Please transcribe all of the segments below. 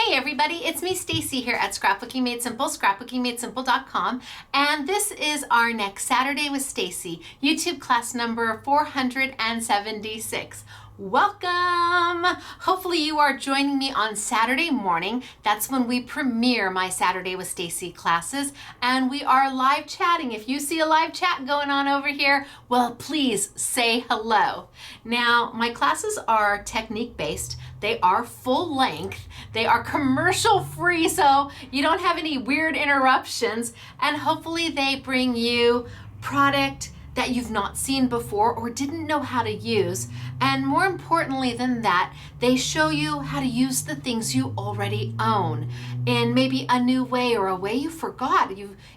Hey everybody, it's me Stacy here at Scrapbooking Made Simple, scrapbookingmadesimple.com, and this is our next Saturday with Stacy, YouTube class number 476. Welcome! Hopefully you are joining me on Saturday morning. That's when we premiere my Saturday with Stacy classes, and we are live chatting. If you see a live chat going on over here, well, please say hello. Now, my classes are technique based. They are full length. They are commercial free, so you don't have any weird interruptions, and hopefully they bring you product that you've not seen before or didn't know how to use. And more importantly than that, they show you how to use the things you already own in maybe a new way or a way you forgot.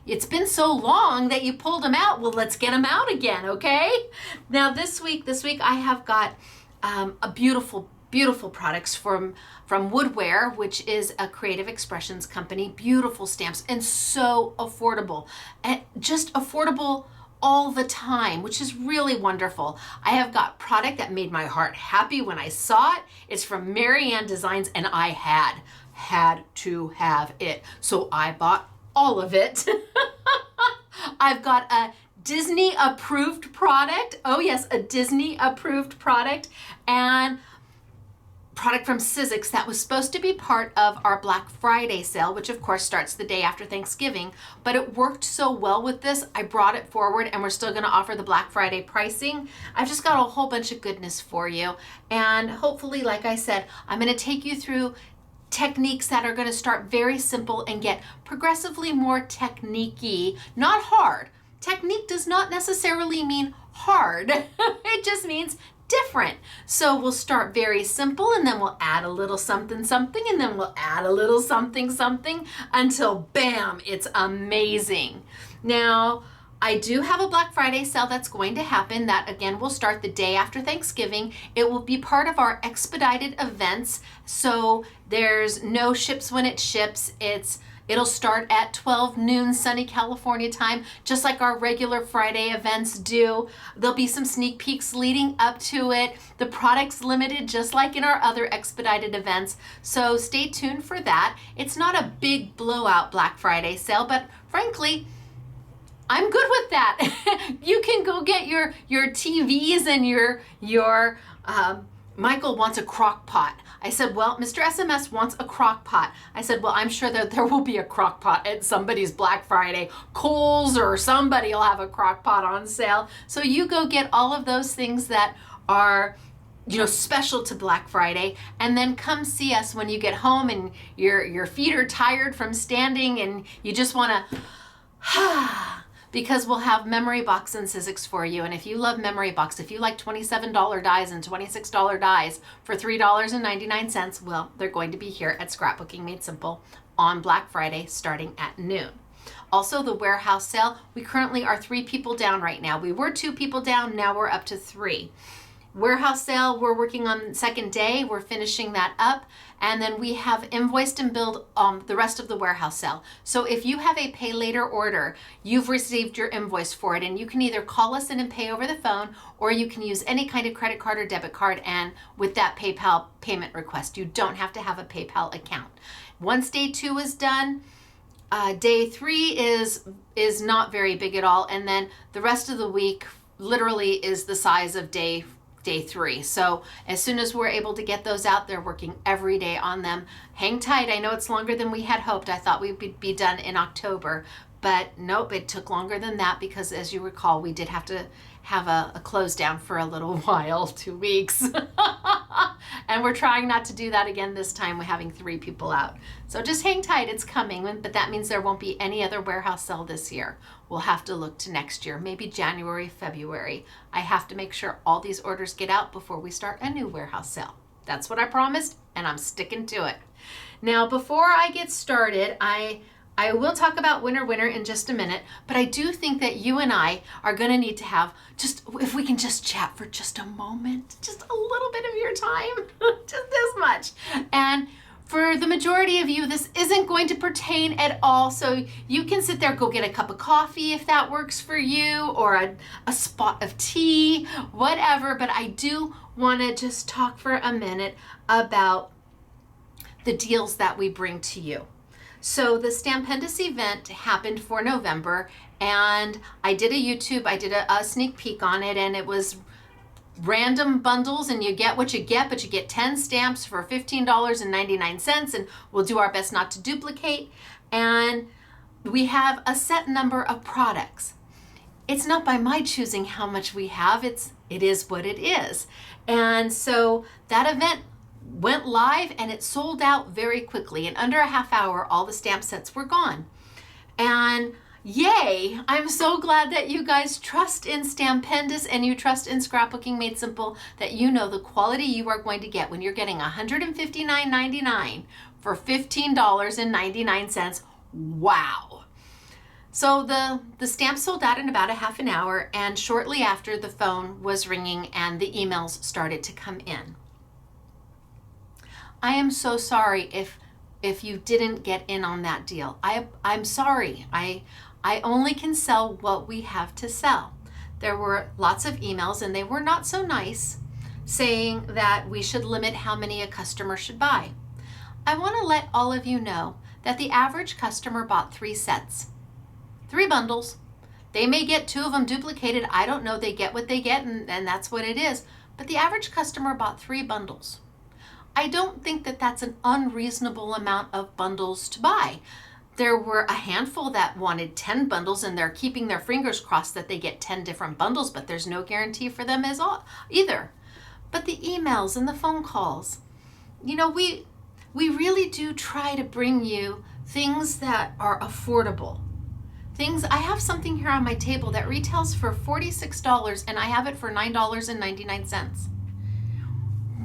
It's been so long that you pulled them out. Well, let's get them out again, okay? Now this week I have got a beautiful products from Woodware, which is a creative expressions company. Beautiful stamps and so affordable, and just affordable all the time, which is really wonderful. I have got product that made my heart happy when I saw it. It's from Marianne Designs, and I had to have it, so I bought all of it. I've got a Disney approved product. Oh yes, a Disney approved product, and product from Sizzix that was supposed to be part of our Black Friday sale, which of course starts the day after Thanksgiving, but it worked so well with this, I brought it forward, and we're still gonna offer the Black Friday pricing. I've just got a whole bunch of goodness for you, and hopefully, like I said, I'm gonna take you through techniques that are gonna start very simple and get progressively more technique-y, not hard. Technique does not necessarily mean hard. It just means different. So we'll start very simple, and then we'll add a little something, and then we'll add a little something, until bam, it's amazing. Now, I do have a Black Friday sale that's going to happen. That again will start the day after Thanksgiving. It will be part of our expedited events. So there's no ships when it ships. It'll start at 12 noon sunny California time, just like our regular Friday events do. There'll be some sneak peeks leading up to it. The product's limited, just like in our other expedited events. So stay tuned for that. It's not a big blowout Black Friday sale, but frankly, I'm good with that. You can go get your TVs and your Michael wants a crock pot. I said, well, Mr. SMS wants a crock pot. I said, well, I'm sure that there will be a crock pot at somebody's Black Friday. Kohl's or somebody will have a crock pot on sale. So you go get all of those things that are, special to Black Friday, and then come see us when you get home and your feet are tired from standing and you just want to because we'll have memory box and Sizzix for you. And if you love memory box, if you like $27 dies and $26 dies for $3.99, well, they're going to be here at Scrapbooking Made Simple on Black Friday starting at noon. Also, the warehouse sale, we currently are 3 people down right now. We were 2 people down, now we're up to 3. Warehouse sale, we're working on the second day. We're finishing that up. And then we have invoiced and billed the rest of the warehouse sale. So if you have a pay later order, you've received your invoice for it, and you can either call us in and pay over the phone, or you can use any kind of credit card or debit card, and with that PayPal payment request, you don't have to have a PayPal account. Once day 2 is done, day 3 is not very big at all. And then the rest of the week literally is the size of day 3. So as soon as we're able to get those out, they're working every day on them. Hang tight. I know it's longer than we had hoped. I thought we would be done in October, but nope, it took longer than that because, as you recall, we did have to have a close down for a little while, 2 weeks. And we're trying not to do that again this time. We're having 3 people out. So just hang tight, it's coming, but that means there won't be any other warehouse sale this year. We'll have to look to next year, maybe January, February. I have to make sure all these orders get out before we start a new warehouse sale. That's what I promised, and I'm sticking to it. Now, before I get started, I will talk about winter in just a minute, but I do think that you and I are going to need to have if we can just chat for just a moment, just a little bit of your time, just this much. And for the majority of you, this isn't going to pertain at all. So you can sit there, go get a cup of coffee if that works for you, or a spot of tea, whatever. But I do want to just talk for a minute about the deals that we bring to you. So the Stampendous event happened for November, and I did a sneak peek on it, and it was random bundles, and you get what you get, but you get 10 stamps for $15.99, and we'll do our best not to duplicate. And we have a set number of products. It's not by my choosing how much we have, it is what it is. And so that event went live, and it sold out very quickly. In under a half hour, all the stamp sets were gone. And yay, I'm so glad that you guys trust in Stampendous and you trust in Scrapbooking Made Simple, that you know the quality you are going to get when you're getting $159.99 for $15.99. Wow. So the stamp sold out in about a half an hour, and shortly after, the phone was ringing and the emails started to come in. I am so sorry if you didn't get in on that deal. I'm sorry. I only can sell what we have to sell. There were lots of emails, and they were not so nice, saying that we should limit how many a customer should buy. I want to let all of you know that the average customer bought 3 sets, 3 bundles. They may get 2 of them duplicated. I don't know. They get what they get, and that's what it is. But the average customer bought 3 bundles. I don't think that that's an unreasonable amount of bundles to buy. There were a handful that wanted 10 bundles, and they're keeping their fingers crossed that they get 10 different bundles, but there's no guarantee for them either. But the emails and the phone calls, we really do try to bring you things that are affordable. I have something here on my table that retails for $46, and I have it for $9.99.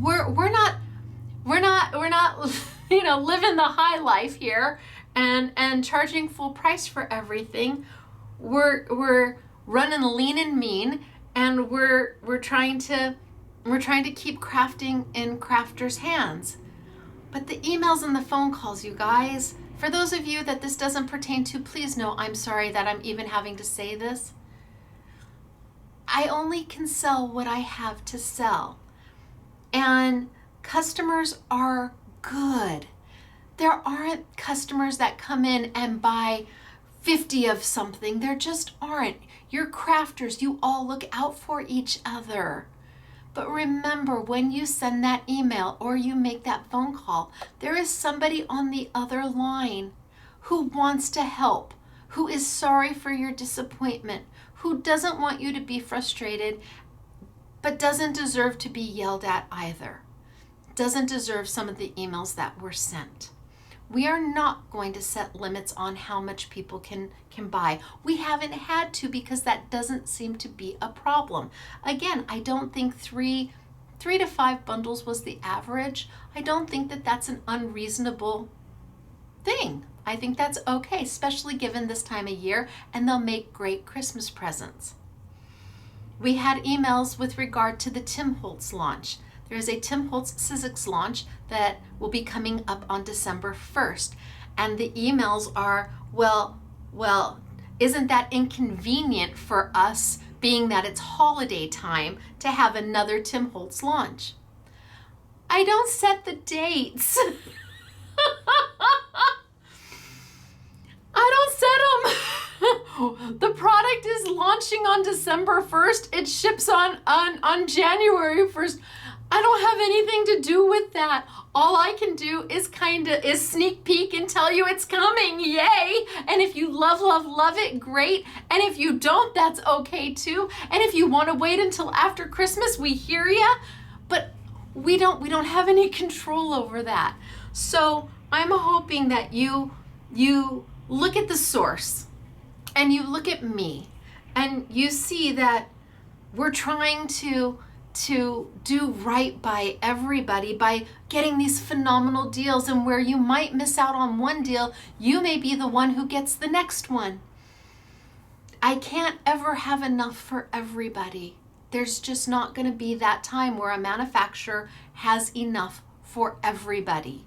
We're not living the high life here and charging full price for everything. We're running lean and mean, and we're trying to keep crafting in crafters' hands. But the emails and the phone calls, you guys, for those of you that this doesn't pertain to, please know I'm sorry that I'm even having to say this. I only can sell what I have to sell. And customers are good. There aren't customers that come in and buy 50 of something. There just aren't. You're crafters. You all look out for each other. But remember, when you send that email or you make that phone call, there is somebody on the other line who wants to help, who is sorry for your disappointment, who doesn't want you to be frustrated, but doesn't deserve to be yelled at either. Doesn't deserve some of the emails that were sent. We are not going to set limits on how much people can buy. We haven't had to, because that doesn't seem to be a problem. Again, I don't think 3 to 5 bundles was the average. I don't think that that's an unreasonable thing. I think that's okay, especially given this time of year, and they'll make great Christmas presents. We had emails with regard to the Tim Holtz launch. There is a Tim Holtz Sizzix launch that will be coming up on December 1st. And the emails are, well, isn't that inconvenient for us, being that it's holiday time, to have another Tim Holtz launch? I don't set the dates. I don't set them. The product is launching on December 1st. It ships on January 1st. I don't have anything to do with that. All I can do is sneak peek and tell you it's coming. Yay! And if you love it, great. And if you don't, that's okay too. And if you want to wait until after Christmas, we hear ya. But we don't have any control over that. So I'm hoping that you look at the source, and you look at me, and you see that we're trying to do right by everybody by getting these phenomenal deals, and where you might miss out on one deal, you may be the one who gets the next one. I can't ever have enough for everybody. There's just not going to be that time where a manufacturer has enough for everybody.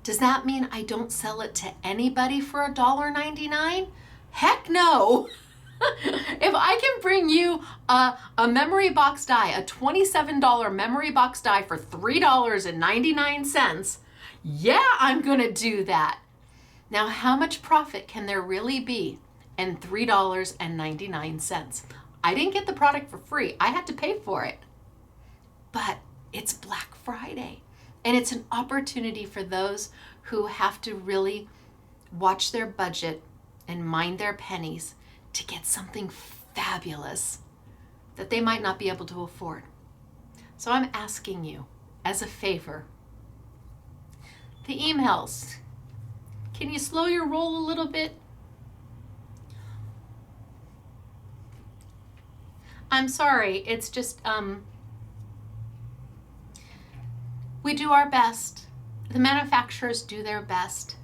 Does that mean I don't sell it to anybody for $1.99? Heck no. If I can bring you a memory box die, a $27 memory box die for $3.99, Yeah, I'm gonna do that. Now, how much profit can there really be in $3.99? I didn't get the product for free. I had to pay for it. But it's Black Friday, and it's an opportunity for those who have to really watch their budget and mind their pennies to get something fabulous that they might not be able to afford. So I'm asking you, as a favor, the emails, can you slow your roll a little bit? I'm sorry, it's just, we do our best. The manufacturers do their best.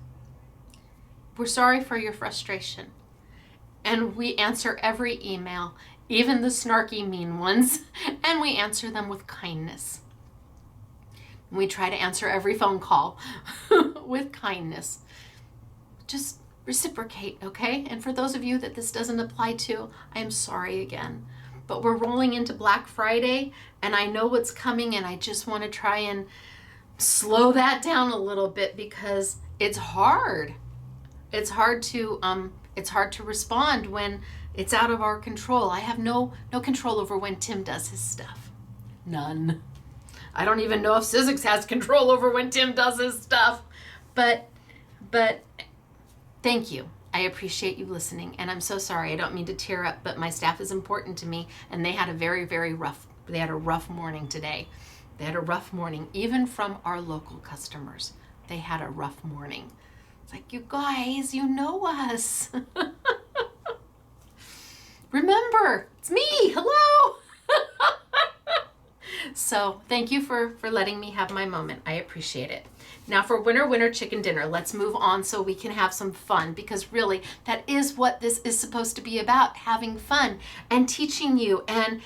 We're sorry for your frustration. And we answer every email, even the snarky, mean ones, and we answer them with kindness. We try to answer every phone call with kindness. Just reciprocate, okay? And for those of you that this doesn't apply to, I am sorry again. But we're rolling into Black Friday, and I know what's coming, and I just want to try and slow that down a little bit because it's hard. It's hard to respond when it's out of our control. I have no control over when Tim does his stuff. None. I don't even know if Sizzix has control over when Tim does his stuff. But thank you. I appreciate you listening, and I'm so sorry. I don't mean to tear up, but my staff is important to me, and they had a very, very rough morning today. They had a rough morning, even from our local customers. They had a rough morning. It's like, you guys, you know us. Remember, it's me. Hello. So thank you for letting me have my moment. I appreciate it. Now for winner chicken dinner, let's move on so we can have some fun, because really that is what this is supposed to be about, having fun and teaching you and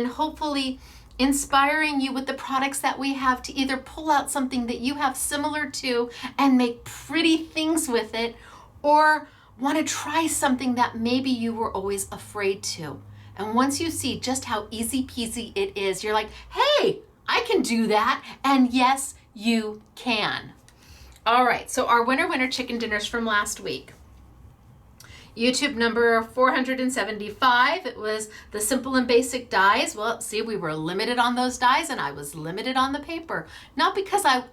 hopefully inspiring you with the products that we have to either pull out something that you have similar to and make pretty things with it, or want to try something that maybe you were always afraid to. And once you see just how easy peasy it is, you're like, hey, I can do that. And yes, you can. All right, so our winner chicken dinners from last week. YouTube number 475, it was the simple and basic dies. Well, see, we were limited on those dies, and I was limited on the paper. Not because I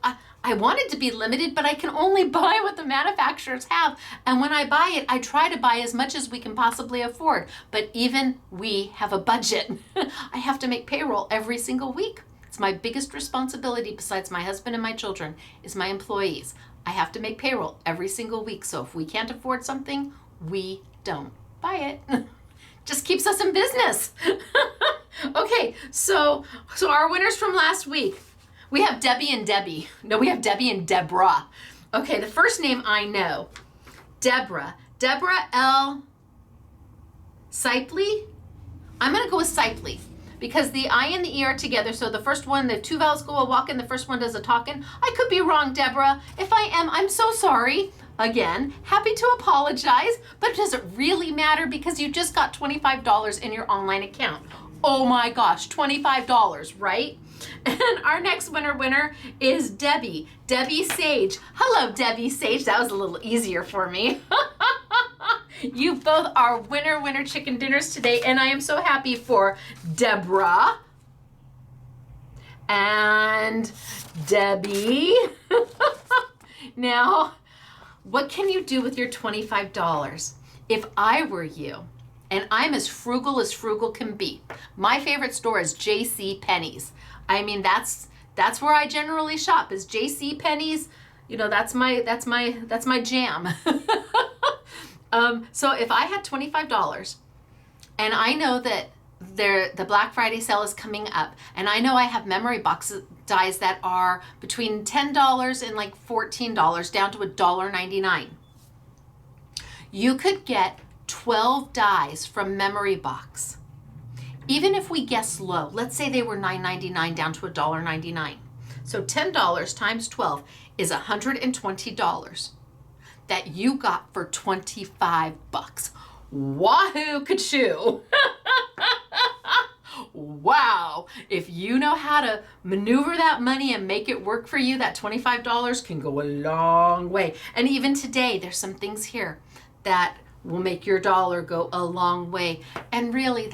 wanted to be limited, but I can only buy what the manufacturers have. And when I buy it, I try to buy as much as we can possibly afford. But even we have a budget. I have to make payroll every single week. It's my biggest responsibility besides my husband and my children is my employees. I have to make payroll every single week. So if we can't afford something, we don't buy it. Just keeps us in business. Okay, so our winners from last week. We have Debbie and Debbie. No, we have Debbie and Deborah. Okay, the first name I know, Deborah. Deborah L. Sipley. I'm going to go with Sipley because the I and the E are together. So the first one, the two vowels go a walking, the first one does a talking. I could be wrong, Deborah. If I am, I'm so sorry. Again, happy to apologize, but does it really matter because you just got $25 in your online account? Oh my gosh, $25, right? And our next winner is Debbie Sage. Hello, Debbie Sage. That was a little easier for me. You both are winner chicken dinners today, and I am so happy for Deborah and Debbie. Now, what can you do with your $25? If I were you, and I'm as frugal can be, my favorite store is J.C. Penney's. I mean, that's where I generally shop, is J.C. Penney's. You know, that's my jam. So if I had $25, and I know that the Black Friday sale is coming up, and I know I have memory box dies that are between $10 and like $14 down to $1.99. You could get 12 dies from memory box. Even if we guess low, let's say they were $9.99 down to $1.99. So $10 times 12 is $120 that you got for $25. Wahoo, kachoo. Wow, if you know how to maneuver that money and make it work for you, that $25 can go a long way. And even today, there's some things here that will make your dollar go a long way. And really,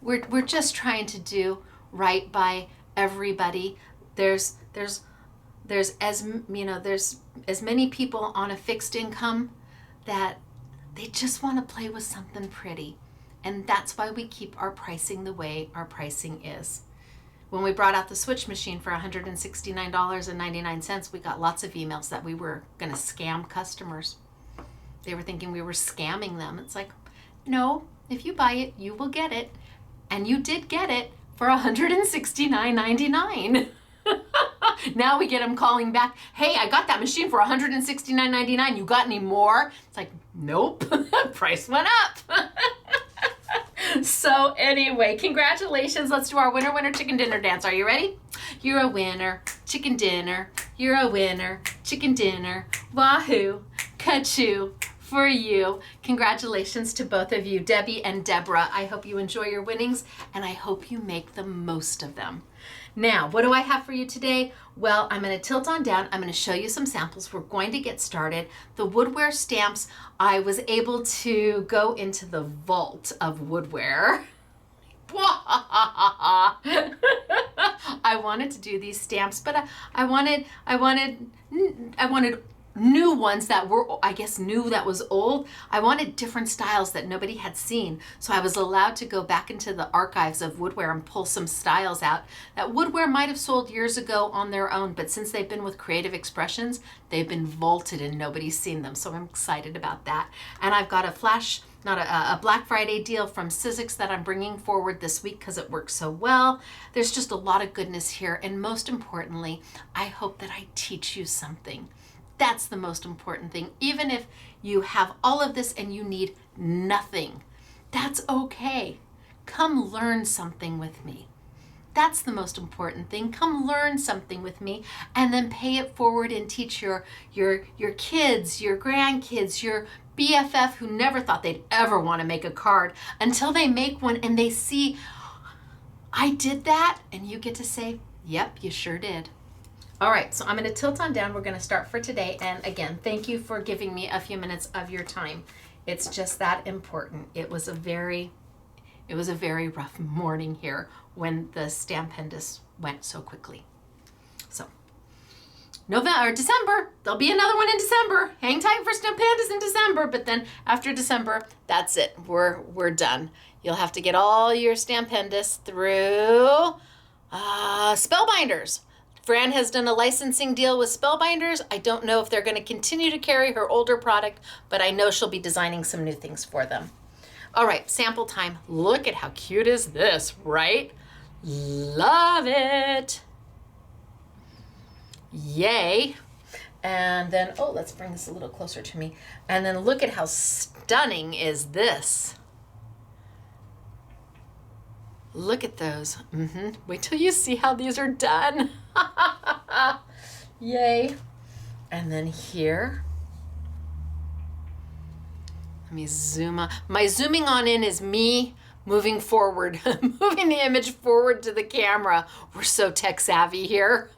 we're just trying to do right by everybody. There's as many people on a fixed income that they just want to play with something pretty. And that's why we keep our pricing the way our pricing is. When we brought out the switch machine for $169.99, we got lots of emails that we were going to scam customers. They were thinking we were scamming them. It's like, no, if you buy it, you will get it. And you did get it for $169.99. Now we get them calling back, hey, I got that machine for $169.99. You got any more? It's like, nope, price went up. So anyway, congratulations. Let's do our winner, winner, chicken dinner dance. Are you ready? You're a winner, chicken dinner. You're a winner, chicken dinner. Wahoo, ka-choo. For you. Congratulations to both of you, Debbie and Deborah. I hope you enjoy your winnings and I hope you make the most of them. Now, what do I have for you today? Well, I'm going to tilt on down. I'm going to show you some samples. We're going to get started. The Woodware Stamps, I was able to go into the vault of Woodware. I wanted to do these stamps, but I wanted new ones that were, I guess, new that was old. I wanted different styles that nobody had seen. So I was allowed to go back into the archives of Woodware and pull some styles out that Woodware might have sold years ago on their own, but since they've been with Creative Expressions, they've been vaulted and nobody's seen them. So I'm excited about that. And I've got a Black Friday deal from Sizzix that I'm bringing forward this week because it works so well. There's just a lot of goodness here. And most importantly, I hope that I teach you something. That's the most important thing. Even if you have all of this and you need nothing, that's okay. Come learn something with me. That's the most important thing. Come learn something with me and then pay it forward and teach your kids, your grandkids, your BFF who never thought they'd ever want to make a card until they make one and they see, I did that, and you get to say, yep, you sure did. All right, so I'm going to tilt on down. We're going to start for today. And again, thank you for giving me a few minutes of your time. It's just that important. It was a very rough morning here when the Stampendous went so quickly. So December, there'll be another one in December. Hang tight for Stampendous in December, but then after December, that's it. We're done. You'll have to get all your Stampendous through Spellbinders. Fran has done a licensing deal with Spellbinders. I don't know if they're going to continue to carry her older product, but I know she'll be designing some new things for them. All right, sample time. Look at how cute is this, right? Love it. Yay. And then, let's bring this a little closer to me. And then look at how stunning is this. Look at those. Wait till you see how these are done. Yay. And then here. Let me zoom on. My zooming on in is me moving forward, moving the image forward to the camera. We're so tech savvy here.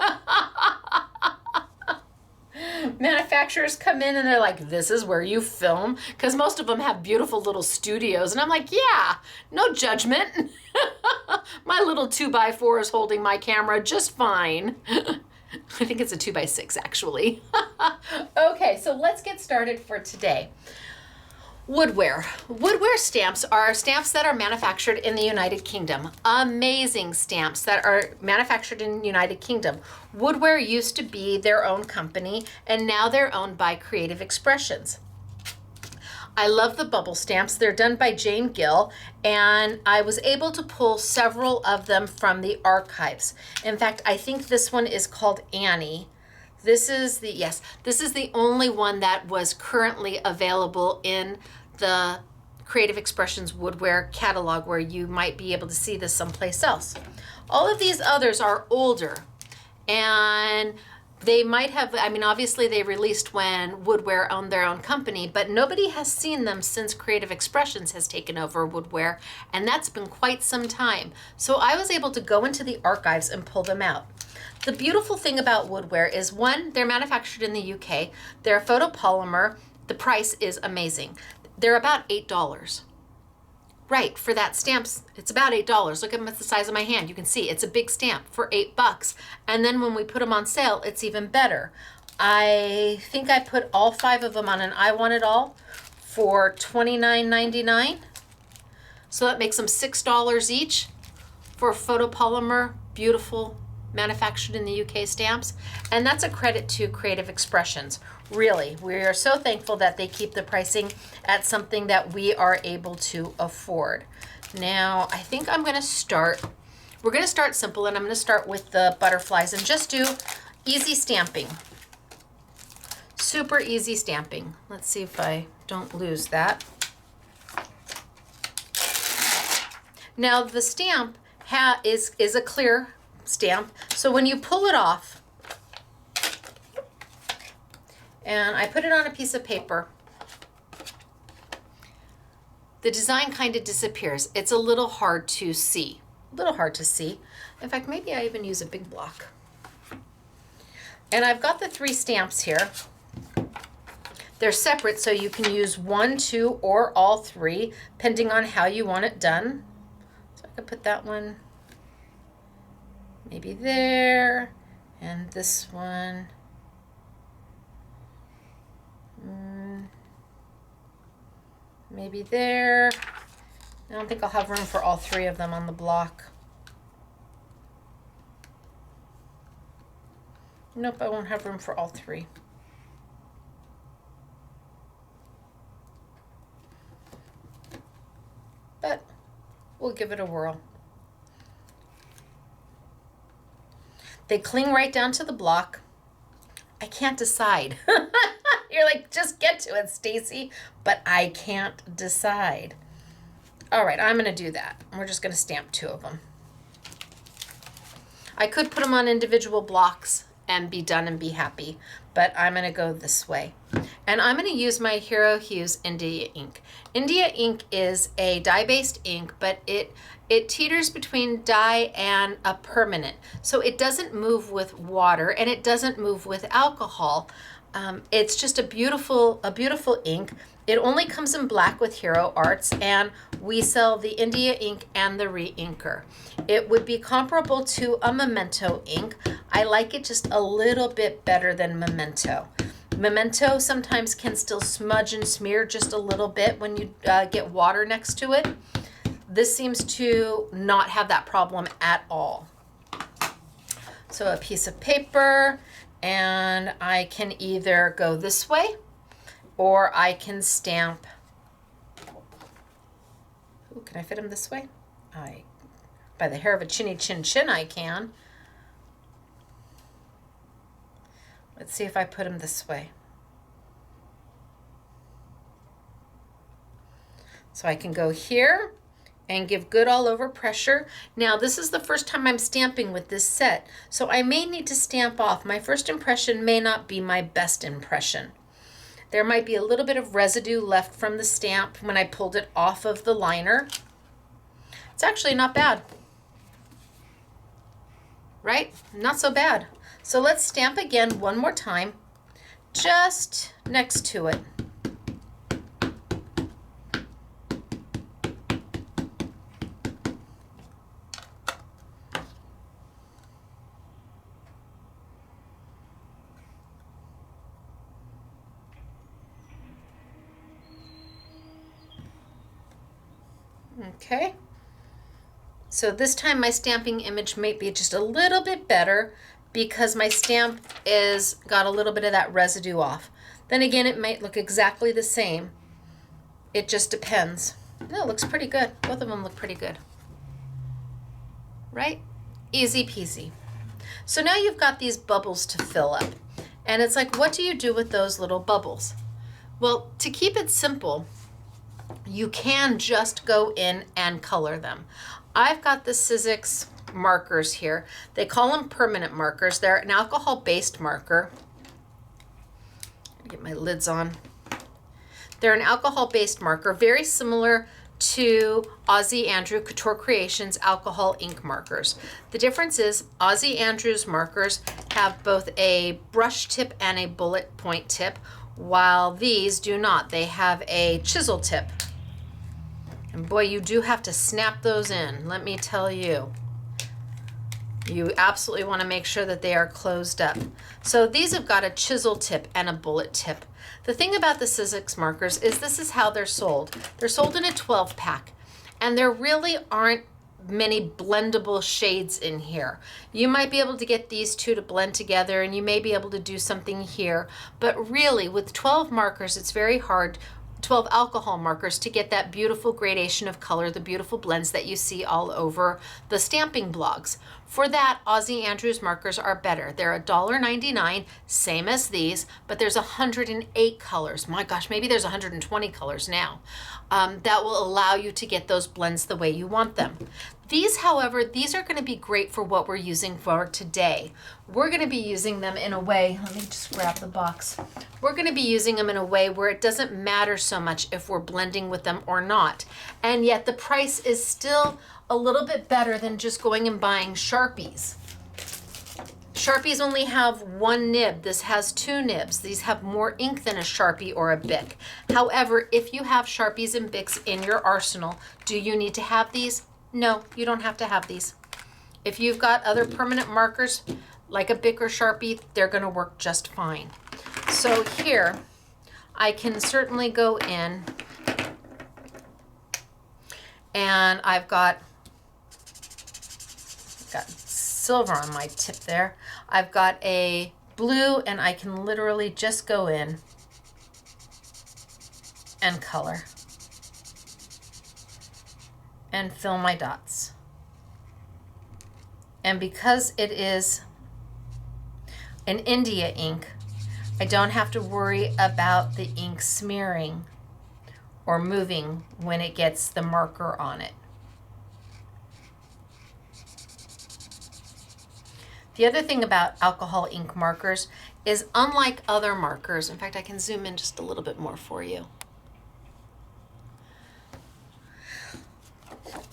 Manufacturers come in and they're like, this is where you film, because most of them have beautiful little studios. And I'm like, yeah, no judgment. My little 2x4 is holding my camera just fine. I think it's a 2x6 actually. Okay, so let's get started for today. Woodware. Woodware stamps are stamps that are manufactured in the United Kingdom. Amazing stamps that are manufactured in the United Kingdom. Woodware used to be their own company, and now they're owned by Creative Expressions. I love the bubble stamps. They're done by Jane Gill, and I was able to pull several of them from the archives. In fact, I think this one is called Annie. This is the only one that was currently available in the Creative Expressions Woodware catalog, where you might be able to see this someplace else. All of these others are older, and They might have, I mean, obviously they released when Woodware owned their own company, but nobody has seen them since Creative Expressions has taken over Woodware, and that's been quite some time. So I was able to go into the archives and pull them out. The beautiful thing about Woodware is, one, they're manufactured in the UK. They're photopolymer. The price is amazing. They're about $8. Right, for that stamps, it's about $8. Look at them, it's the size of my hand. You can see it's a big stamp for $8. And then when we put them on sale, it's even better. I think I put all 5 of them on an I Want It All for $29.99. So that makes them $6 each for photopolymer, beautiful, manufactured in the UK stamps. And that's a credit to Creative Expressions. Really, we are so thankful that they keep the pricing at something that we are able to afford. Now, I think we're going to start simple, and I'm going to start with the butterflies and just do easy stamping. Super easy stamping. Let's see if I don't lose that. Now, the stamp is a clear stamp, so when you pull it off, and I put it on a piece of paper, the design kind of disappears. It's a little hard to see. In fact, maybe I even use a big block. And I've got the 3 stamps here. They're separate, so you can use 1, 2, or all 3, depending on how you want it done. So I could put that one maybe there, and this one maybe there. I don't think I'll have room for all 3 of them on the block. Nope, I won't have room for all 3. But we'll give it a whirl. They cling right down to the block. I can't decide. You're like, just get to it, Stacy. But I can't decide. All right, I'm going to do that. We're just going to stamp 2 of them. I could put them on individual blocks and be done and be happy, but I'm going to go this way. And I'm going to use my Hero Hues India ink. India ink is a dye-based ink, but it teeters between dye and a permanent. So it doesn't move with water and it doesn't move with alcohol. It's just a beautiful ink. It only comes in black with Hero Arts, and we sell the India ink and the re-inker. It would be comparable to a Memento ink. I like it just a little bit better than Memento. Memento sometimes can still smudge and smear just a little bit when you get water next to it. This seems to not have that problem at all. So a piece of paper, and I can either go this way or I can stamp. Ooh, can I fit them this way? By the hair of a chinny chin chin, I can. Let's see if I put them this way. So I can go here and give good all over pressure. Now, this is the first time I'm stamping with this set, so I may need to stamp off. My first impression may not be my best impression. There might be a little bit of residue left from the stamp when I pulled it off of the liner. It's actually not bad, right? Not so bad. So let's stamp again one more time, just next to it. Okay, so this time my stamping image might be just a little bit better because my stamp is got a little bit of that residue off. Then again, it might look exactly the same. It just depends. No, it looks pretty good. Both of them look pretty good. Right? Easy peasy. So now you've got these bubbles to fill up. And it's like, what do you do with those little bubbles? Well, to keep it simple, you can just go in and color them. I've got the Sizzix markers here. They call them permanent markers. They're an alcohol-based marker. Get my lids on. They're an alcohol-based marker, very similar to Ozzie Andrew Couture Creations alcohol ink markers. The difference is Ozzie Andrew's markers have both a brush tip and a bullet point tip, while these do not. They have a chisel tip. And boy, you do have to snap those in, let me tell you. You absolutely want to make sure that they are closed up. So these have got a chisel tip and a bullet tip. The thing about the Sizzix markers is this is how they're sold. They're sold in a 12 pack, and there really aren't many blendable shades in here. You might be able to get these two to blend together, and you may be able to do something here, but really with 12 markers, it's very hard, 12 alcohol markers, to get that beautiful gradation of color, the beautiful blends that you see all over the stamping blogs. For that, Ozzie Andrews markers are better. They're $1.99, same as these, but there's 108 colors. My gosh, maybe there's 120 colors now. That will allow you to get those blends the way you want them. These, however, these are going to be great for what we're using for today. We're going to be using them in a way, let me just grab the box. We're going to be using them in a way where it doesn't matter so much if we're blending with them or not. And yet the price is still a little bit better than just going and buying Sharpies. Sharpies only have one nib. This has two nibs. These have more ink than a Sharpie or a Bic. However, if you have Sharpies and Bics in your arsenal, do you need to have these? No, you don't have to have these. If you've got other permanent markers like a Bic or Sharpie, they're going to work just fine. So here, I can certainly go in, and I've got silver on my tip there. I've got a blue, and I can literally just go in and color and fill my dots. And because it is an India ink, I don't have to worry about the ink smearing or moving when it gets the marker on it. The other thing about alcohol ink markers is, unlike other markers, in fact, I can zoom in just a little bit more for you.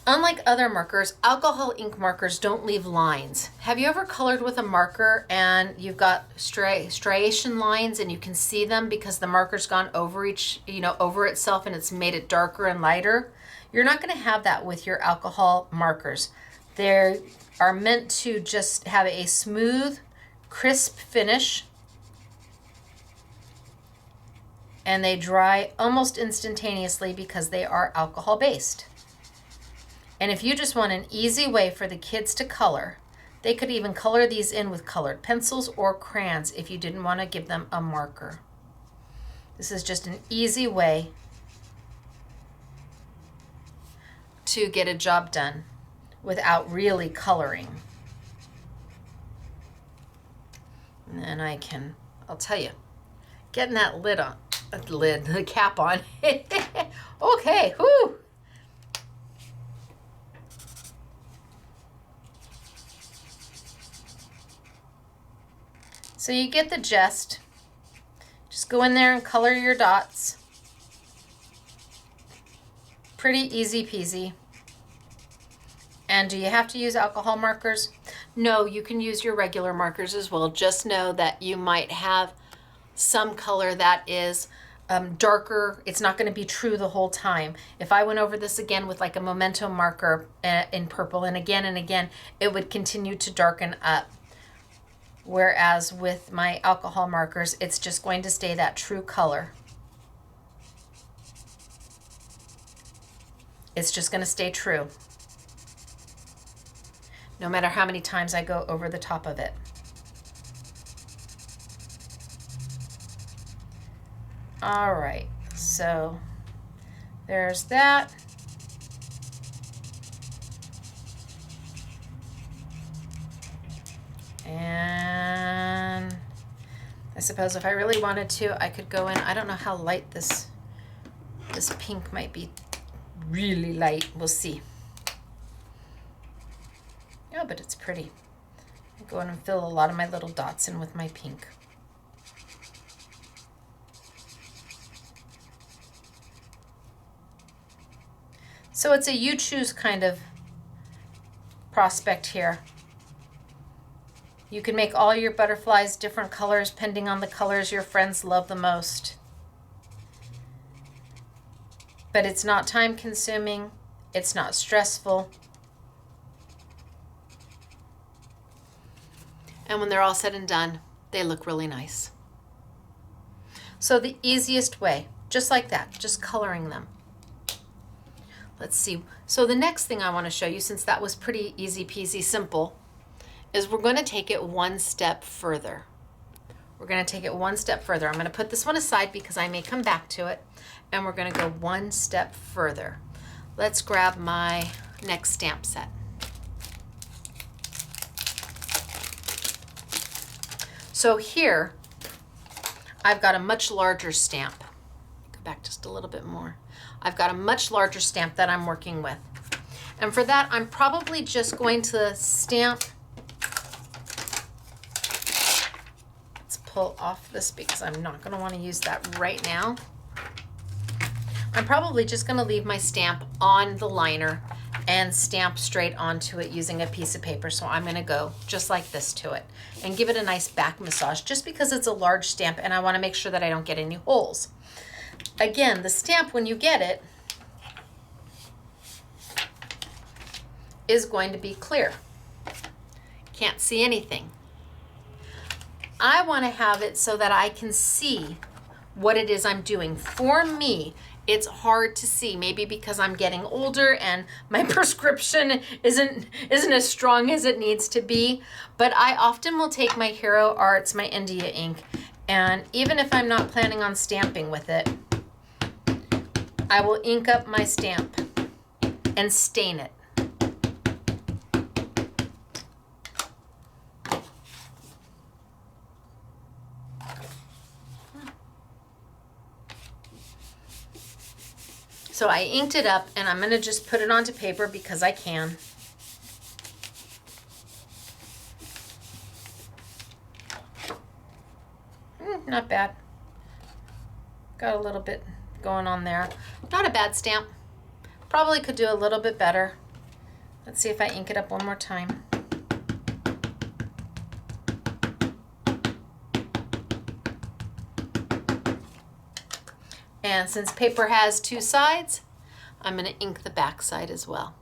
Unlike other markers, alcohol ink markers don't leave lines. Have you ever colored with a marker and you've got striation lines and you can see them because the marker's gone over over itself and it's made it darker and lighter? You're not going to have that with your alcohol markers. They are meant to just have a smooth, crisp finish, and they dry almost instantaneously because they are alcohol based. And if you just want an easy way for the kids to color, they could even color these in with colored pencils or crayons if you didn't want to give them a marker. This is just an easy way to get a job done without really coloring. And then I'll tell you, getting that the cap on. Okay, whoo! So you get the gist. Just go in there and color your dots. Pretty easy peasy. And do you have to use alcohol markers? No, you can use your regular markers as well. Just know that you might have some color that is darker. It's not going to be true the whole time. If I went over this again with like a Memento marker in purple and again, it would continue to darken up. Whereas with my alcohol markers, it's just going to stay that true color. It's just going to stay true, no matter how many times I go over the top of it. All right, so there's that. And I suppose if I really wanted to, I could go in. I don't know how light this pink might be. Really light. We'll see. Oh, but it's pretty. I go in and fill a lot of my little dots in with my pink. So it's a you choose kind of prospect here. You can make all your butterflies different colors depending on the colors your friends love the most. But it's not time consuming. It's not stressful. And when they're all said and done, they look really nice. So the easiest way, just like that, just coloring them. Let's see. So the next thing I want to show you, since that was pretty easy peasy simple, is we're going to take it one step further. We're going to take it one step further. I'm going to put this one aside because I may come back to it, and we're going to go one step further. Let's grab my next stamp set. So here, I've got a much larger stamp. Go back just a little bit more. I've got a much larger stamp that I'm working with. And for that, I'm probably just going to stamp. Let's pull off this because I'm not going to want to use that right now. I'm probably just going to leave my stamp on the liner and stamp straight onto it using a piece of paper. So I'm going to go just like this to it and give it a nice back massage just because it's a large stamp and I want to make sure that I don't get any holes. Again, the stamp, when you get it, is going to be clear. Can't see anything. I want to have it so that I can see what it is I'm doing. For me, it's hard to see, maybe because I'm getting older and my prescription isn't as strong as it needs to be, but I often will take my Hero Arts, my India ink, and even if I'm not planning on stamping with it, I will ink up my stamp and stain it. So I inked it up and I'm going to just put it onto paper because I can. Not bad. Got a little bit going on there. Not a bad stamp. Probably could do a little bit better. Let's see if I ink it up one more time. And since paper has two sides, I'm going to ink the back side as well.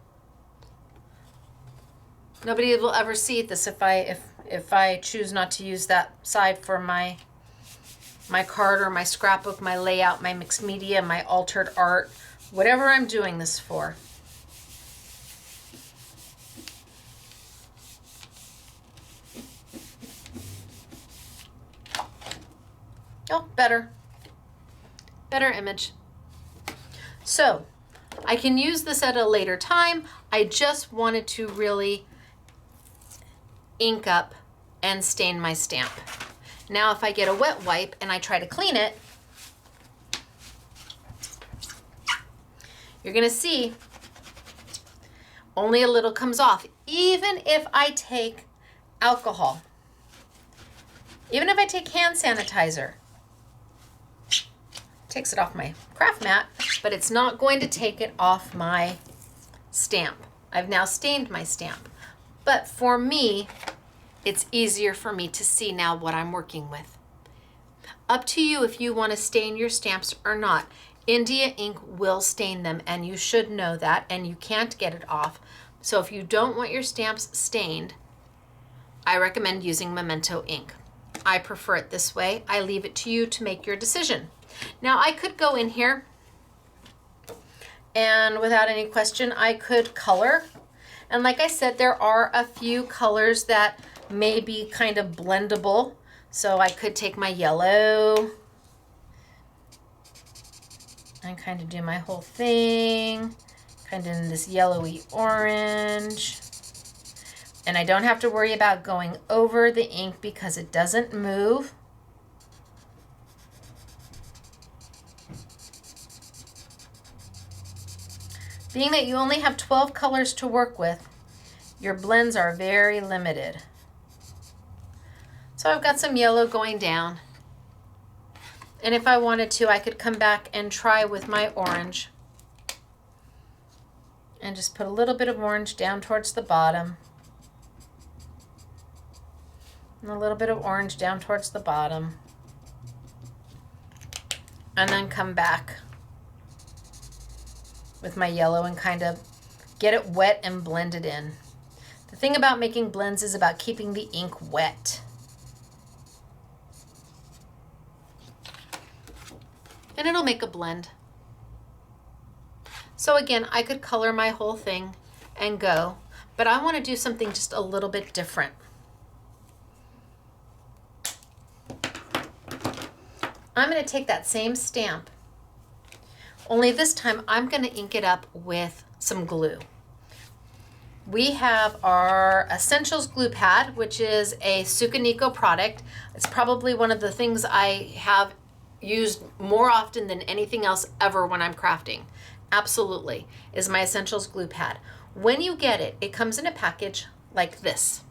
Nobody will ever see this if I choose not to use that side for my card or my scrapbook, my layout, my mixed media, my altered art, whatever I'm doing this for. Oh, better image. So I can use this at a later time. I just wanted to really ink up and stain my stamp. Now if I get a wet wipe and I try to clean it, you're gonna see only a little comes off. Even if I take alcohol, even if I take hand sanitizer, takes it off my craft mat, but it's not going to take it off my stamp. I've now stained my stamp. But for me, it's easier for me to see now what I'm working with. Up to you if you want to stain your stamps or not. India ink will stain them, and you should know that, and you can't get it off. So if you don't want your stamps stained, I recommend using Memento ink. I prefer it this way. I leave it to you to make your decision. Now I could go in here and without any question I could color, and like I said, there are a few colors that may be kind of blendable, so I could take my yellow and kind of do my whole thing kind of in this yellowy orange, and I don't have to worry about going over the ink because it doesn't move. Being that you only have 12 colors to work with, your blends are very limited. So I've got some yellow going down. And if I wanted to, I could come back and try with my orange. And just put a little bit of orange down towards the bottom. And a little bit of orange down towards the bottom. And then come back with my yellow and kind of get it wet and blend it in. The thing about making blends is about keeping the ink wet. And it'll make a blend. So again, I could color my whole thing and go, but I want to do something just a little bit different. I'm going to take that same stamp, only this time I'm going to ink it up with some glue. We have our Essentials glue pad, which is a Sukaniko product. It's probably one of the things I have used more often than anything else ever when I'm crafting. Absolutely, is my Essentials glue pad. When you get it, it comes in a package like this.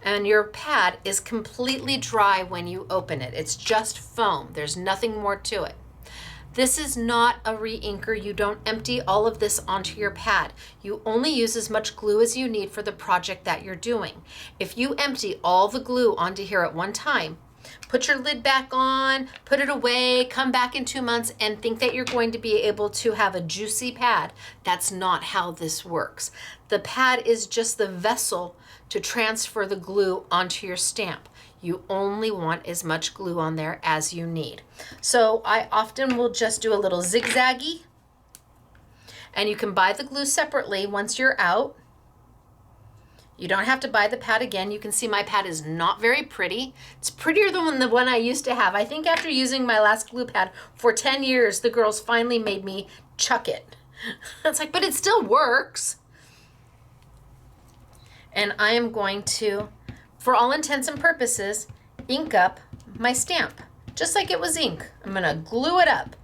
And your pad is completely dry when you open it. It's just foam. There's nothing more to it. This is not a re-inker. You don't empty all of this onto your pad. You only use as much glue as you need for the project that you're doing. If you empty all the glue onto here at one time, put your lid back on, put it away, come back in 2 months and think that you're going to be able to have a juicy pad. That's not how this works. The pad is just the vessel to transfer the glue onto your stamp. You only want as much glue on there as you need. So I often will just do a little zigzaggy, and you can buy the glue separately once you're out. You don't have to buy the pad again. You can see my pad is not very pretty. It's prettier than the one I used to have. I think after using my last glue pad for 10 years, the girls finally made me chuck it. It's like, but it still works. And I am going to, for all intents and purposes, ink up my stamp, just like it was ink. I'm gonna glue it up.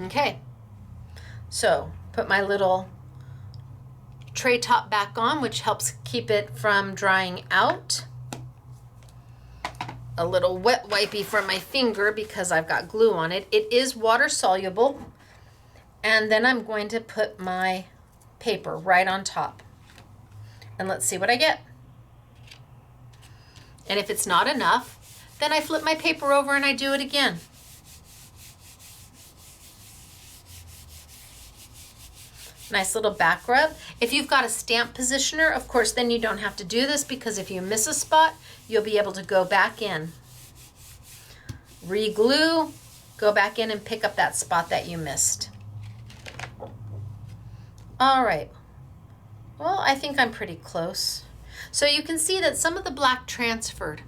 Okay, so put my little tray top back on, which helps keep it from drying out. A little wet wipey for my finger because I've got glue on it. It is water soluble. And then I'm going to put my paper right on top. And let's see what I get. And if it's not enough, then I flip my paper over and I do it again. Nice little back rub. If you've got a stamp positioner, of course, then you don't have to do this, because if you miss a spot, you'll be able to go back in, re-glue, go back in and pick up that spot that you missed. All right, well, I think I'm pretty close. So you can see that some of the black transferred.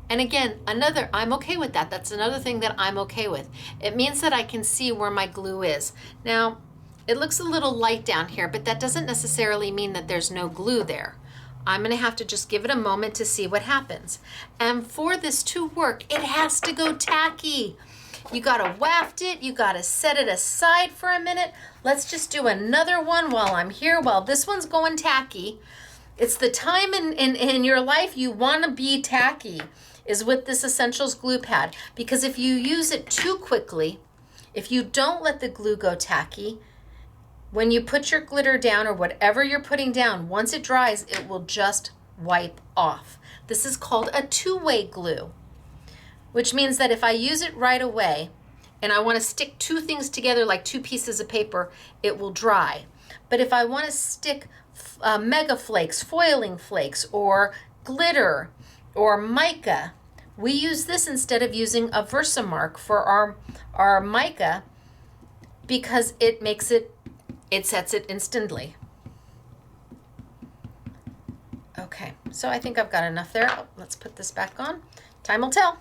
And again, I'm okay with that. That's another thing that I'm okay with. It means that I can see where my glue is. Now, it looks a little light down here, but that doesn't necessarily mean that there's no glue there. I'm gonna have to just give it a moment to see what happens. And for this to work, it has to go tacky. You gotta waft it, you gotta set it aside for a minute. Let's just do another one while I'm here, while this one's going tacky. It's the time in your life you wanna be tacky, is with this Essentials glue pad. Because if you use it too quickly, if you don't let the glue go tacky, when you put your glitter down or whatever you're putting down, once it dries, it will just wipe off. This is called a two-way glue, which means that if I use it right away and I want to stick two things together like two pieces of paper, it will dry. But if I want to stick mega flakes, foiling flakes, or glitter, or mica, we use this instead of using a Versamark for our mica, because it makes it sets it instantly. Okay, so I think I've got enough there. Oh, let's put this back on. Time will tell.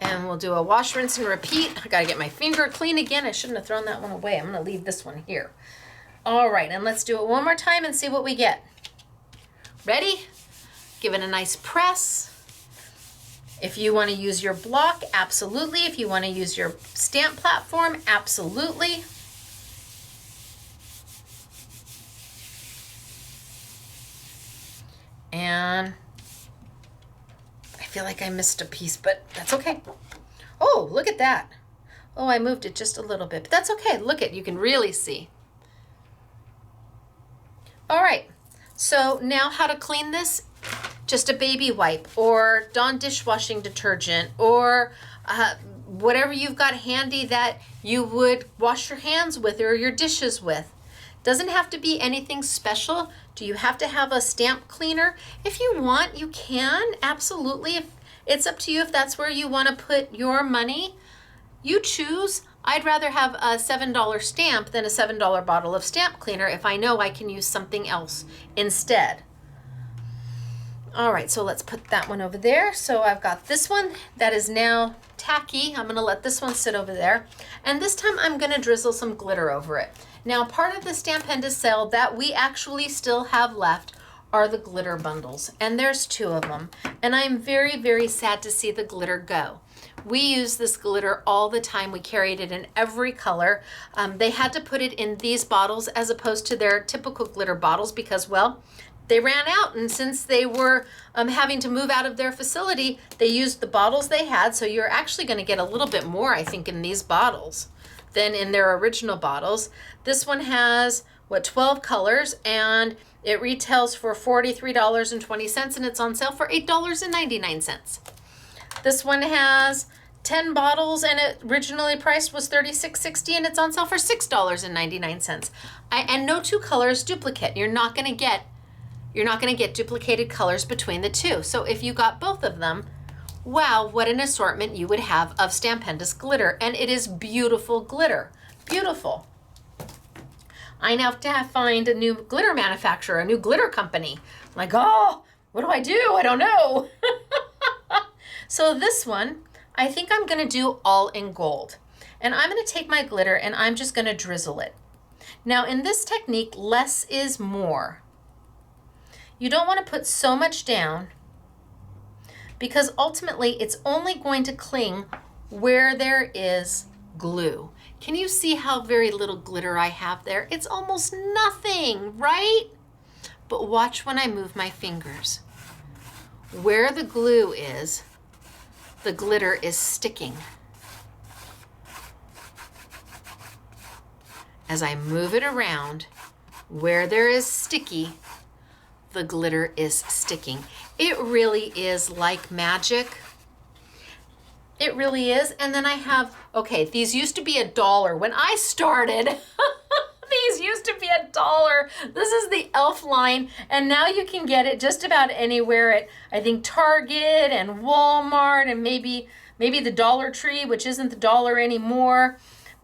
And we'll do a wash, rinse, and repeat. I gotta get my finger clean again. I shouldn't have thrown that one away. I'm gonna leave this one here. All right, and let's do it one more time and see what we get. Ready? Give it a nice press. If you want to use your block, absolutely. If you want to use your stamp platform, absolutely. And I feel like I missed a piece, but that's okay. Oh, look at that. Oh, I moved it just a little bit, but that's okay. Look at, you can really see. All right, so now how to clean this? Just a baby wipe or Dawn dishwashing detergent or whatever you've got handy that you would wash your hands with or your dishes with. Doesn't have to be anything special. Do you have to have a stamp cleaner? If you want, you can, absolutely. It's up to you if that's where you want to put your money. You choose. I'd rather have a $7 stamp than a $7 bottle of stamp cleaner if I know I can use something else instead. All right, so let's put that one over there. So I've got this one that is now tacky. I'm gonna let this one sit over there. And this time I'm gonna drizzle some glitter over it. Now, part of the Stampendous sale that we actually still have left are the glitter bundles. And there's 2 of them. And I'm very, very sad to see the glitter go. We use this glitter all the time. We carried it in every color. They had to put it in these bottles as opposed to their typical glitter bottles because, well, they ran out, and since they were having to move out of their facility, they used the bottles they had, so you're actually going to get a little bit more, I think, in these bottles than in their original bottles. This one has, 12 colors, and it retails for $43.20, and it's on sale for $8.99. This one has 10 bottles, and it originally priced was $36.60, and it's on sale for $6.99. And no 2 colors duplicate. You're not going to get duplicated colors between the 2. So if you got both of them, wow, what an assortment you would have of Stampendous glitter. And it is beautiful glitter. Beautiful. I now have to find a new glitter manufacturer, a new glitter company. I'm like, oh, what do? I don't know. So this one, I think I'm going to do all in gold. And I'm going to take my glitter and I'm just going to drizzle it. Now in this technique, less is more. You don't want to put so much down because ultimately it's only going to cling where there is glue. Can you see how very little glitter I have there? It's almost nothing, right? But watch when I move my fingers. Where the glue is, the glitter is sticking. As I move it around, where there is sticky, the glitter is sticking. It really is like magic. It really is. And then I have, okay, these used to be $1. When I started, these used to be $1. This is the Elf line, and now you can get it just about anywhere at, I think, Target and Walmart and maybe the Dollar Tree, which isn't the dollar anymore.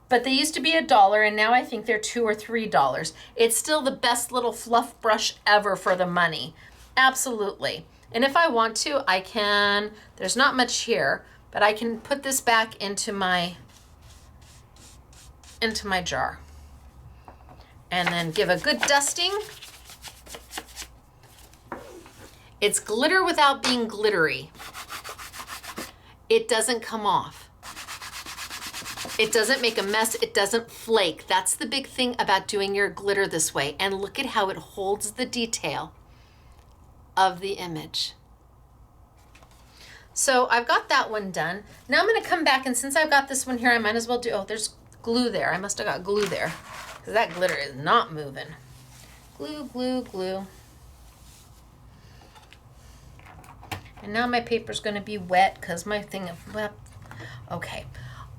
But they used to be $1, and now I think they're $2 or $3. It's still the best little fluff brush ever for the money. Absolutely. And if I want to, I can, there's not much here, but I can put this back into my jar. And then give a good dusting. It's glitter without being glittery. It doesn't come off. It doesn't make a mess. It doesn't flake. That's the big thing about doing your glitter this way. And look at how it holds the detail of the image. So I've got that one done. Now I'm going to come back, and since I've got this one here, I might as well do, oh, there's glue there. I must have got glue there because that glitter is not moving. Glue, glue, glue. And now my paper's going to be wet because my thing, well, okay.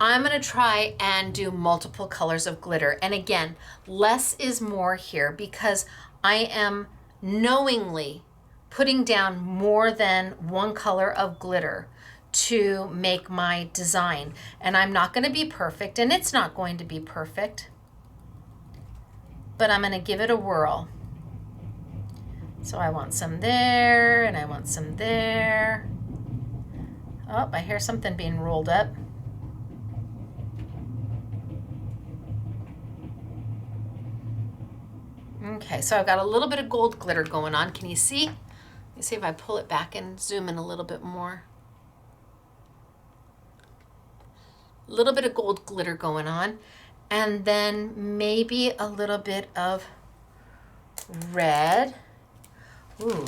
I'm going to try and do multiple colors of glitter. And again, less is more here because I am knowingly putting down more than one color of glitter to make my design. And I'm not going to be perfect, and it's not going to be perfect, but I'm going to give it a whirl. So I want some there, and I want some there. Oh, I hear something being rolled up. Okay, so I've got a little bit of gold glitter going on. Can you see? Let me see if I pull it back and zoom in a little bit more. A little bit of gold glitter going on, and then maybe a little bit of red. Ooh.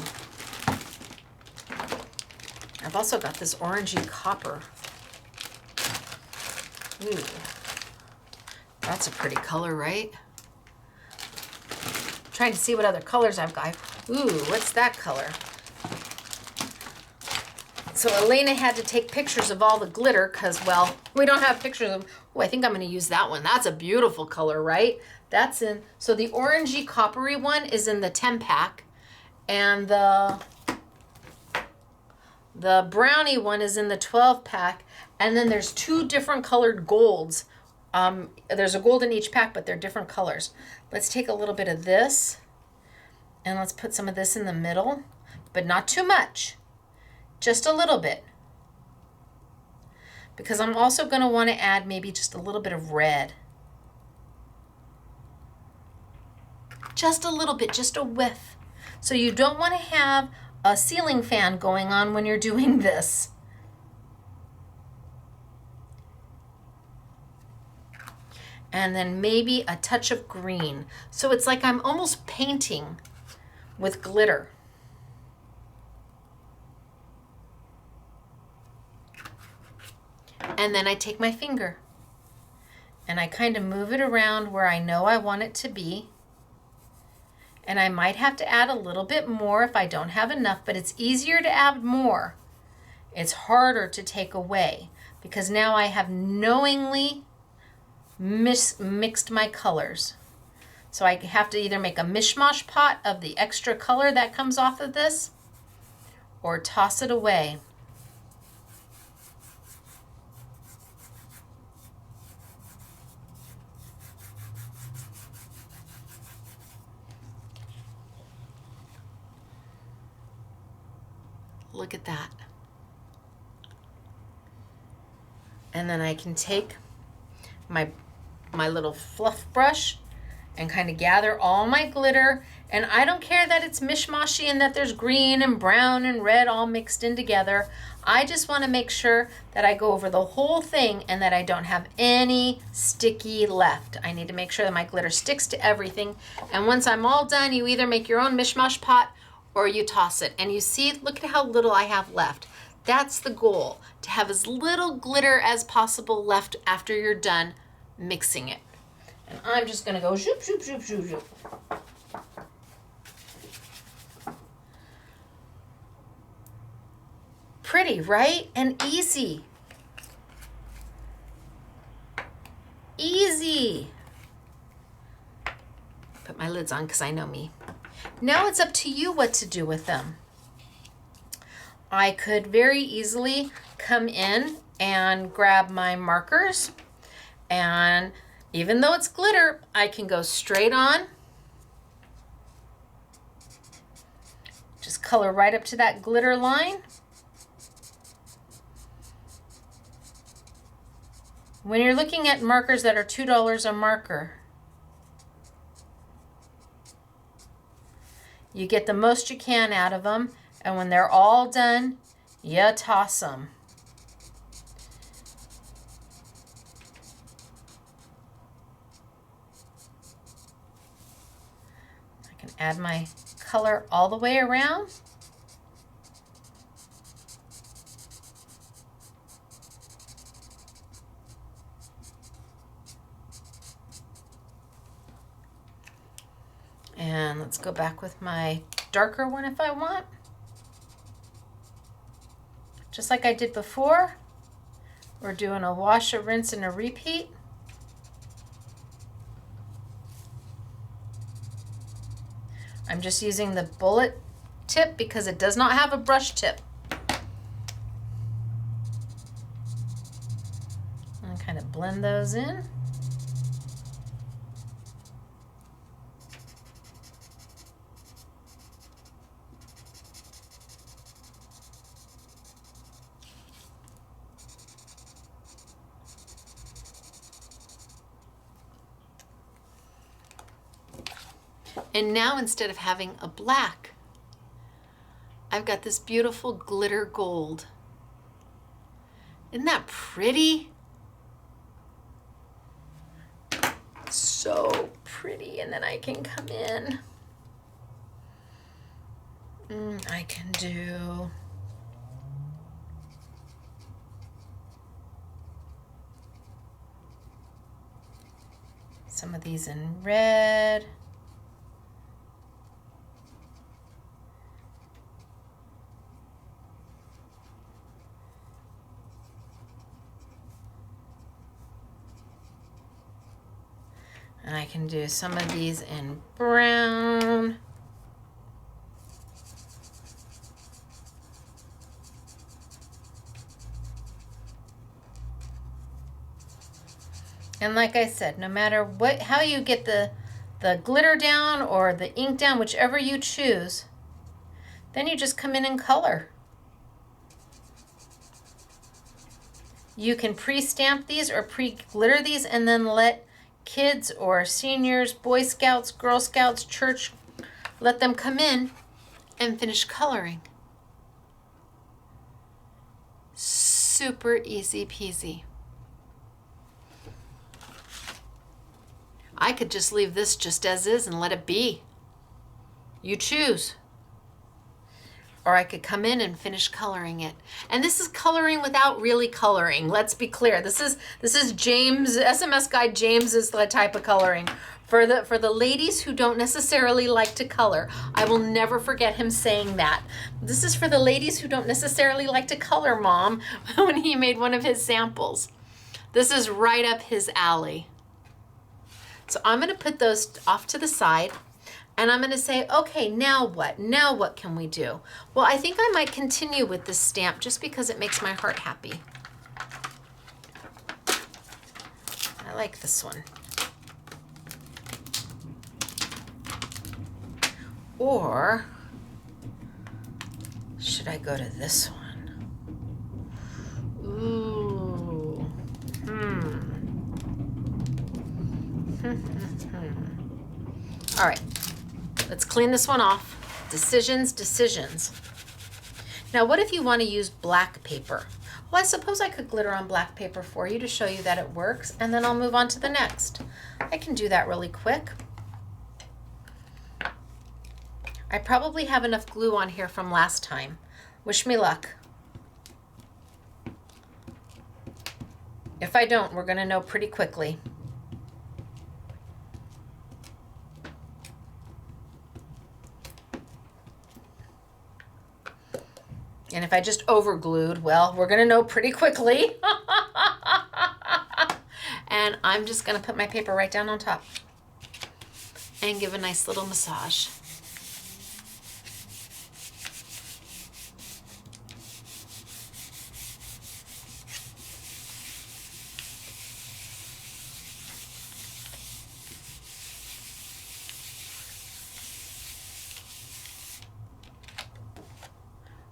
I've also got this orangey copper. Ooh. That's a pretty color, right? Trying to see what other colors I've got. Ooh, what's that color? So Elena had to take pictures of all the glitter because, well, we don't have pictures of, oh, I think I'm going to use that one. That's a beautiful color, right? That's in, so the orangey coppery one is in the 10 pack, and the brownie one is in the 12 pack, and then there's 2 different colored golds. There's a gold in each pack, but they're different colors. Let's take a little bit of this, and let's put some of this in the middle, but not too much. Just a little bit. Because I'm also going to want to add maybe just a little bit of red. Just a little bit, just a whiff. So you don't want to have a ceiling fan going on when you're doing this. And then maybe a touch of green. So it's like I'm almost painting with glitter. And then I take my finger and I kind of move it around where I know I want it to be. And I might have to add a little bit more if I don't have enough, but it's easier to add more. It's harder to take away because now I have knowingly mixed my colors. So I have to either make a mishmash pot of the extra color that comes off of this or toss it away. Look at that. And then I can take my little fluff brush and kind of gather all my glitter. And I don't care that it's mishmashy and that there's green and brown and red all mixed in together. I just want to make sure that I go over the whole thing and that I don't have any sticky left. I need to make sure that my glitter sticks to everything. And once I'm all done, you either make your own mishmash pot or you toss it. And you see, look at how little I have left. That's the goal, to have as little glitter as possible left after you're done mixing it. And I'm just gonna go zoop, zoop, zoop, zoop, zoop. Pretty, right? And easy. Easy. Put my lids on because I know me. Now it's up to you what to do with them. I could very easily come in and grab my markers, and even though it's glitter, I can go straight on. Just color right up to that glitter line. When you're looking at markers that are $2 a marker, you get the most you can out of them, and when they're all done, you toss them. I can add my color all the way around. And let's go back with my darker one if I want. Just like I did before, we're doing a wash, a rinse, and a repeat. I'm just using the bullet tip because it does not have a brush tip. And kind of blend those in. And now instead of having a black, I've got this beautiful glitter gold. Isn't that pretty? so pretty. And then I can come in. I can do some of these in red. And I can do some of these in brown. And like I said, no matter how you get the glitter down or the ink down, whichever you choose, then you just come in and color. You can pre-stamp these or pre-glitter these and then let kids or seniors, Boy Scouts, Girl Scouts, church, let them come in and finish coloring. Super easy peasy. I could just leave this just as is and let it be. You choose. Or I could come in and finish coloring it. And this is coloring without really coloring. Let's be clear. This is James, SMS guy James's type of coloring. For the ladies who don't necessarily like to color, I will never forget him saying that. This is for the ladies who don't necessarily like to color, Mom, when he made one of his samples. This is right up his alley. So I'm going to put those off to the side. And I'm going to say, okay, now what? Now what can we do? Well, I think I might continue with this stamp just because it makes my heart happy. I like this one. Or should I go to this one? Ooh. All right. Let's clean this one off. Decisions. Now, what if you want to use black paper? Well, I suppose I could glitter on black paper for you to show you that it works, and then I'll move on to the next. I can do that really quick. I probably have enough glue on here from last time. Wish me luck. If I don't, we're going to know pretty quickly. And if I just overglued, well, we're going to know pretty quickly. And I'm just going to put my paper right down on top and give a nice little massage.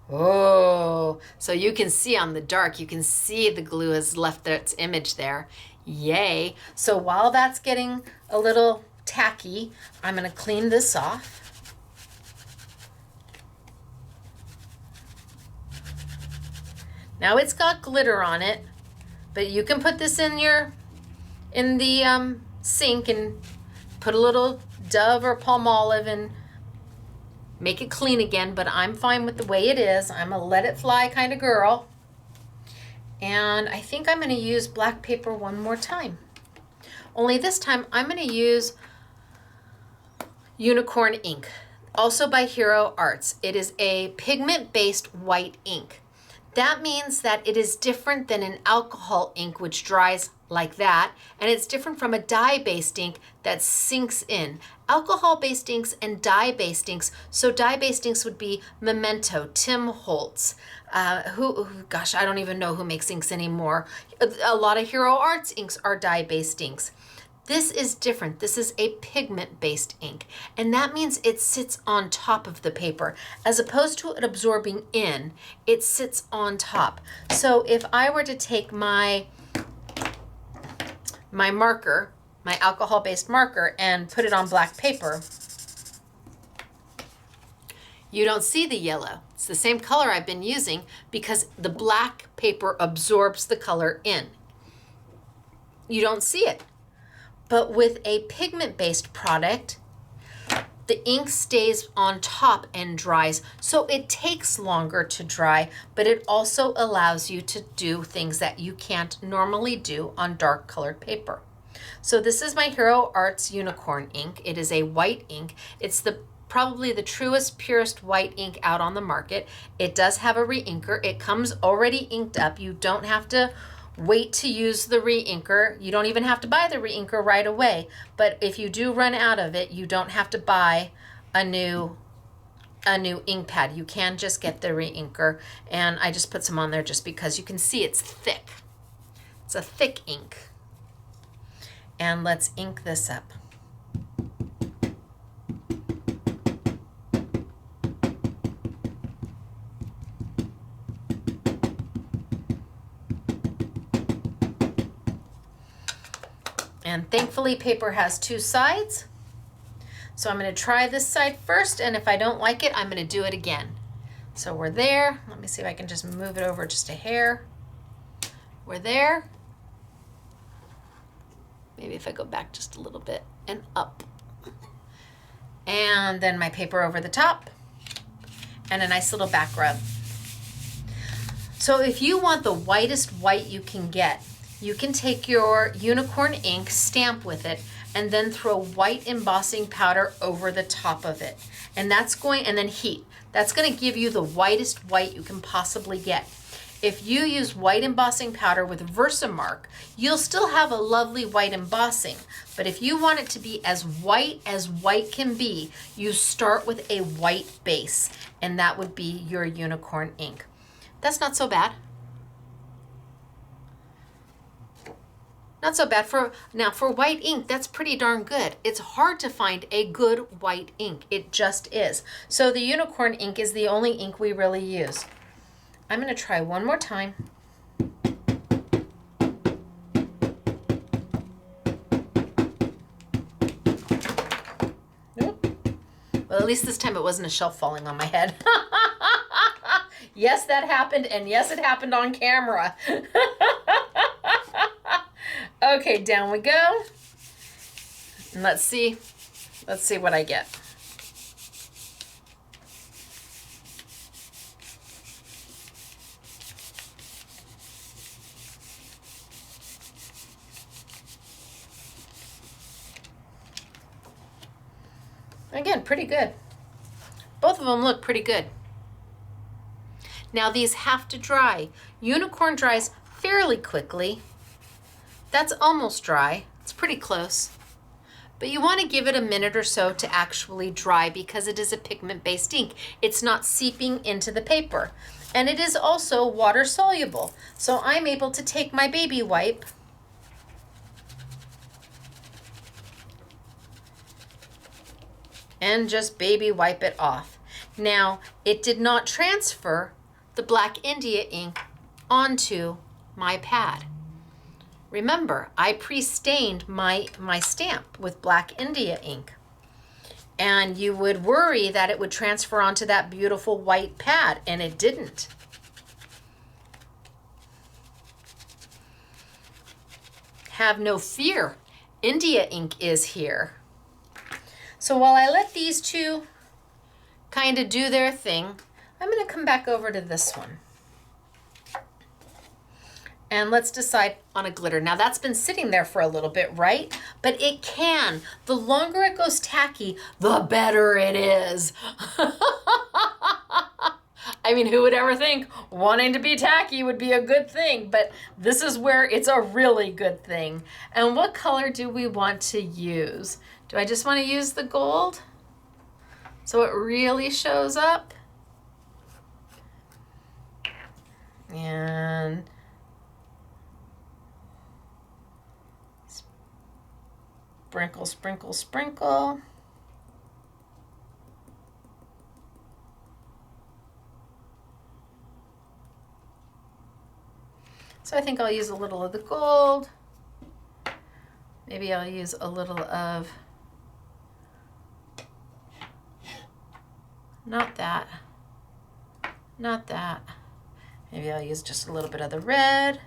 Oh, so you can see on the dark, you can see the glue has left its image there. Yay. So while that's getting a little tacky, I'm going to clean this off. Now it's got glitter on it, but you can put this in the sink and put a little Dove or Palmolive and make it clean again, but I'm fine with the way it is. I'm a let it fly kind of girl. And I think I'm going to use black paper one more time. Only this time I'm going to use Unicorn ink, also by Hero Arts. It is a pigment-based white ink. That means that it is different than an alcohol ink, which dries like that, and it's different from a dye-based ink that sinks in. Alcohol-based inks and dye-based inks, so dye-based inks would be Memento, Tim Holtz, gosh, I don't even know who makes inks anymore. A lot of Hero Arts inks are dye-based inks. This is different. This is a pigment-based ink, and that means it sits on top of the paper. As opposed to it absorbing in, it sits on top. So if I were to take my marker, my alcohol-based marker, and put it on black paper, you don't see the yellow. It's the same color I've been using because the black paper absorbs the color in. You don't see it. But with a pigment-based product, the ink stays on top and dries, so it takes longer to dry, but it also allows you to do things that you can't normally do on dark colored paper. So this is my Hero Arts Unicorn ink. It is a white ink. It's probably the truest, purest white ink out on the market. It does have a re-inker. It comes already inked up. You don't have to wait to use the re-inker. You don't even have to buy the re-inker right away. But if you do run out of it, you don't have to buy a new ink pad. You can just get the re-inker. And I just put some on there just because you can see it's thick. It's a thick ink. And let's ink this up. And thankfully paper has two sides. So I'm going to try this side first, and if I don't like it, I'm going to do it again. So we're there. Let me see if I can just move it over just a hair. We're there. Maybe if I go back just a little bit and up. And then my paper over the top and a nice little back rub. So if you want the whitest white you can get, you can take your unicorn ink, stamp with it, and then throw white embossing powder over the top of it. And then heat. That's going to give you the whitest white you can possibly get. If you use white embossing powder with Versamark, you'll still have a lovely white embossing. But if you want it to be as white can be, you start with a white base, and that would be your unicorn ink. That's not so bad. Not so bad. For white ink, that's pretty darn good. It's hard to find a good white ink. It just is. So the unicorn ink is the only ink we really use. I'm going to try one more time. Nope. Well, at least this time it wasn't a shelf falling on my head. Yes, that happened, and yes, it happened on camera. Okay, down we go. And let's see what I get. Again, pretty good. Both of them look pretty good. Now these have to dry. Unicorn dries fairly quickly. That's almost dry. It's pretty close. But you want to give it a minute or so to actually dry because it is a pigment-based ink. It's not seeping into the paper. And it is also water soluble. So I'm able to take my baby wipe and just baby wipe it off. Now, it did not transfer the Black India ink onto my pad. Remember, I pre-stained my stamp with Black India ink. And you would worry that it would transfer onto that beautiful white pad, and it didn't. Have no fear, India ink is here. So while I let these two kind of do their thing, I'm going to come back over to this one. And let's decide on a glitter. Now that's been sitting there for a little bit, right? But it can. The longer it goes tacky, the better it is. I mean, who would ever think wanting to be tacky would be a good thing? But this is where it's a really good thing. And what color do we want to use? Do I just want to use the gold so it really shows up? And sprinkle, sprinkle, sprinkle. So I think I'll use a little of the gold. Maybe I'll use a little of, not that, not that. Maybe I'll use just a little bit of the red.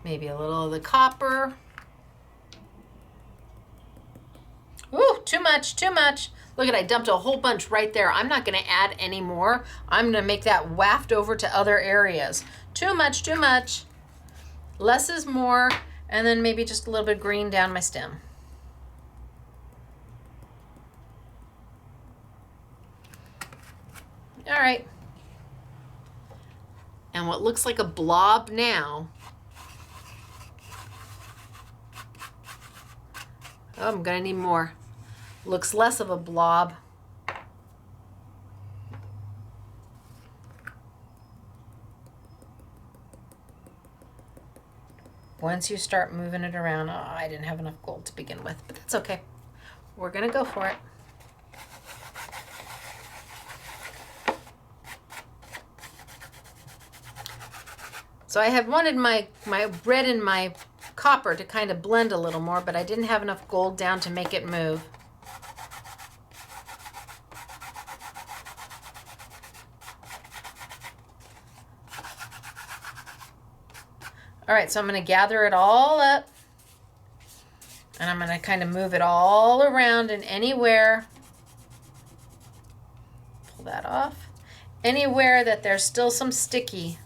Maybe a little of the copper. Ooh, too much, too much. Look at, I dumped a whole bunch right there. I'm not gonna add any more. I'm gonna make that waft over to other areas. Too much, too much. Less is more, and then maybe just a little bit of green down my stem. All right. And what looks like a blob now, oh, I'm gonna need more. Looks less of a blob. Once you start moving it around, oh, I didn't have enough gold to begin with, but that's okay. We're gonna go for it. So I had wanted my red and my copper to kind of blend a little more, but I didn't have enough gold down to make it move. All right, so I'm going to gather it all up, and I'm going to kind of move it all around and anywhere, pull that off, anywhere that there's still some sticky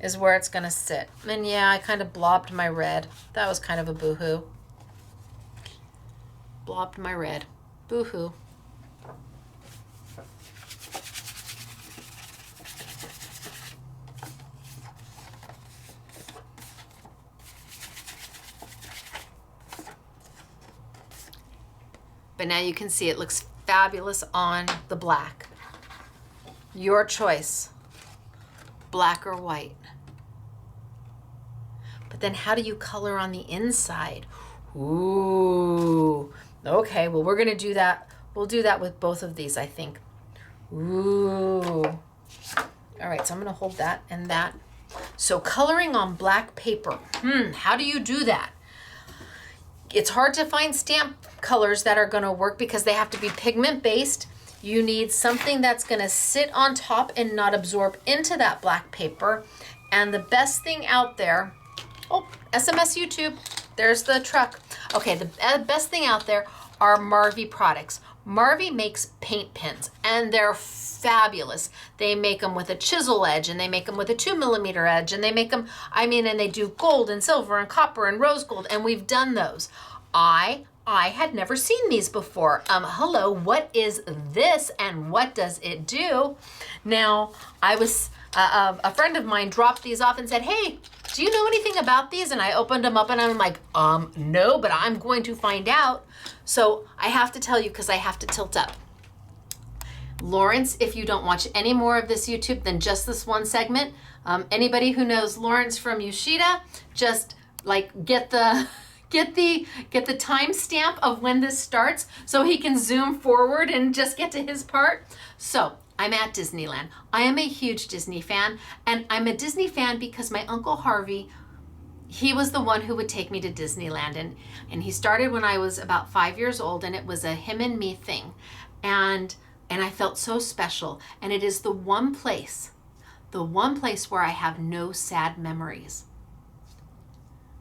is where it's going to sit. And yeah, I kind of blobbed my red. That was kind of a boo-hoo. Blobbed my red. Boo-hoo. But now you can see it looks fabulous on the black. Your choice, black or white. But then how do you color on the inside? Ooh, okay, well, we're gonna do that. We'll do that with both of these, I think. Ooh. All right, so I'm gonna hold that and that. So coloring on black paper, how do you do that? It's hard to find stamp colors that are gonna work because they have to be pigment based. You need something that's gonna sit on top and not absorb into that black paper. And the best thing out there, oh, SMS YouTube, there's the truck. Okay, the best thing out there are Marvy products. Marvy makes paint pens and they're fabulous. They make them with a chisel edge and they make them with a 2mm edge and they make them, and they do gold and silver and copper and rose gold, and we've done those. I had never seen these before. Hello, what is this and what does it do? Now, I was, a friend of mine dropped these off and said, hey, do you know anything about these? And I opened them up and I'm like, no, but I'm going to find out. So I have to tell you because I have to tilt up. Lawrence, if you don't watch any more of this YouTube than just this one segment, anybody who knows Lawrence from Yoshida, just like get the timestamp of when this starts so he can zoom forward and just get to his part. So I'm at Disneyland. I am a huge Disney fan, and I'm a Disney fan because my Uncle Harvey, he was the one who would take me to Disneyland, and he started when I was about 5 years old, and it was a him and me thing. And I felt so special, and it is the one place where I have no sad memories.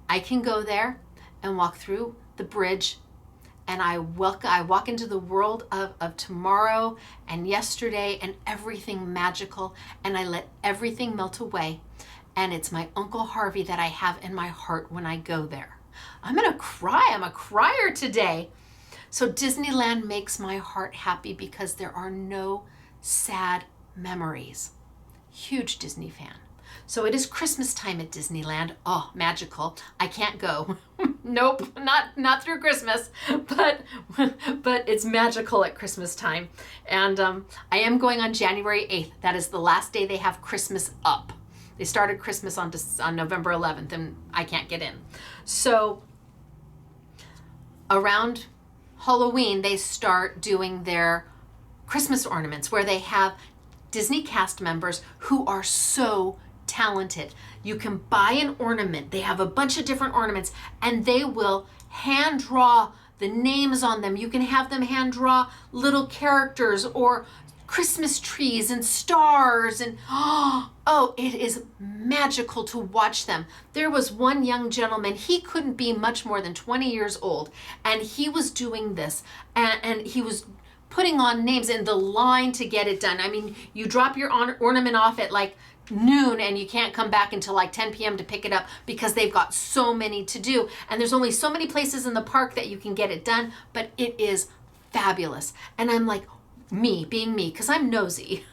I can go there and walk through the bridge, and I walk into the world of tomorrow and yesterday and everything magical, and I let everything melt away. And it's my Uncle Harvey that I have in my heart when I go there. I'm gonna cry, I'm a crier today. So Disneyland makes my heart happy because there are no sad memories. Huge Disney fan. So it is Christmas time at Disneyland. Oh, magical. I can't go. Nope, not through Christmas, but it's magical at Christmas time. And I am going on January 8th. That is the last day they have Christmas up. They started Christmas on November 11th, and I can't get in. So around Halloween, they start doing their Christmas ornaments where they have Disney cast members who are so talented. You can buy an ornament. They have a bunch of different ornaments, and they will hand draw the names on them. You can have them hand draw little characters or Christmas trees and stars and oh, it is magical to watch them. There was one young gentleman, he couldn't be much more than 20 years old, and he was doing this, and he was putting on names in the line to get it done. I mean, you drop your ornament off at like noon and you can't come back until like 10 p.m. to pick it up because they've got so many to do, and there's only so many places in the park that you can get it done, but it is fabulous. And I'm like, me being me, because I'm nosy.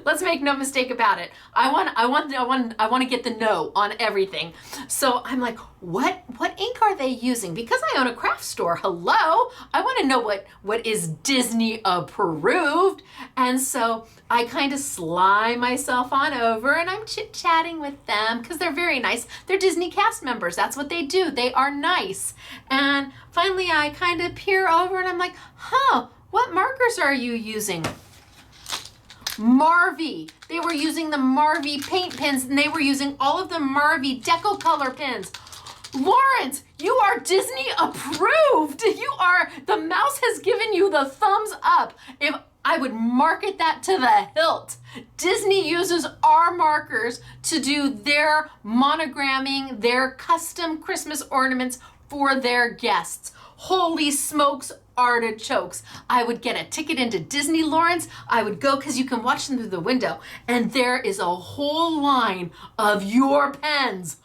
Let's make no mistake about it. I want to get the know on everything. So I'm like, what ink are they using? Because I own a craft store. Hello, I want to know what is Disney approved. And so I kind of slide myself on over and I'm chit-chatting with them because they're very nice. They're Disney cast members. That's what they do. They are nice. And finally I kind of peer over and I'm like, what markers are you using? Marvy. They were using the Marvy paint pens, and they were using all of the Marvy Deco Color pens. Lawrence, you are Disney approved. The mouse has given you the thumbs up. If I would market that to the hilt. Disney uses our markers to do their monogramming, their custom Christmas ornaments for their guests. Holy smokes, artichokes. I would get a ticket into Disney, Lawrence. I would go because you can watch them through the window, and there is a whole line of your pens.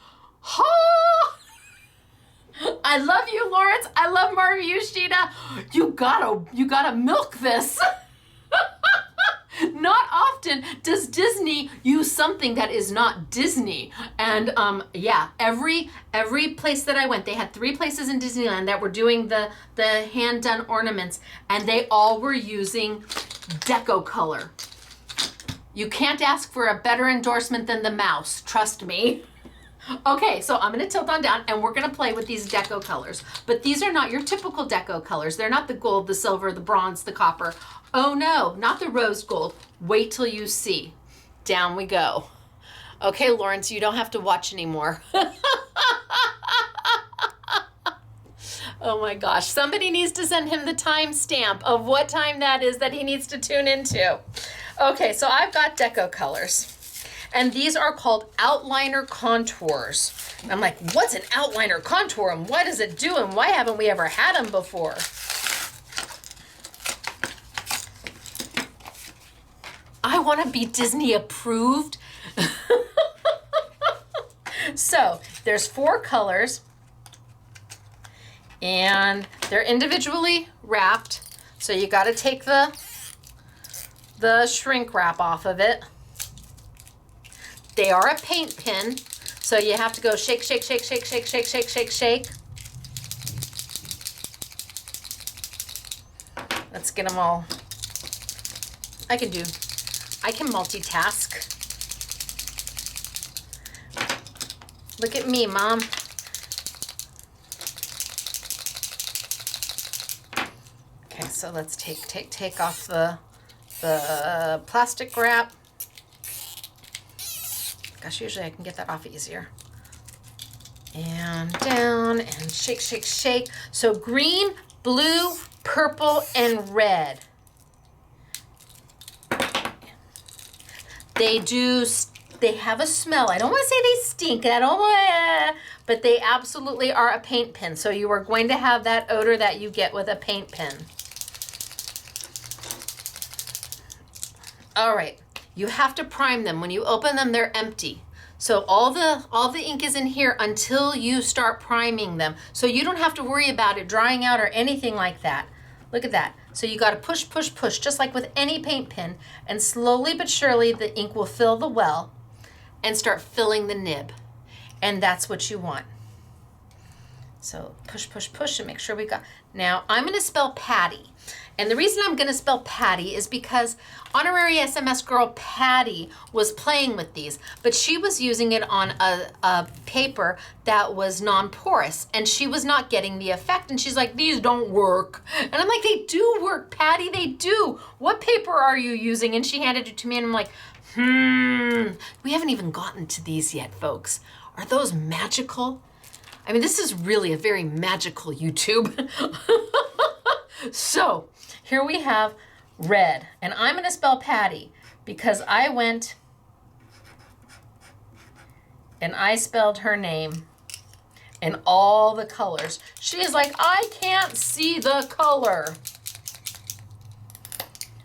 I love you, Lawrence. I love Marvy Yoshida. You gotta milk this. Not often does Disney use something that is not Disney. And yeah, every place that I went, they had 3 places in Disneyland that were doing the hand done ornaments, and they all were using Deco Color. You can't ask for a better endorsement than the mouse, trust me. Okay, so I'm gonna tilt on down and we're gonna play with these Deco Colors. But these are not your typical Deco Colors. They're not the gold, the silver, the bronze, the copper. Oh no, not the rose gold. Wait till you see. Down we go. Okay, Lawrence, you don't have to watch anymore. Oh my gosh, somebody needs to send him the timestamp of what time that is that he needs to tune into. Okay, so I've got Deco Colors. And these are called outliner contours. And I'm like, what's an outliner contour and what does it do and why haven't we ever had them before? I want to be Disney approved. So there's 4 colors and they're individually wrapped. So you got to take the shrink wrap off of it. They are a paint pen, so you have to go shake, shake, shake, shake, shake, shake, shake, shake, shake. Let's get them all. I can multitask. Look at me, Mom. Okay, so let's take off the plastic wrap. Gosh, usually I can get that off easier. And down and shake, shake, shake. So green, blue, purple, and red. They have a smell. I don't want to say they stink. But they absolutely are a paint pen. So you are going to have that odor that you get with a paint pen. All right. You have to prime them. When you open them, they're empty. So all the ink is in here until you start priming them. So you don't have to worry about it drying out or anything like that. Look at that. So you got to push, push, push, just like with any paint pen, and slowly but surely the ink will fill the well and start filling the nib. And that's what you want. So push, push, push, and make sure we got. Now I'm going to spell Patty. And the reason I'm going to spell Patty is because honorary SMS girl Patty was playing with these, but she was using it on a paper that was non-porous, and she was not getting the effect. And she's like, these don't work. And I'm like, they do work, Patty, they do. What paper are you using? And she handed it to me, and I'm like, we haven't even gotten to these yet, folks. Are those magical? I mean, this is really a very magical YouTube. So here we have red. And I'm going to spell Patty because I went and I spelled her name in all the colors. She is like, I can't see the color.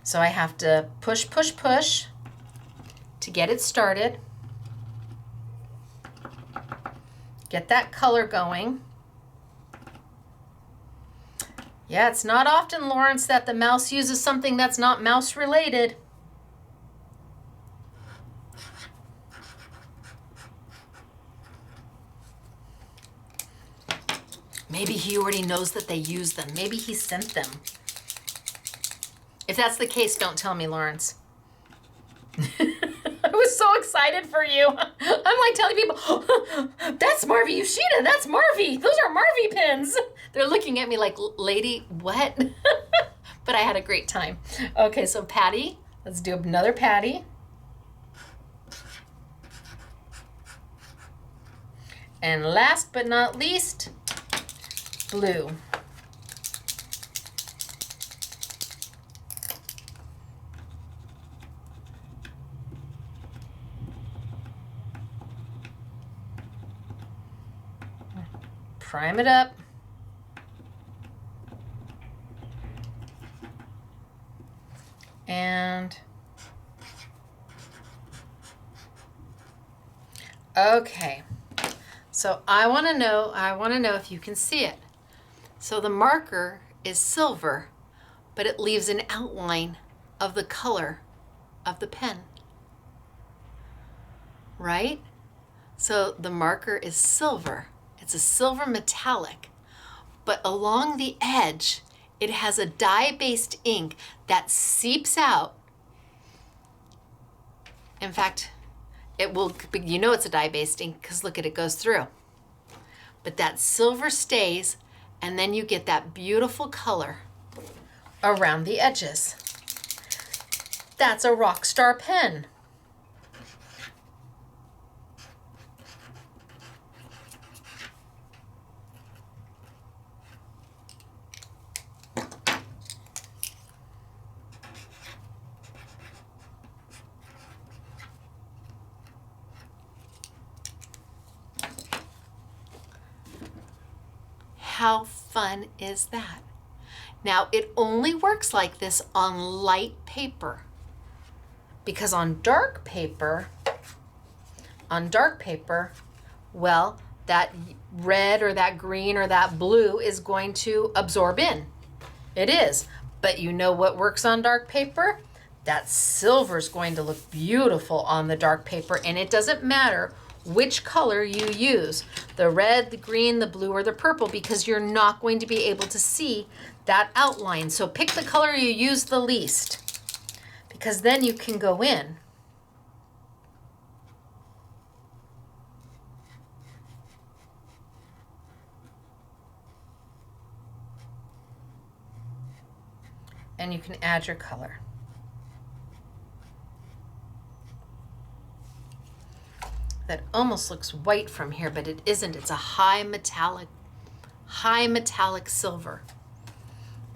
So I have to push, push, push to get it started. Get that color going. Yeah, it's not often, Lawrence, that the mouse uses something that's not mouse related. Maybe he already knows that they use them. Maybe he sent them. If that's the case, don't tell me, Lawrence. I was so excited for you. I'm like telling people, oh, that's Marvy Yoshida, that's Marvy. Those are Marvy pins. They're looking at me like, lady, what? But I had a great time. Okay, so Patty, let's do another Patty. And last but not least, blue. Prime it up. And okay. So I want to know if you can see it. So the marker is silver, but it leaves an outline of the color of the pen. Right? So the marker is silver. It's a silver metallic, but along the edge, it has a dye-based ink that seeps out. In fact, it will, you know it's a dye-based ink because look at it goes through. But that silver stays, and then you get that beautiful color around the edges. That's a rock star pen. How fun is that? Now, it only works like this on light paper, because on dark paper, well, that red or that green or that blue is going to absorb in. It is. But you know what works on dark paper? That silver is going to look beautiful on the dark paper, and it doesn't matter which color you use, the red, the green, the blue, or the purple, because you're not going to be able to see that outline. So pick the color you use the least, because then you can go in. And you can add your color. That almost looks white from here, but it isn't. It's a high metallic silver.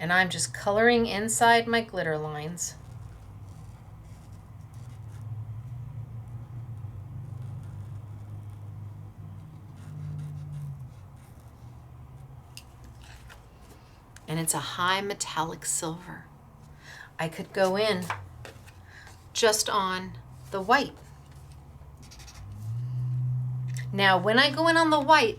And I'm just coloring inside my glitter lines. And it's a high metallic silver. I could go in just on the white. Now, when I go in on the white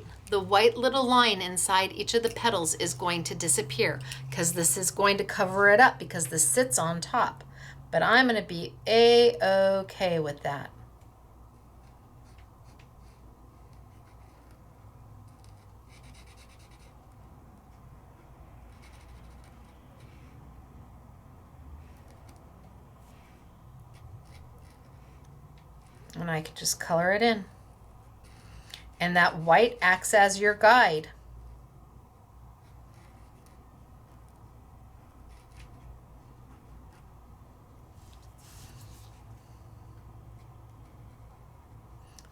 little line inside each of the petals is going to disappear because this is going to cover it up because this sits on top. But I'm going to be A-okay with that. And I can just color it in. And that white acts as your guide.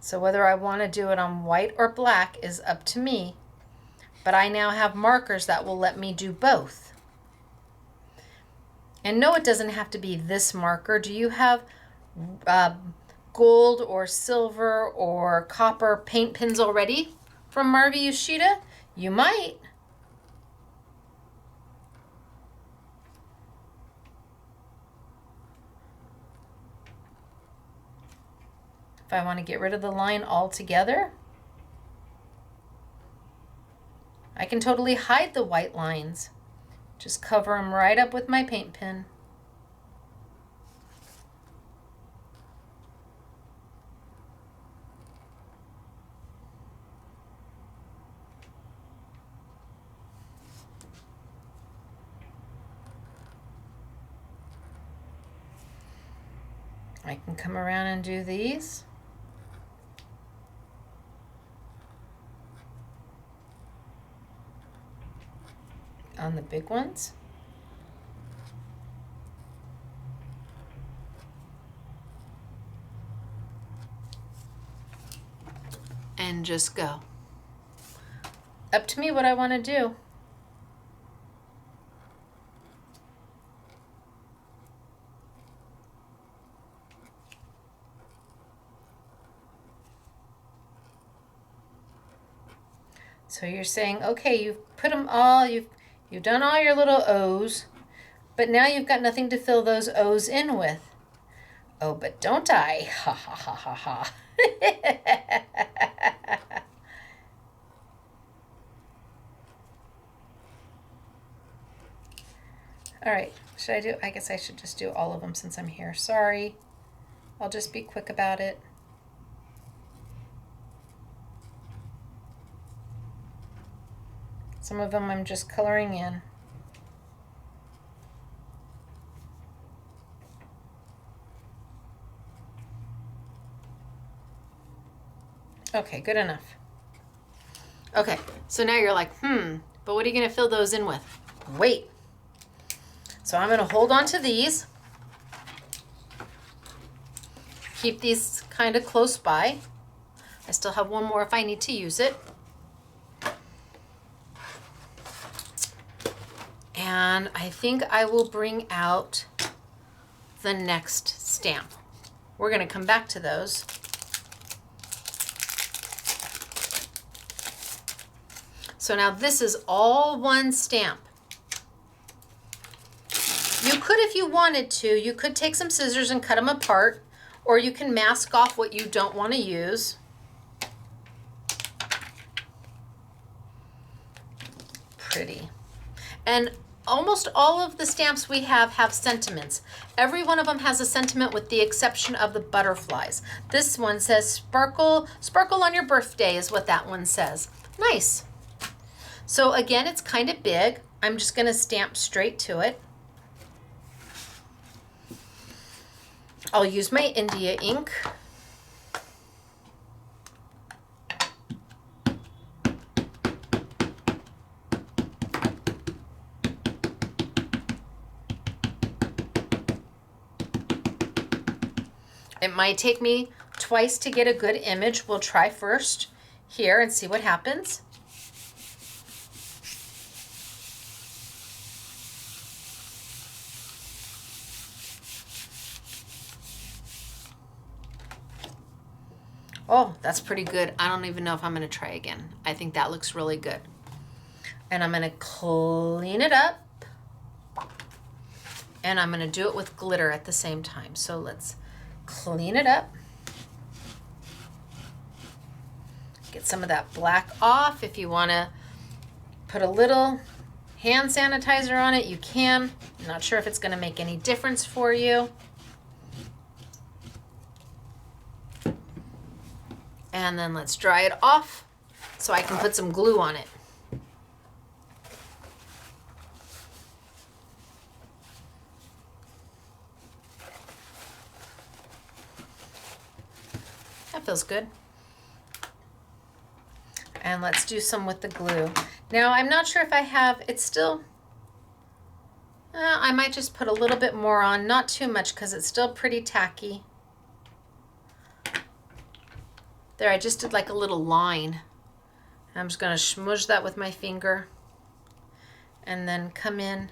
So whether I want to do it on white or black is up to me, but I now have markers that will let me do both. And no, it doesn't have to be this marker. Do you have gold or silver or copper paint pens already from Marvi Yoshida? You might. If I want to get rid of the line altogether, I can totally hide the white lines. Just cover them right up with my paint pen. I can come around and do these. On the big ones. And just go. Up to me what I want to do. So you're saying, okay, you've put them all, you've done all your little O's, but now you've got nothing to fill those O's in with. Oh, but don't I? Ha ha ha ha ha. All right, should I do, I guess I should just do all of them since I'm here. Sorry, I'll just be quick about it. Some of them I'm just coloring in. Okay, good enough. Okay, so now you're like, but what are you gonna fill those in with? Wait. So I'm gonna hold on to these. Keep these kind of close by. I still have one more if I need to use it. And I think I will bring out the next stamp. We're gonna come back to those. So now this is all one stamp. You could, if you wanted to, you could take some scissors and cut them apart, or you can mask off what you don't want to use. Pretty. And almost all of the stamps we have sentiments. Every one of them has a sentiment with the exception of the butterflies. This one says sparkle, sparkle on your birthday is what that one says. Nice. So again, it's kind of big. I'm just gonna stamp straight to it. I'll use my India ink. It might take me twice to get a good image. We'll try first here and see what happens. Oh, that's pretty good. I don't even know if I'm going to try again. I think that looks really good. And I'm going to clean it up. And I'm going to do it with glitter at the same time. So let's clean it up. Get some of that black off. If you want to put a little hand sanitizer on it, you can. I'm not sure if it's going to make any difference for you. And then let's dry it off so I can put some glue on it. That feels good. And let's do some with the glue. Now, I'm not sure if I have, it's still, I might just put a little bit more on, not too much because it's still pretty tacky. There, I just did like a little line. I'm just gonna smudge that with my finger and then come in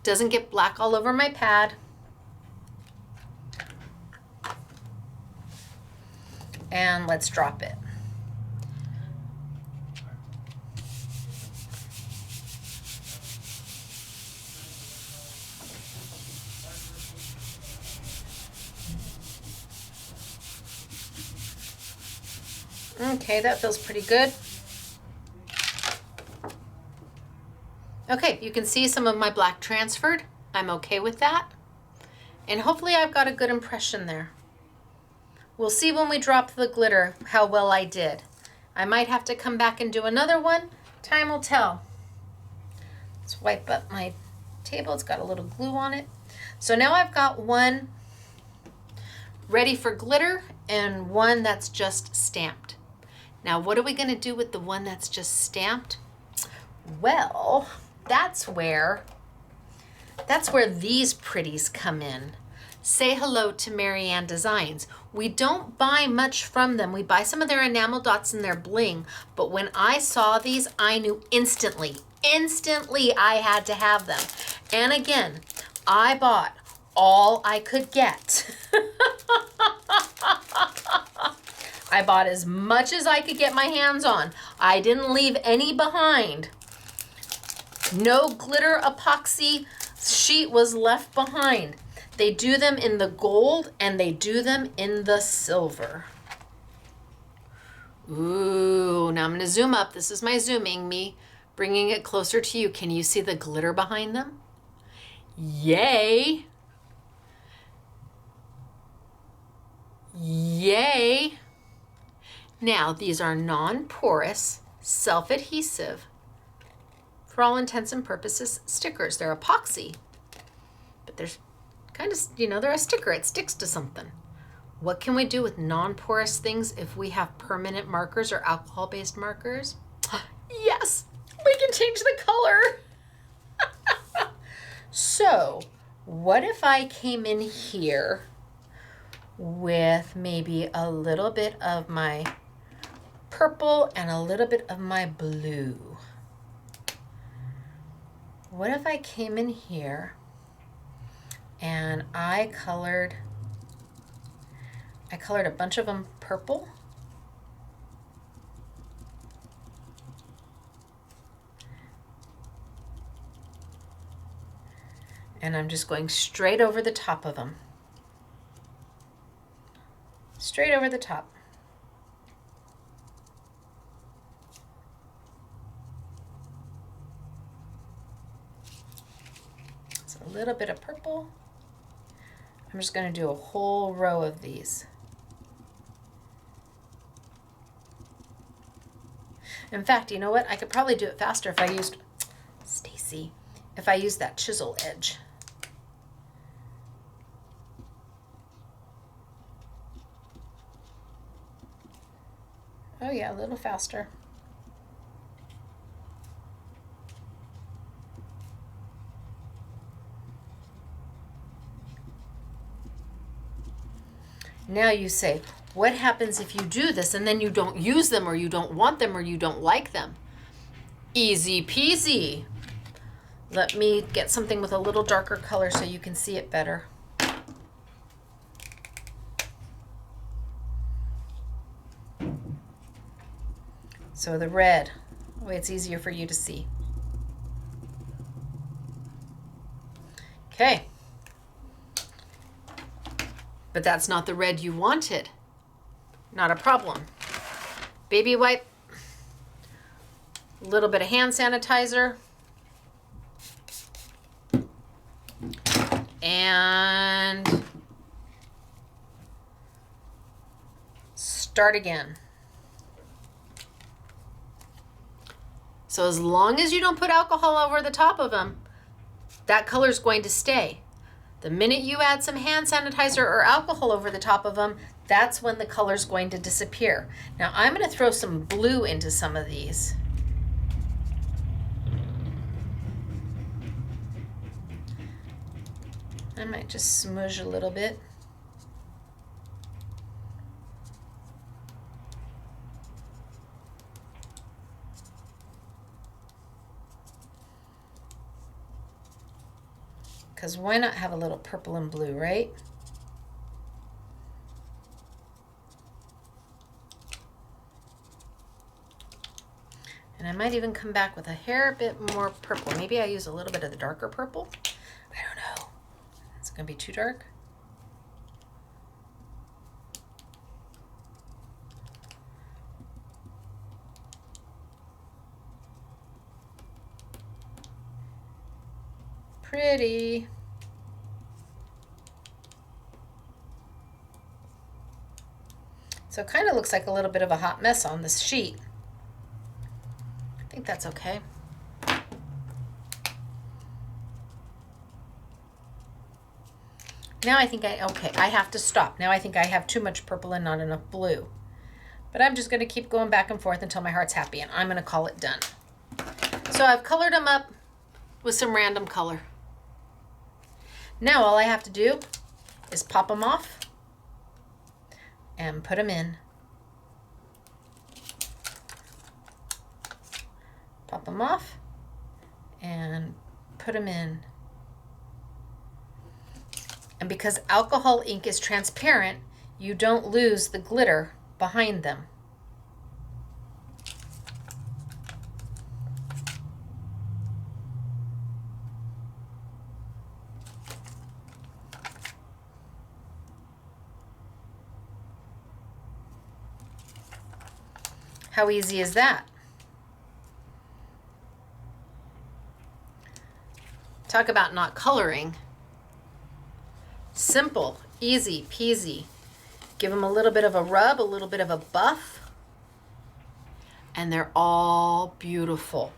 Doesn't get black all over my pad. And let's drop it. Okay, that feels pretty good. Okay, you can see some of my black transferred. I'm okay with that. And hopefully I've got a good impression there. We'll see when we drop the glitter how well I did. I might have to come back and do another one. Time will tell. Let's wipe up my table. It's got a little glue on it. So now I've got one ready for glitter and one that's just stamped. Now, what are we going to do with the one that's just stamped? Well, that's where these pretties come in. Say hello to Marianne Designs. We don't buy much from them. We buy some of their enamel dots and their bling, but when I saw these, I knew instantly I had to have them. And again, I bought all I could get. I bought as much as I could get my hands on. I didn't leave any behind. No glitter epoxy sheet was left behind. They do them in the gold and they do them in the silver. Ooh, now I'm gonna zoom up. This is my zooming, me bringing it closer to you. Can you see the glitter behind them? Yay. Yay. Now, these are non-porous, self-adhesive, for all intents and purposes, stickers. They're epoxy, but there's kind of, they're a sticker. It sticks to something. What can we do with non-porous things if we have permanent markers or alcohol-based markers? Yes, we can change the color. So, what if I came in here with maybe a little bit of my purple and a little bit of my blue? What if I came in here and I colored a bunch of them purple, and I'm just going straight over the top of them. Straight over the top. So a little bit of purple. I'm just going to do a whole row of these. In fact, you know what? I could probably do it faster if I used, Stacy, if I used that chisel edge. Oh yeah, a little faster. Now you say, what happens if you do this and then you don't use them or you don't want them or you don't like them? Easy peasy. Let me get something with a little darker color so you can see it better. So the red, the way it's easier for you to see. Okay. But that's not the red you wanted. Not a problem. Baby wipe, a little bit of hand sanitizer, and start again. So as long as you don't put alcohol over the top of them, that color's going to stay. The minute you add some hand sanitizer or alcohol over the top of them, that's when the color's going to disappear. Now I'm going to throw some blue into some of these. I might just smudge a little bit. because why not have a little purple and blue, right? And I might even come back with a hair bit more purple. Maybe I use a little bit of the darker purple. I don't know. It's going to be too dark. Pretty. So it kind of looks like a little bit of a hot mess on this sheet. I think that's okay. Now I think I have to stop. Now I think I have too much purple and not enough blue. But I'm just going to keep going back and forth until my heart's happy, and I'm going to call it done. So I've colored them up with some random color. Now all I have to do is pop them off and put them in. Pop them off and put them in. And because alcohol ink is transparent, you don't lose the glitter behind them. How easy is that? Talk about not coloring. Simple, easy peasy. Give them a little bit of a rub, a little bit of a buff, and they're all beautiful.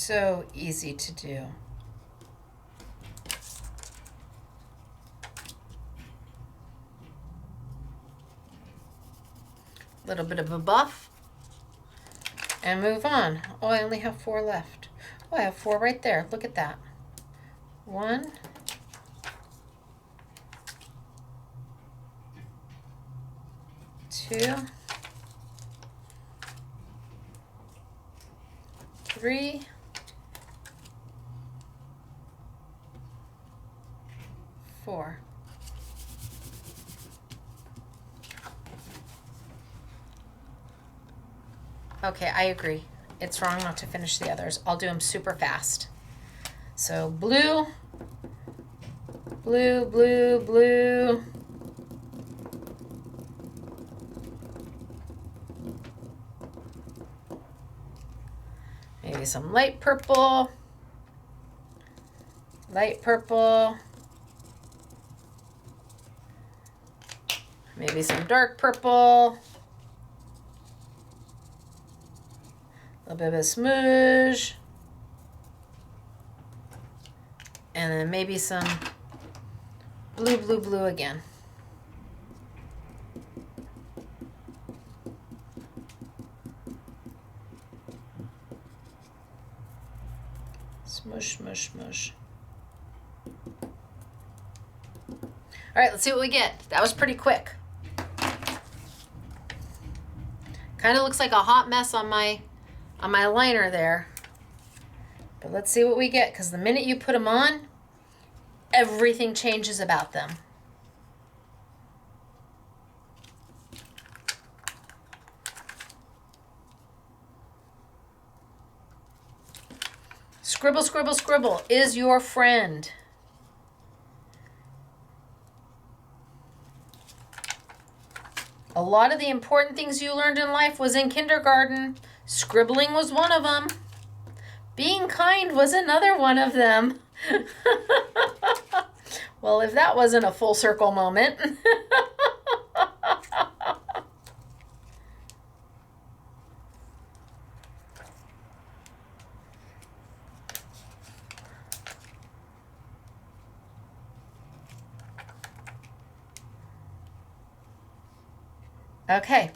So easy to do. Little bit of a buff and move on. Oh, I only have 4 left. Oh, I have 4 right there. Look at that. 1, 2, 3, 4. Okay, I agree. It's wrong not to finish the others. I'll do them super fast. So blue, blue, blue, blue. Maybe some light purple, light purple. Maybe some dark purple. A little bit of a smudge. And then maybe some blue, blue, blue again. Smush, smush, smush. All right, let's see what we get. That was pretty quick. Kind of looks like a hot mess on my liner there. But let's see what we get, because the minute you put them on, everything changes about them. Scribble, scribble, scribble is your friend. A lot of the important things you learned in life was in kindergarten. Scribbling was one of them. Being kind was another one of them. Well, if that wasn't a full circle moment. Okay,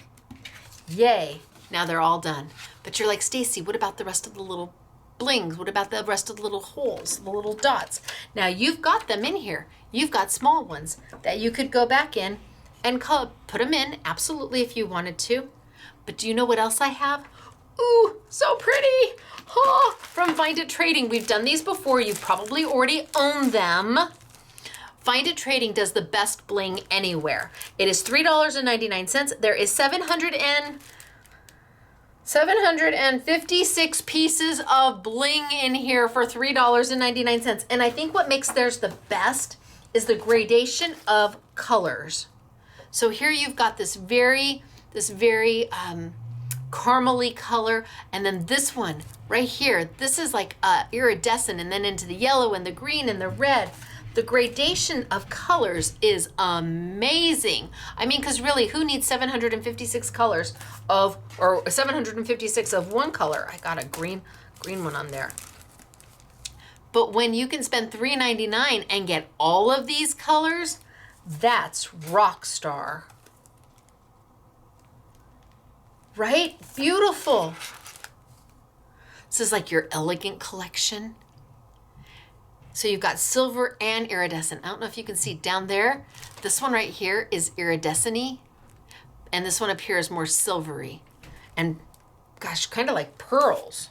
yay, now they're all done. But you're like, Stacy, what about the rest of the little blings? What about the rest of the little holes, the little dots? Now you've got them in here. You've got small ones that you could go back in and put them in, absolutely, if you wanted to. But do you know what else I have? Ooh, so pretty. Oh, from Find It Trading. We've done these before. You probably already own them. Find It Trading does the best bling anywhere. It is $3.99. There is 756 pieces of bling in here for $3.99. And I think what makes theirs the best is the gradation of colors. So here you've got this very caramely color, and then this one right here, this is like iridescent, and then into the yellow and the green and the red. The gradation of colors is amazing. I mean, because really, who needs 756 colors or 756 of one color? I got a green one on there. But when you can spend $3.99 and get all of these colors, that's rock star. Right? Beautiful. This is like your elegant collection. So you've got silver and iridescent. I don't know if you can see down there. This one right here is iridescent-y, and this one up here is more silvery. And gosh, kind of like pearls.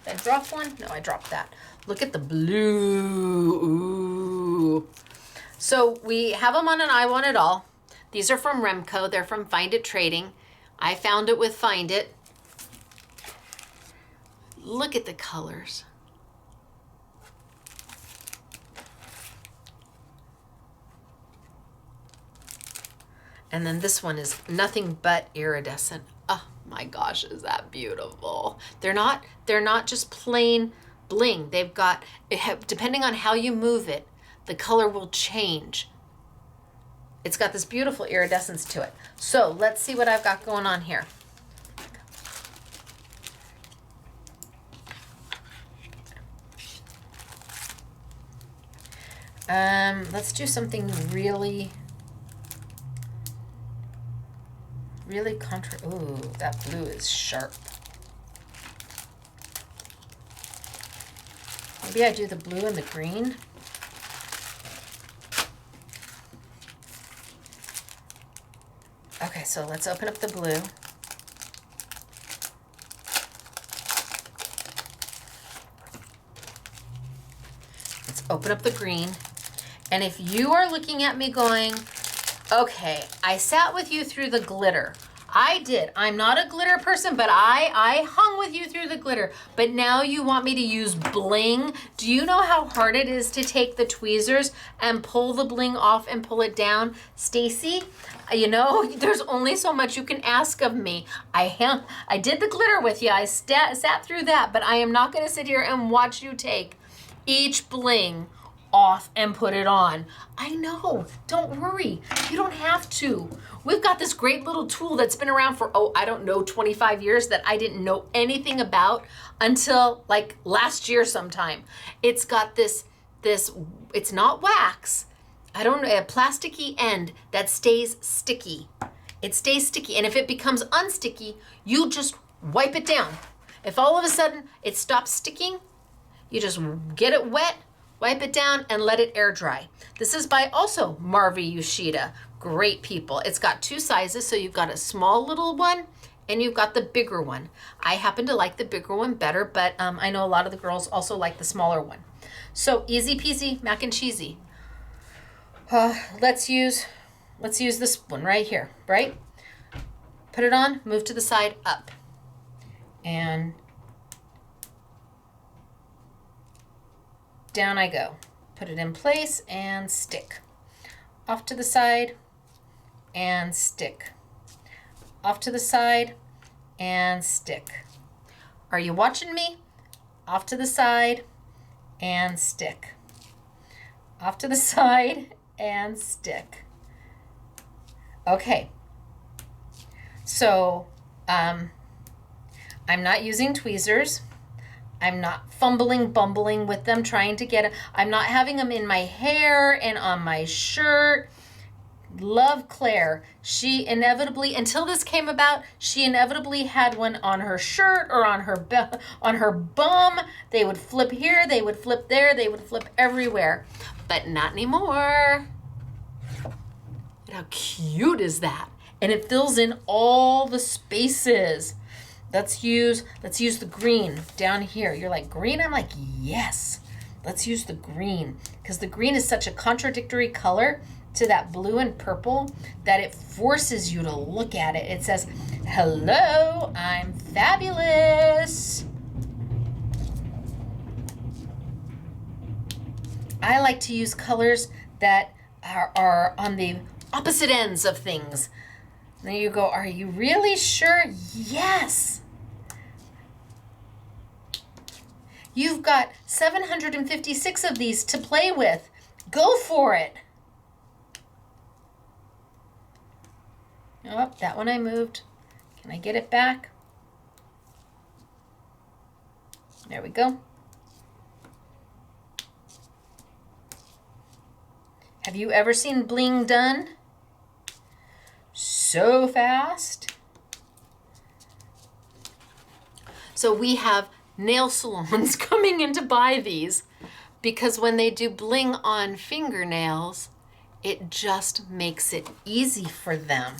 Did I drop one? No, I dropped that. Look at the blue. Ooh. So we have them on an I Want It All. These are from Remco. They're from Find It Trading. I found it with Find It. Look at the colors. And then this one is nothing but iridescent. Oh my gosh, is that beautiful? They're not just plain bling. They've got, depending on how you move it, the color will change. It's got this beautiful iridescence to it. So let's see what I've got going on here. Let's do something really ooh, that blue is sharp. Maybe I do the blue and the green. Okay, so let's open up the blue. Let's open up the green. And if you are looking at me going, okay, I sat with you through the glitter. I did. I'm not a glitter person, but I hung with you through the glitter. But now you want me to use bling? Do you know how hard it is to take the tweezers and pull the bling off and pull it down? Stacy, you know, there's only so much you can ask of me. I did the glitter with you. I sat through that, but I am not going to sit here and watch you take each bling off and put it on. I know, don't worry, you don't have to. We've got this great little tool that's been around for, I don't know, 25 years that I didn't know anything about until like last year sometime. It's got this, it's not wax, I don't know, a plasticky end that stays sticky. It stays sticky, and if it becomes unsticky, you just wipe it down. If all of a sudden it stops sticking, you just get it wet, wipe it down, and let it air dry. This is by also Marvi Yoshida. Great people. It's got two sizes, so you've got a small little one and you've got the bigger one. I happen to like the bigger one better, but I know a lot of the girls also like the smaller one. So easy peasy, mac and cheesy. Let's use this one right here, right? Put it on, move to the side, up. And down I go. Put it in place and stick. Off to the side and stick. Off to the side and stick. Are you watching me? Off to the side and stick. Off to the side and stick. Okay. So, I'm not using tweezers. I'm not bumbling with them, trying to get them. I'm not having them in my hair and on my shirt. Love Claire. She inevitably, until this came about, she inevitably had one on her shirt or on her bum. They would flip here, they would flip there, they would flip everywhere. But not anymore. How cute is that? And it fills in all the spaces. Let's use the green down here. You're like, green? I'm like, yes. Let's use the green, because the green is such a contradictory color to that blue and purple that it forces you to look at it. It says, hello, I'm fabulous. I like to use colors that are on the opposite ends of things. There you go. Are you really sure? Yes. You've got 756 of these to play with. Go for it. Oh, that one I moved. Can I get it back? There we go. Have you ever seen bling done so fast? So we have nail salons coming in to buy these because when they do bling on fingernails, it just makes it easy for them.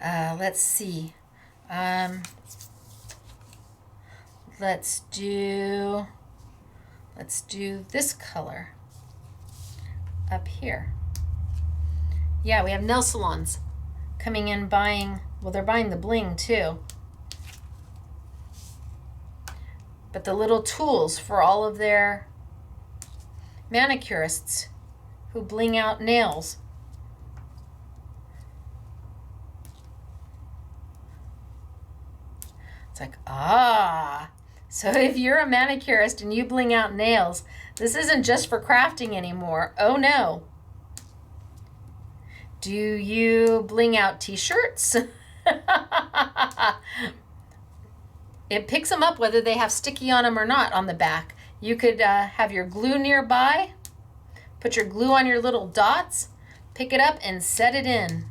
Let's see. Let's do this color up here. Yeah, we have nail salons coming in buying, well, they're buying the bling too. But the little tools for all of their manicurists who bling out nails. It's like, so if you're a manicurist and you bling out nails, this isn't just for crafting anymore. Oh no. Do you bling out t-shirts? It picks them up whether they have sticky on them or not on the back. You could have your glue nearby, put your glue on your little dots, pick it up and set it in.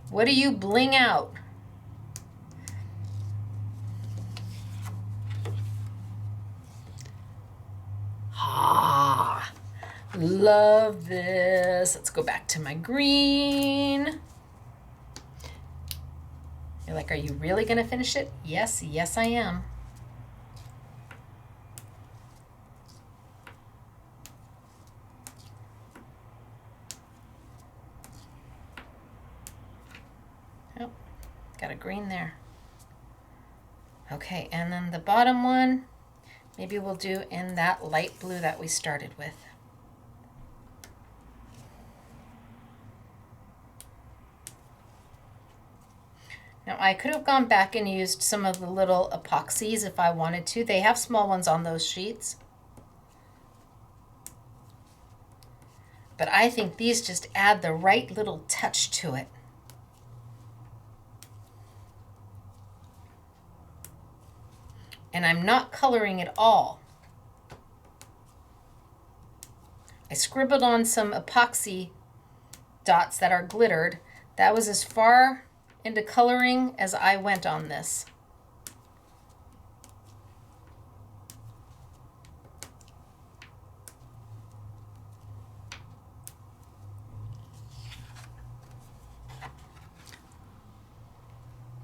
What do you bling out? Love this. Let's go back to my green. You're like, are you really going to finish it? Yes, yes I am. Oh, got a green there. Okay, and then the bottom one, maybe we'll do in that light blue that we started with. Now I could have gone back and used some of the little epoxies if I wanted to. They have small ones on those sheets. But I think these just add the right little touch to it. And I'm not coloring at all. I scribbled on some epoxy dots that are glittered. That was as far into coloring as I went on this.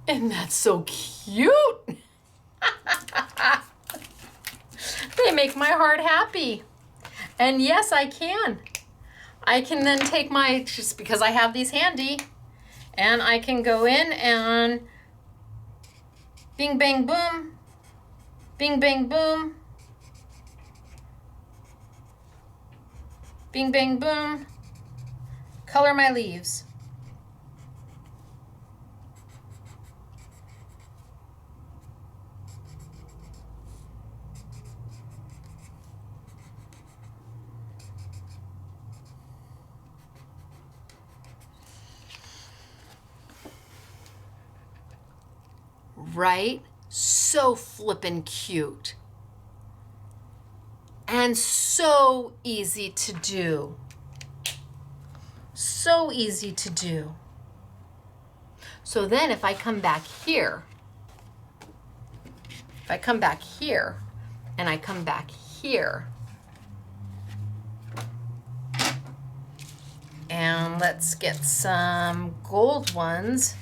And that's so cute. They make my heart happy. And yes, I can. I can then take my, just because I have these handy, and I can go in and bing, bang, boom, bing, bang, boom, bing, bang, boom, color my leaves. Right? So flippin' cute. And so easy to do. So so easy to do. So then if I come back here, and I come back here, and let's get some gold ones.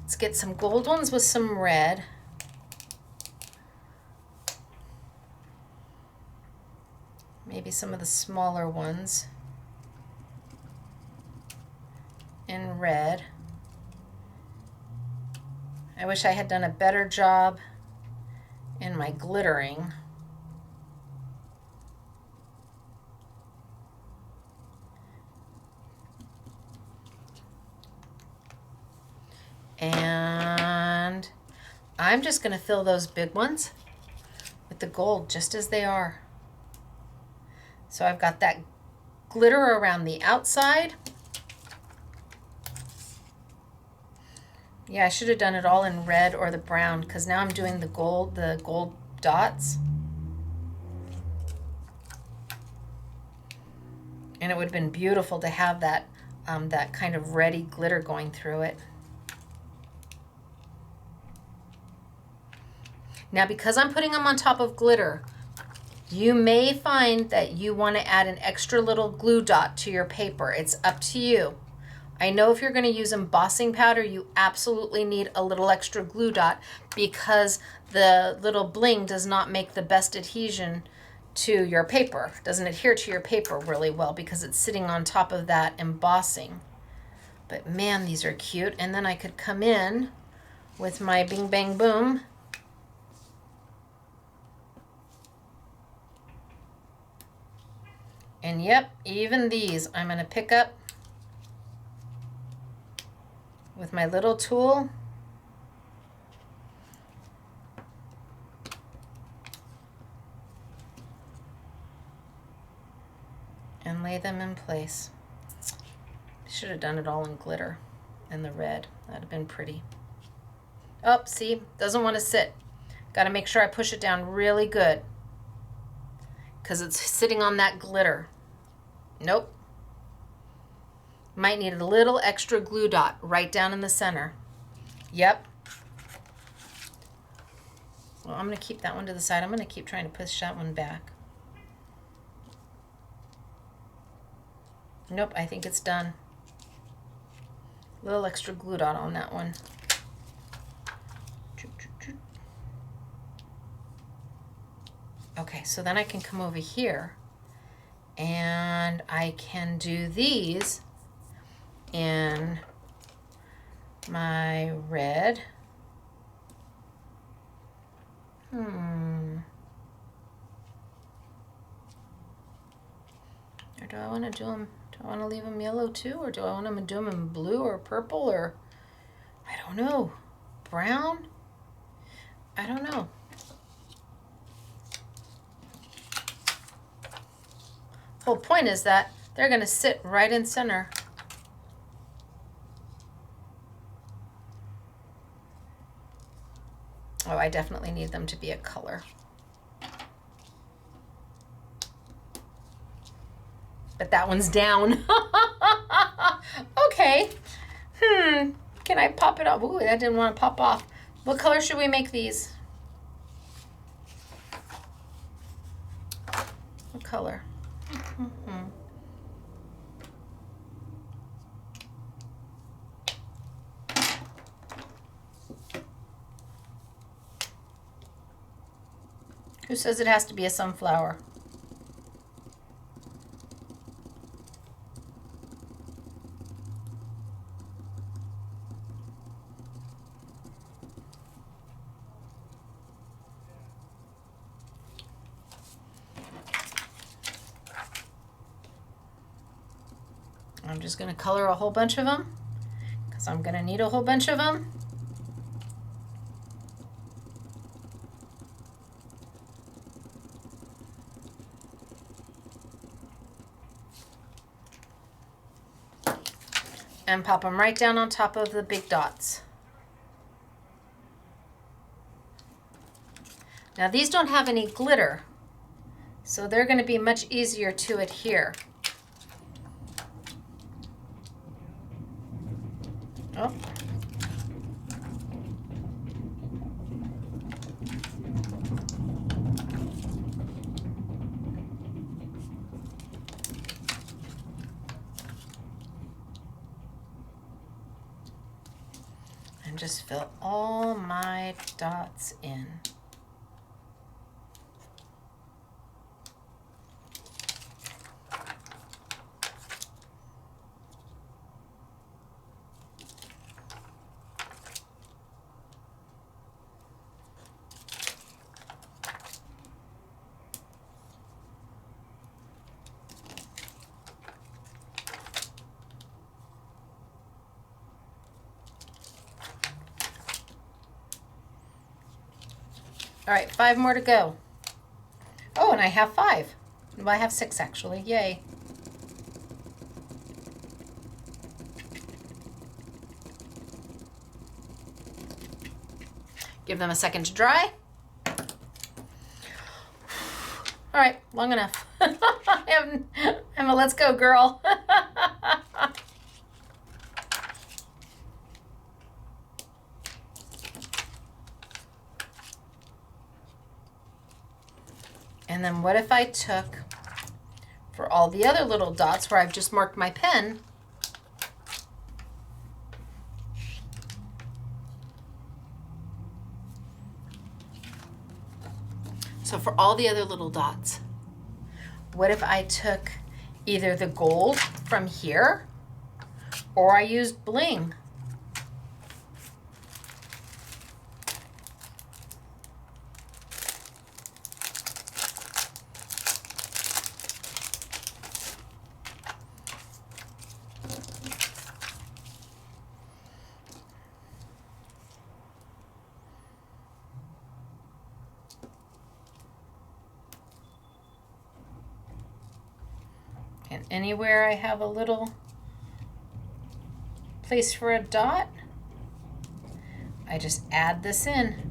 Let's get some gold ones with some red. Maybe some of the smaller ones in red. I wish I had done a better job in my glittering. And I'm just going to fill those big ones with the gold just as they are. So I've got that glitter around the outside. Yeah, I should have done it all in red or the brown, because now I'm doing the gold dots. And it would have been beautiful to have that, that kind of reddy glitter going through it. Now, because I'm putting them on top of glitter, you may find that you want to add an extra little glue dot to your paper. It's up to you. I know if you're going to use embossing powder, you absolutely need a little extra glue dot, because the little bling does not make the best adhesion to your paper. It doesn't adhere to your paper really well because it's sitting on top of that embossing. But man, these are cute. And then I could come in with my Bing Bang Boom. And yep, even these I'm going to pick up with my little tool. And lay them in place. Should have done it all in glitter and the red. That'd have been pretty. Oh, see, doesn't want to sit. Got to make sure I push it down really good, because it's sitting on that glitter. Nope. Might need a little extra glue dot right down in the center. Yep. Well, I'm going to keep that one to the side. I'm going to keep trying to push that one back. Nope, I think it's done. Little extra glue dot on that one. Okay, so then I can come over here and I can do these in my red. Or do I want to do them? Do I want to leave them yellow too, or do I want to do them in blue or purple, or I don't know, brown? I don't know. Whole point is that they're going to sit right in center. Oh, I definitely need them to be a color. But that one's down. Okay. Can I pop it off? Ooh, that didn't want to pop off. What color should we make these? What color? Who says it has to be a sunflower? I'm just going to color a whole bunch of them because I'm going to need a whole bunch of them. And pop them right down on top of the big dots. Now these don't have any glitter, so they're going to be much easier to adhere. Oh. And just fill all my dots in. All right, 5 more to go. Oh, and I have 5. Well, I have 6 actually. Yay. Give them a second to dry. All right, long enough. Emma, let's go, girl. And then what if I took, for all the other little dots where I've just marked my pen, so for all the other little dots, what if I took either the gold from here or I used bling? And anywhere I have a little place for a dot, I just add this in.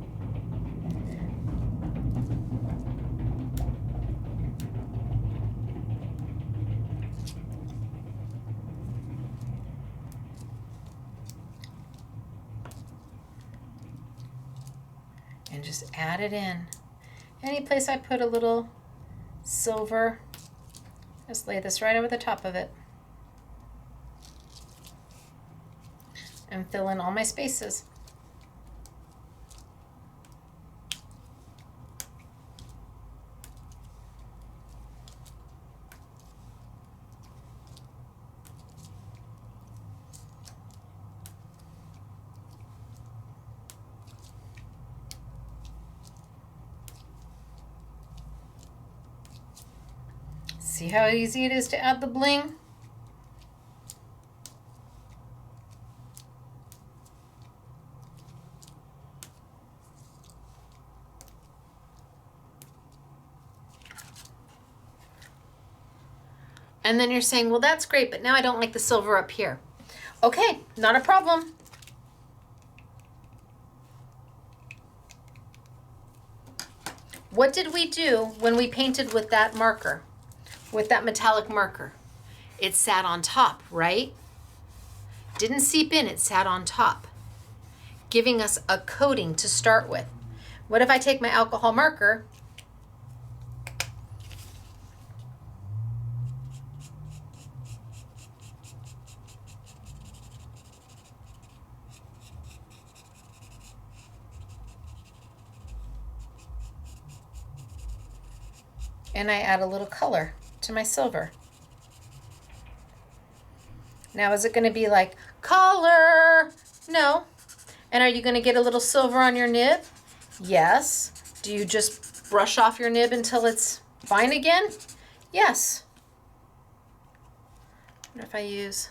And just add it in. Any place I put a little silver, just lay this right over the top of it. And fill in all my spaces. See how easy it is to add the bling? And then you're saying, well, that's great, but now I don't like the silver up here. Okay, not a problem. What did we do when we painted with that marker, with that metallic marker? It sat on top, right? Didn't seep in, it sat on top, giving us a coating to start with. What if I take my alcohol marker and I add a little color to my silver? Now, is it going to be like, color? No. And are you going to get a little silver on your nib? Yes. Do you just brush off your nib until it's fine again? Yes. What if I use...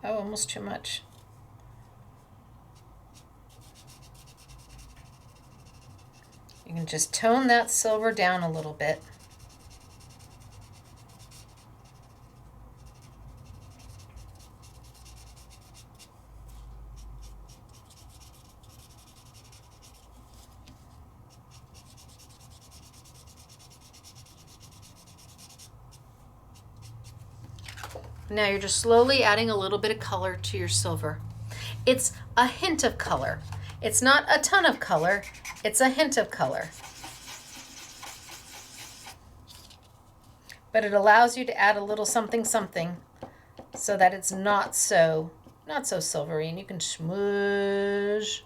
Oh, almost too much. You can just tone that silver down a little bit. Now you're just slowly adding a little bit of color to your silver. It's a hint of color. It's not a ton of color, it's a hint of color. But it allows you to add a little something something so that it's not so silvery, and you can smoosh.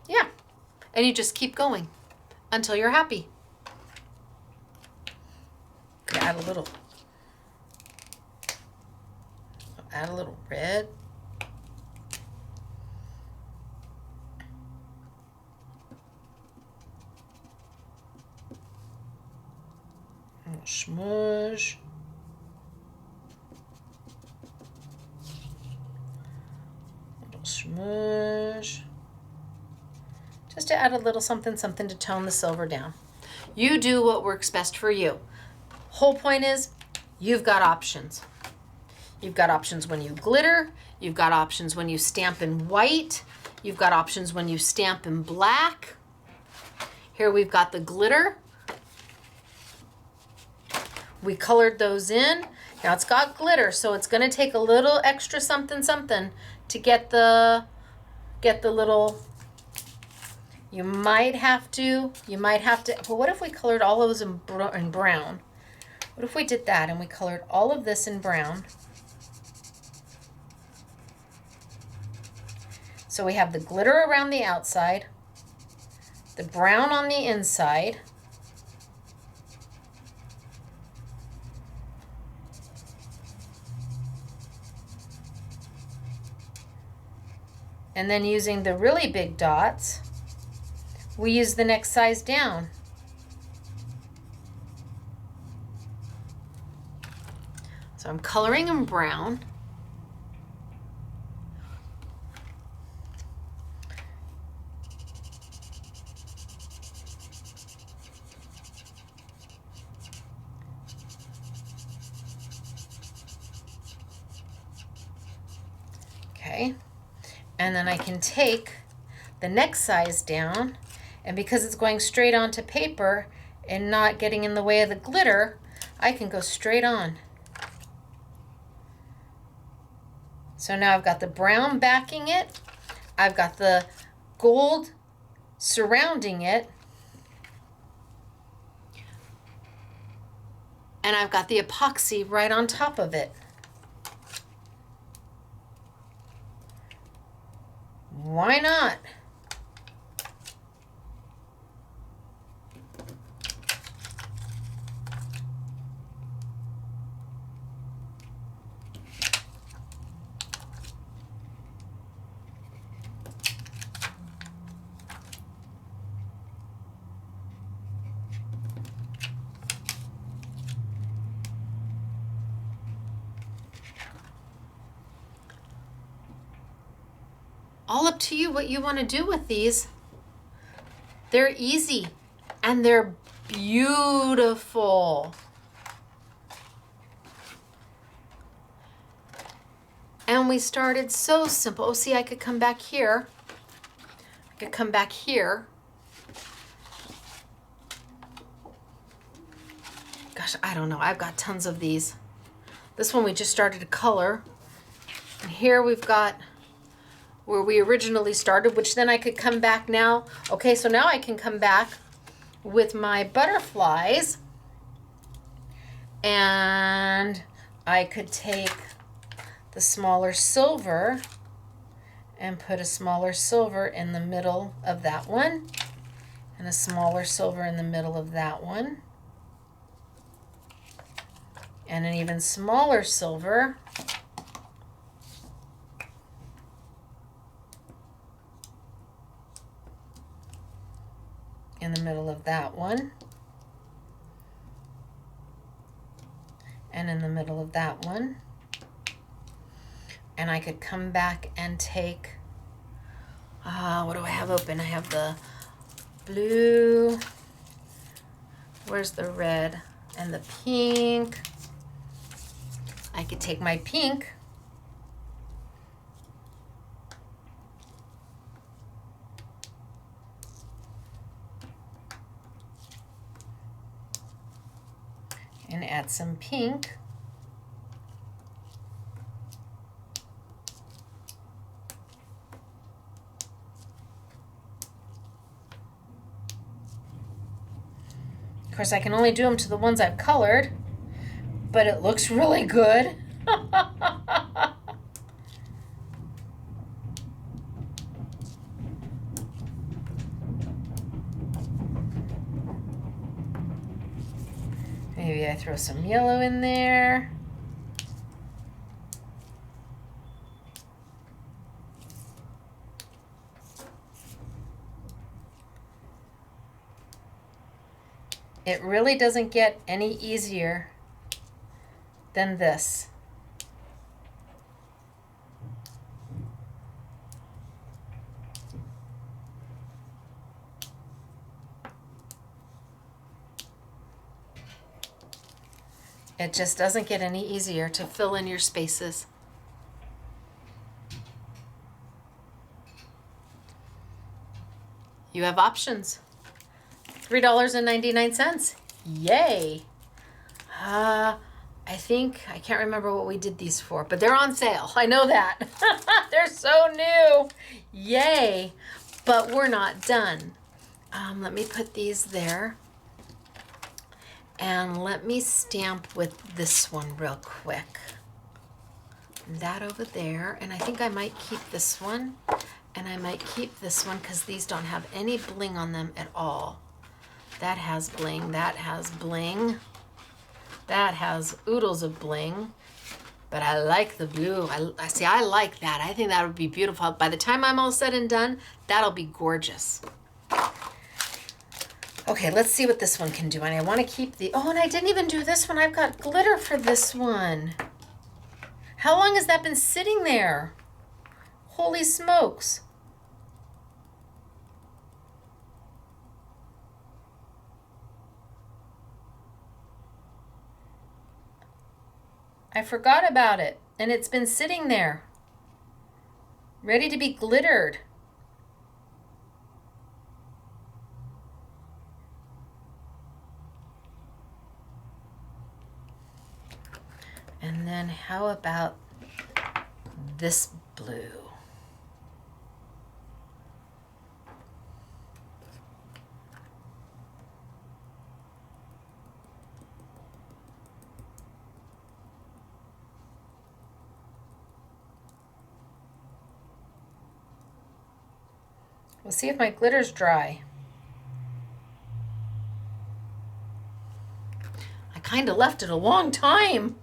Yeah, and you just keep going until you're happy. Could add a little red. Smoosh. Little smoosh. Just to add a little something something to tone the silver down. You do what works best for you. Whole point is, you've got options. You've got options when you glitter. You've got options when you stamp in white. You've got options when you stamp in black. Here we've got the glitter. We colored those in. Now it's got glitter, so it's going to take a little extra something something to get the little. You might have to. Well, what if we colored all of those in brown? What if we did that and we colored all of this in brown? So we have the glitter around the outside, the brown on the inside, and then using the really big dots, we use the next size down. So I'm coloring in brown. Okay, and then I can take the next size down, and because it's going straight onto paper and not getting in the way of the glitter, I can go straight on. So now I've got the brown backing it, I've got the gold surrounding it, and I've got the epoxy right on top of it. Why not? All up to you what you want to do with these. They're easy and they're beautiful. And we started so simple. Oh, see, I could come back here. I could come back here. Gosh, I don't know. I've got tons of these. This one we just started to color. And here we've got where we originally started, which then I could come back now. Okay, so now I can come back with my butterflies, and I could take the smaller silver and put a smaller silver in the middle of that one, and a smaller silver in the middle of that one, and an even smaller silver in the middle of that one, and in the middle of that one. And I could come back and take, what do I have open? I have the blue, where's the red, and the pink. I could take my pink and add some pink. course, I can only do them to the ones I've colored, but it looks really good. Maybe I throw some yellow in there. It really doesn't get any easier than this. It just doesn't get any easier to fill in your spaces. You have options. $3.99. Yay. I can't remember what we did these for, but they're on sale. I know that. They're so new. Yay. But we're not done. Let me put these there. And let me stamp with this one real quick. That over there. And I think I might keep this one. And I might keep this one because these don't have any bling on them at all. That has bling, that has bling. That has oodles of bling. But I like the blue. I like that. I think that would be beautiful. By the time I'm all said and done, that'll be gorgeous. Okay, let's see what this one can do. And I want to keep the, oh, and I didn't even do this one. I've got glitter for this one. How long has that been sitting there? Holy smokes. I forgot about it, and it's been sitting there, ready to be glittered. And then how about this blue? We'll see if my glitter's dry. I kind of left it a long time.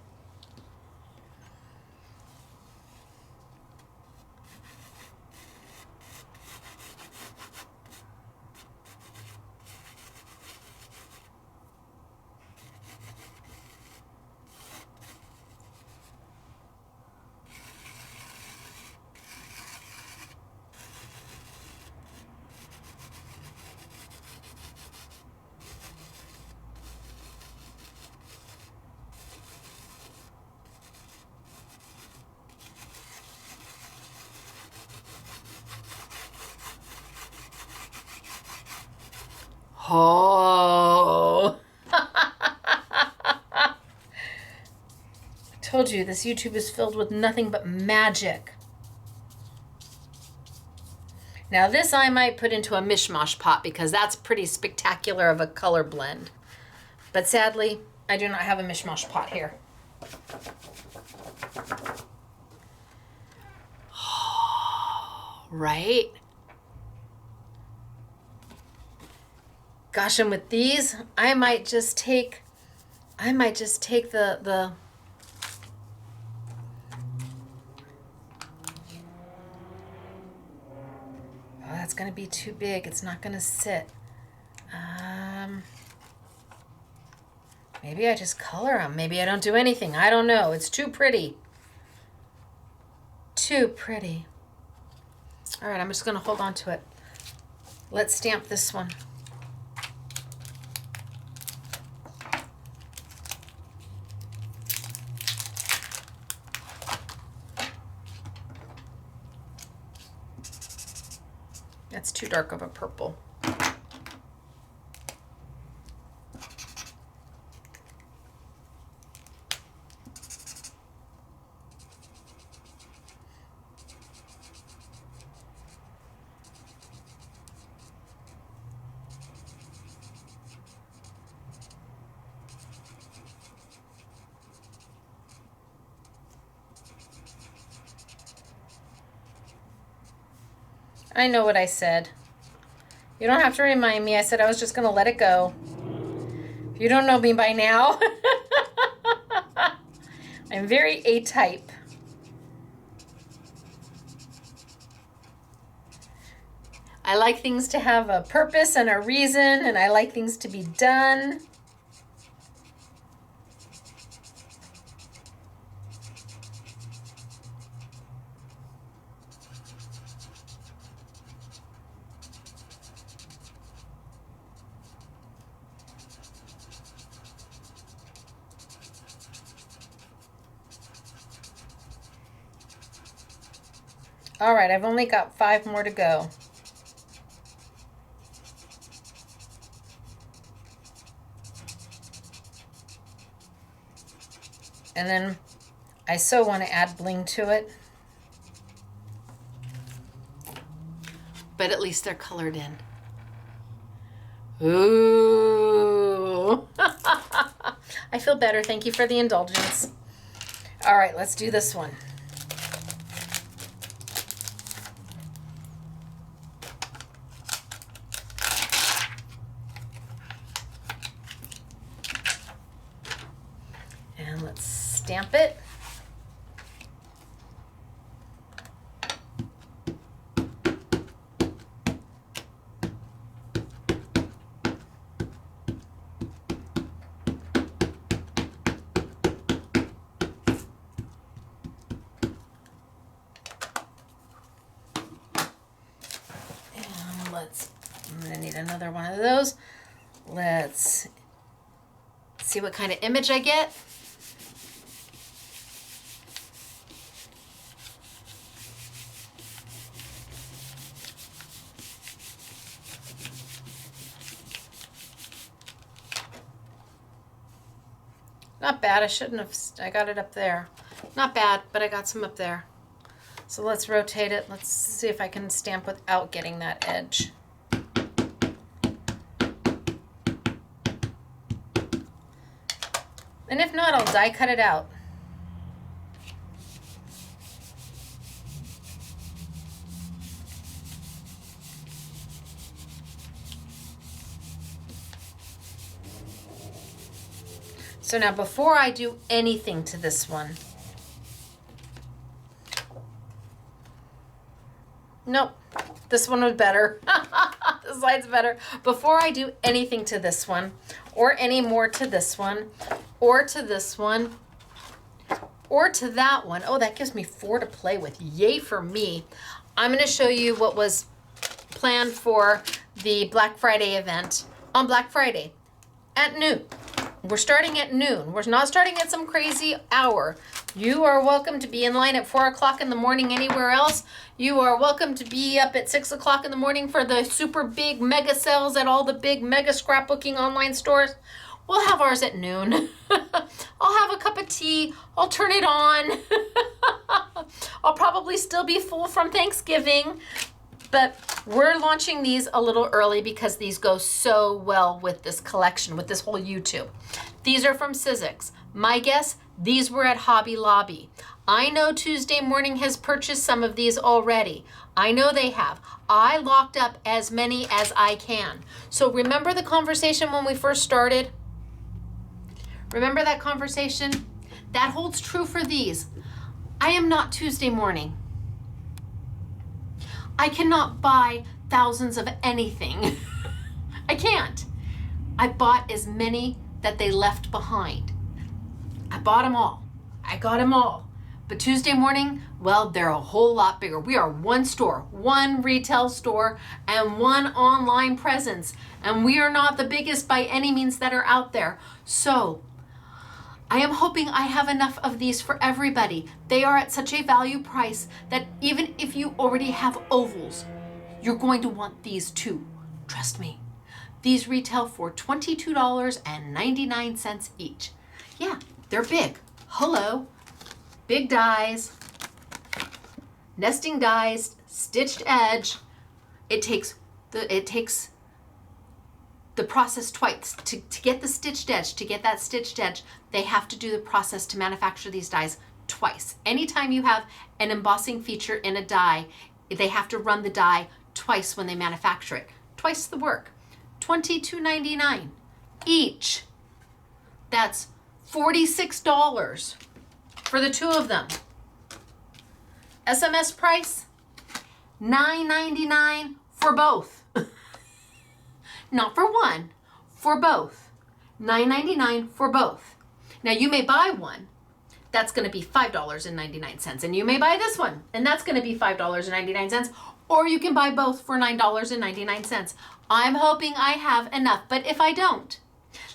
Oh. I told you this YouTube is filled with nothing but magic. Now this I might put into a mishmash pot because that's pretty spectacular of a color blend. But sadly, I do not have a mishmash pot here. Right? Gosh, and with these, I might just take the oh, that's gonna be too big. It's not gonna sit. Maybe I just color them. Maybe I don't do anything. I don't know. It's too pretty. Too pretty. All right, I'm just gonna hold on to it. Let's stamp this one. That's too dark of a purple. I know what I said. You don't have to remind me. I said I was just going to let it go. If you don't know me by now, I'm very A-type. I like things to have a purpose and a reason, and I like things to be done. All right, I've only got 5 more to go. And then I so want to add bling to it. But at least they're colored in. Ooh. I feel better. Thank you for the indulgence. All right, let's do this one. And let's stamp it. I'm gonna need another one of those. Let's see what kind of image I get. Not bad. I shouldn't have. I got it up there. Not bad, but I got some up there. So let's rotate it. Let's see if I can stamp without getting that edge. And if not, I'll die cut it out. So now before I do anything to this one, nope, this one was better. This side's better. Before I do anything to this one, or any more to this one, or to this one, or to that one, oh, that gives me 4 to play with. Yay for me. I'm going to show you what was planned for the Black Friday event on Black Friday at noon. We're starting at noon. We're not starting at some crazy hour. You are welcome to be in line at 4 o'clock in the morning anywhere else. You are welcome to be up at 6 o'clock in the morning for the super big mega sales at all the big mega scrapbooking online stores. We'll have ours at noon. I'll have a cup of tea. I'll turn it on. I'll probably still be full from Thanksgiving. But we're launching these a little early because these go so well with this collection, with this whole YouTube. These are from Sizzix. My guess, these were at Hobby Lobby. I know Tuesday Morning has purchased some of these already. I know they have. I locked up as many as I can. So remember the conversation when we first started? Remember that conversation? That holds true for these. I am not Tuesday Morning. I cannot buy thousands of anything. I can't. I bought as many that they left behind. I bought them all. I got them all. But Tuesday Morning, well, they're a whole lot bigger. We are one store, one retail store, and one online presence. And we are not the biggest by any means that are out there. So I am hoping I have enough of these for everybody. They are at such a value price that even if you already have ovals, you're going to want these too. Trust me. These retail for $22.99 each. Yeah, they're big. Hello. Big dies, nesting dies, stitched edge. It takes the process twice to get the stitched edge. To get that stitched edge, they have to do the process to manufacture these dies twice. Anytime you have an embossing feature in a die, they have to run the die twice when they manufacture it. Twice the work. $22.99 each. That's $46 for the two of them. SMS price, $9.99 for both. Not for one, for both. $9.99 for both. Now you may buy one, that's going to be $5.99. And you may buy this one, and that's going to be $5.99. Or you can buy both for $9.99. I'm hoping I have enough, but if I don't,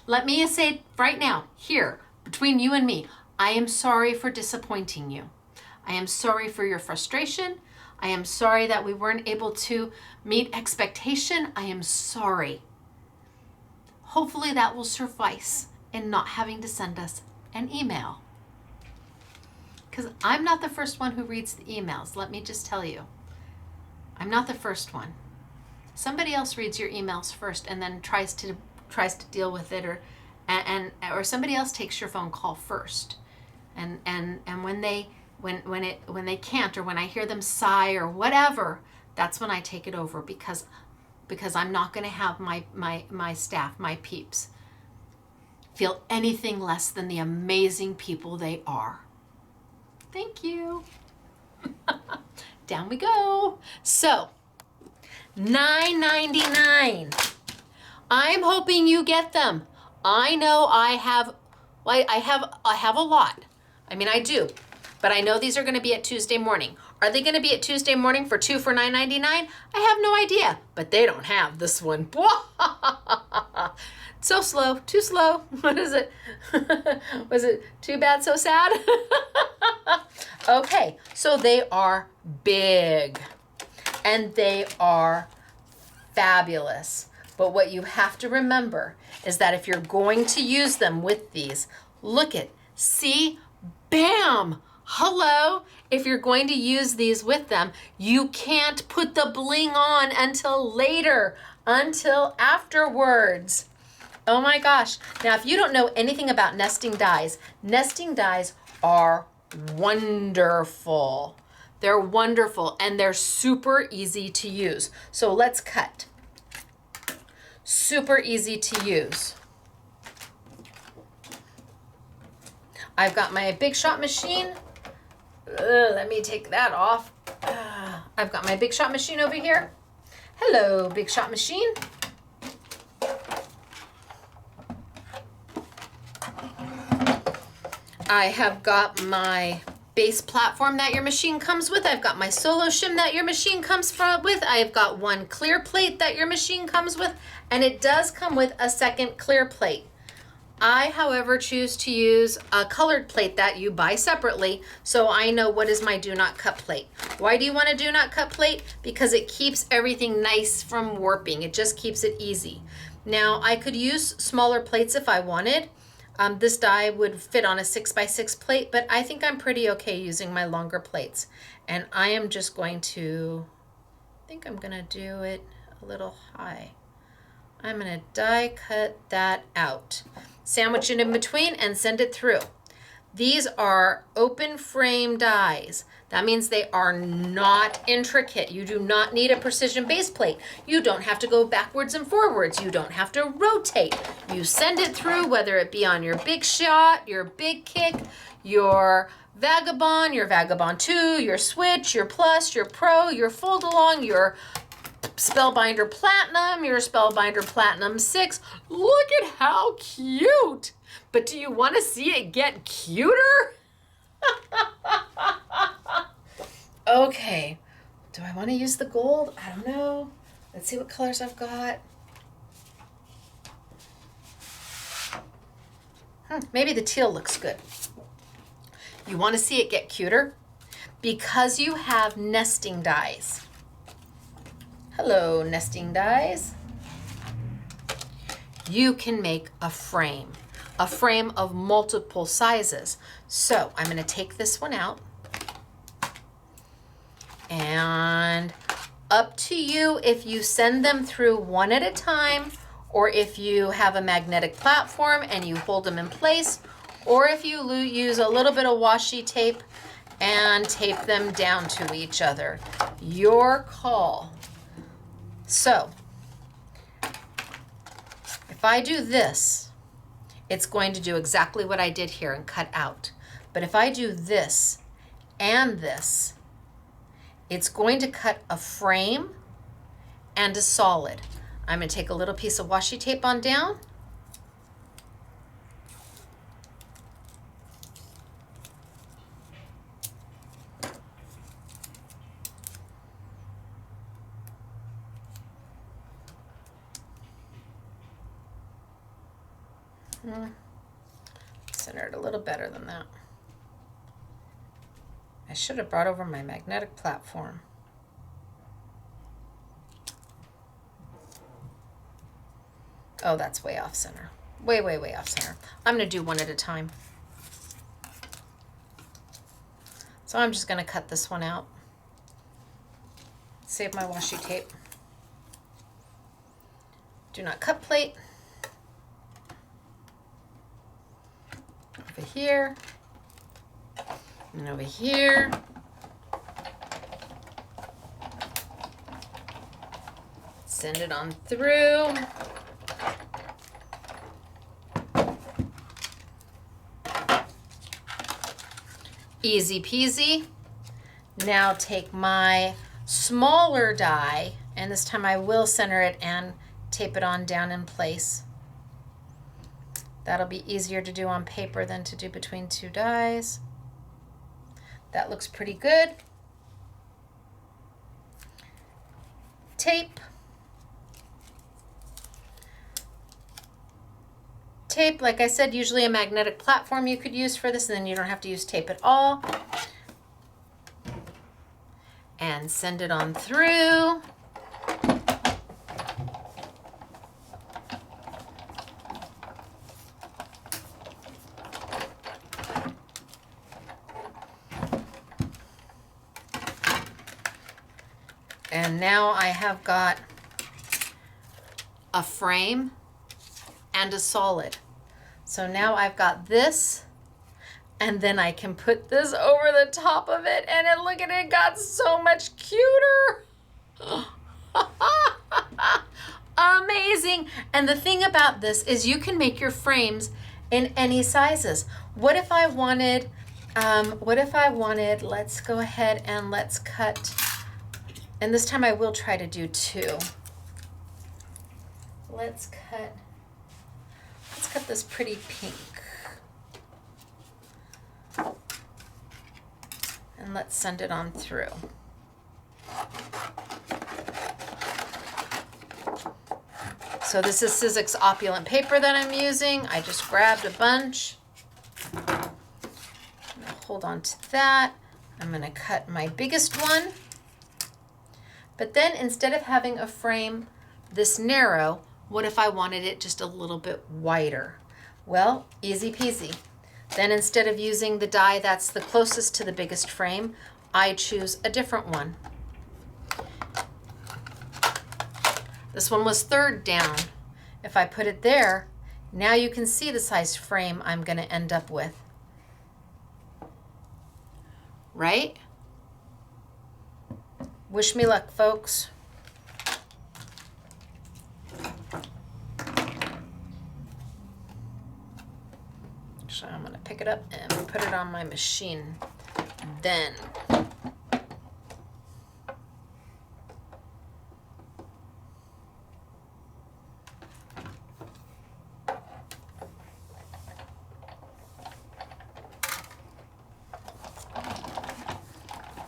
let me say right now, here, between you and me, I am sorry for disappointing you. I am sorry for your frustration. I am sorry that we weren't able to meet expectation. I am sorry. Hopefully that will suffice in not having to send us an email. Because I'm not the first one who reads the emails, let me just tell you. I'm not the first one. Somebody else reads your emails first and then tries to deal with it, or somebody else takes your phone call first. And when they can't, or when I hear them sigh or whatever, that's when I take it over, because I'm not going to have my staff, my peeps, feel anything less than the amazing people they are. Thank you. Down we go. So, $9.99. I'm hoping you get them. I know I have a lot. I mean, I do. But I know these are going to be at Tuesday morning. Are they going to be at Tuesday morning for two for $9.99? I have no idea. But they don't have this one. So slow. Too slow. What is it? Was it too bad, so sad? Okay, so they are big. And they are fabulous. But what you have to remember is that if you're going to use them with these, look at, see, bam, hello. If you're going to use these with them, you can't put the bling on until later, until afterwards. Oh my gosh. Now, if you don't know anything about nesting dies are wonderful. They're wonderful and they're super easy to use. So let's cut. Super easy to use. I've got my Big Shot machine. Let me take that off. I've got my Big Shot machine over here. Hello, Big Shot machine. I have got my base platform that your machine comes with. I've got my solo shim that your machine comes with. I've got one clear plate that your machine comes with, and it does come with a second clear plate. I, however, choose to use a colored plate that you buy separately, so I know what is my do not cut plate. Why do you want a do not cut plate? Because it keeps everything nice from warping. It just keeps it easy. Now, I could use smaller plates if I wanted. This die would fit on a 6x6 plate, but I think I'm pretty okay using my longer plates. And I am just going to, I think I'm gonna do it a little high. I'm gonna die cut that out. Sandwich it in between and send it through. These are open frame dies. That means they are not intricate. You do not need a precision base plate. You don't have to go backwards and forwards. You don't have to rotate. You send it through, whether it be on your Big Shot, your Big Kick, your Vagabond, your Vagabond 2, your Switch, your Plus, your Pro, your Fold Along, your Spellbinder Platinum, your Spellbinder Platinum 6. Look at how cute. But do you want to see it get cuter? Okay, do I want to use the gold? I don't know. Let's see what colors I've got. Maybe the teal looks good. You want to see it get cuter? Because you have nesting dies. Hello, nesting dies. You can make a frame of multiple sizes. So I'm going to take this one out. And up to you if you send them through one at a time, or if you have a magnetic platform and you hold them in place, or if you use a little bit of washi tape and tape them down to each other. Your call. So if I do this, it's going to do exactly what I did here and cut out. But if I do this and this, it's going to cut a frame and a solid. I'm going to take a little piece of washi tape on down. Center it a little better than that. I should have brought over my magnetic platform. Oh, that's way off center. Way, way, way off center. I'm going to do one at a time. So I'm just going to cut this one out. Save my washi tape. Do not cut plate. Over here. And over here. Send it on through. Easy peasy. Now take my smaller die, and this time I will center it and tape it on down in place. That'll be easier to do on paper than to do between two dies. That looks pretty good. Tape. Tape, like I said, usually a magnetic platform you could use for this, and then you don't have to use tape at all. And send it on through. And now I have got a frame and a solid. So now I've got this, and then I can put this over the top of it, and then look at it, got so much cuter. Amazing. And the thing about this is you can make your frames in any sizes. What if I wanted, let's go ahead and let's cut, and this time I will try to do two. Let's cut this pretty pink. And let's send it on through. So this is Sizzix Opulent paper that I'm using. I just grabbed a bunch. I'm gonna hold on to that. I'm gonna cut my biggest one. But then instead of having a frame this narrow, what if I wanted it just a little bit wider? Well, easy peasy. Then instead of using the die that's the closest to the biggest frame, I choose a different one. This one was third down. If I put it there, now you can see the size frame I'm going to end up with. Right? Wish me luck, folks. So I'm going to pick it up and put it on my machine. Then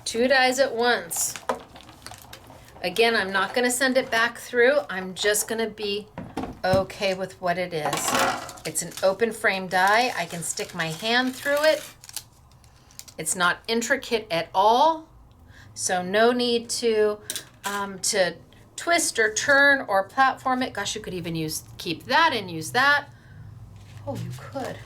two dies at once. Again, I'm not going to send it back through. I'm just going to be okay with what it is. It's an open frame die. I can stick my hand through it. It's not intricate at all, so no need to twist or turn or platform it. Gosh, you could even keep that and use that. Oh, you could.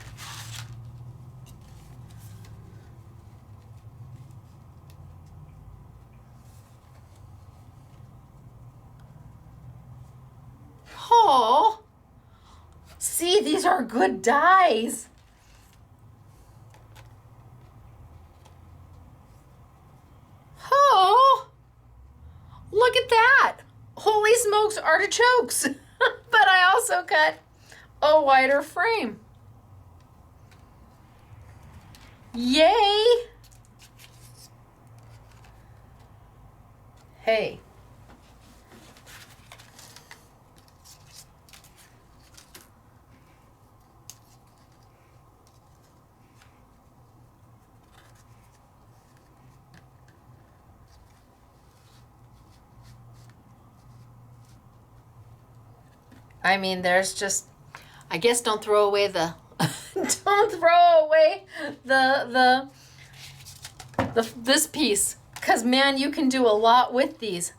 Oh, see, these are good dies. Oh, look at that. Holy smokes artichokes. But I also cut a wider frame. Yay! Hey. I mean, there's just, I guess don't throw away the, don't throw away this piece. Because, man, you can do a lot with these.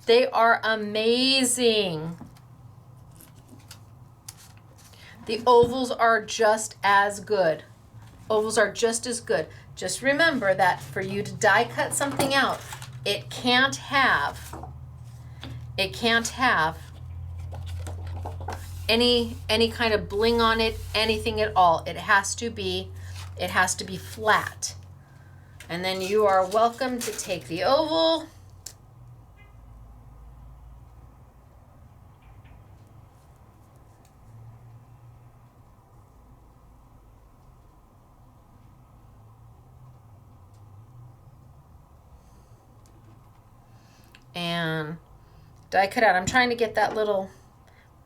They are amazing. The ovals are just as good. Ovals are just as good. Just remember that for you to die cut something out, it can't have any kind of bling on it, anything at all. It has to be flat. And then you are welcome to take the oval and die cut out. I'm trying to get that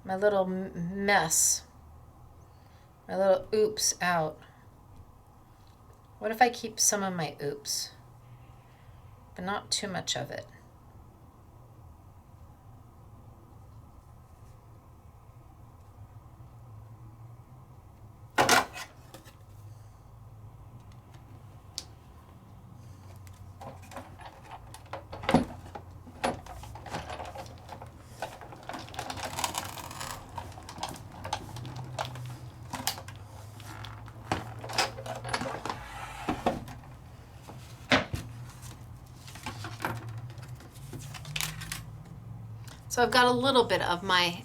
my little mess, my little oops out. What if I keep some of my oops, but not too much of it? So I've got a little bit of my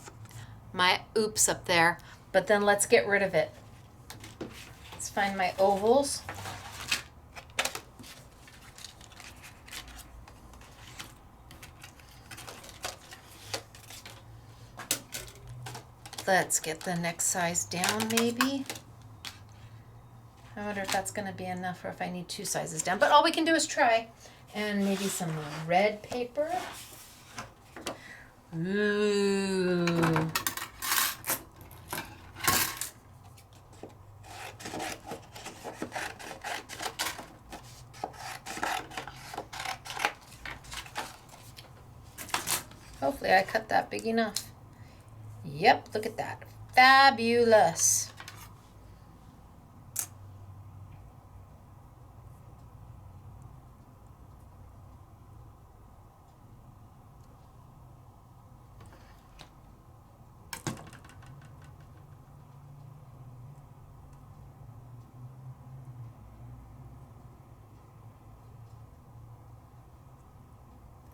oops up there, but then let's get rid of it. Let's find my ovals. Let's get the next size down maybe. I wonder if that's going to be enough or if I need 2 sizes down, but all we can do is try. And maybe some red paper. Ooh. Hopefully I cut that big enough. Yep, look at that. Fabulous.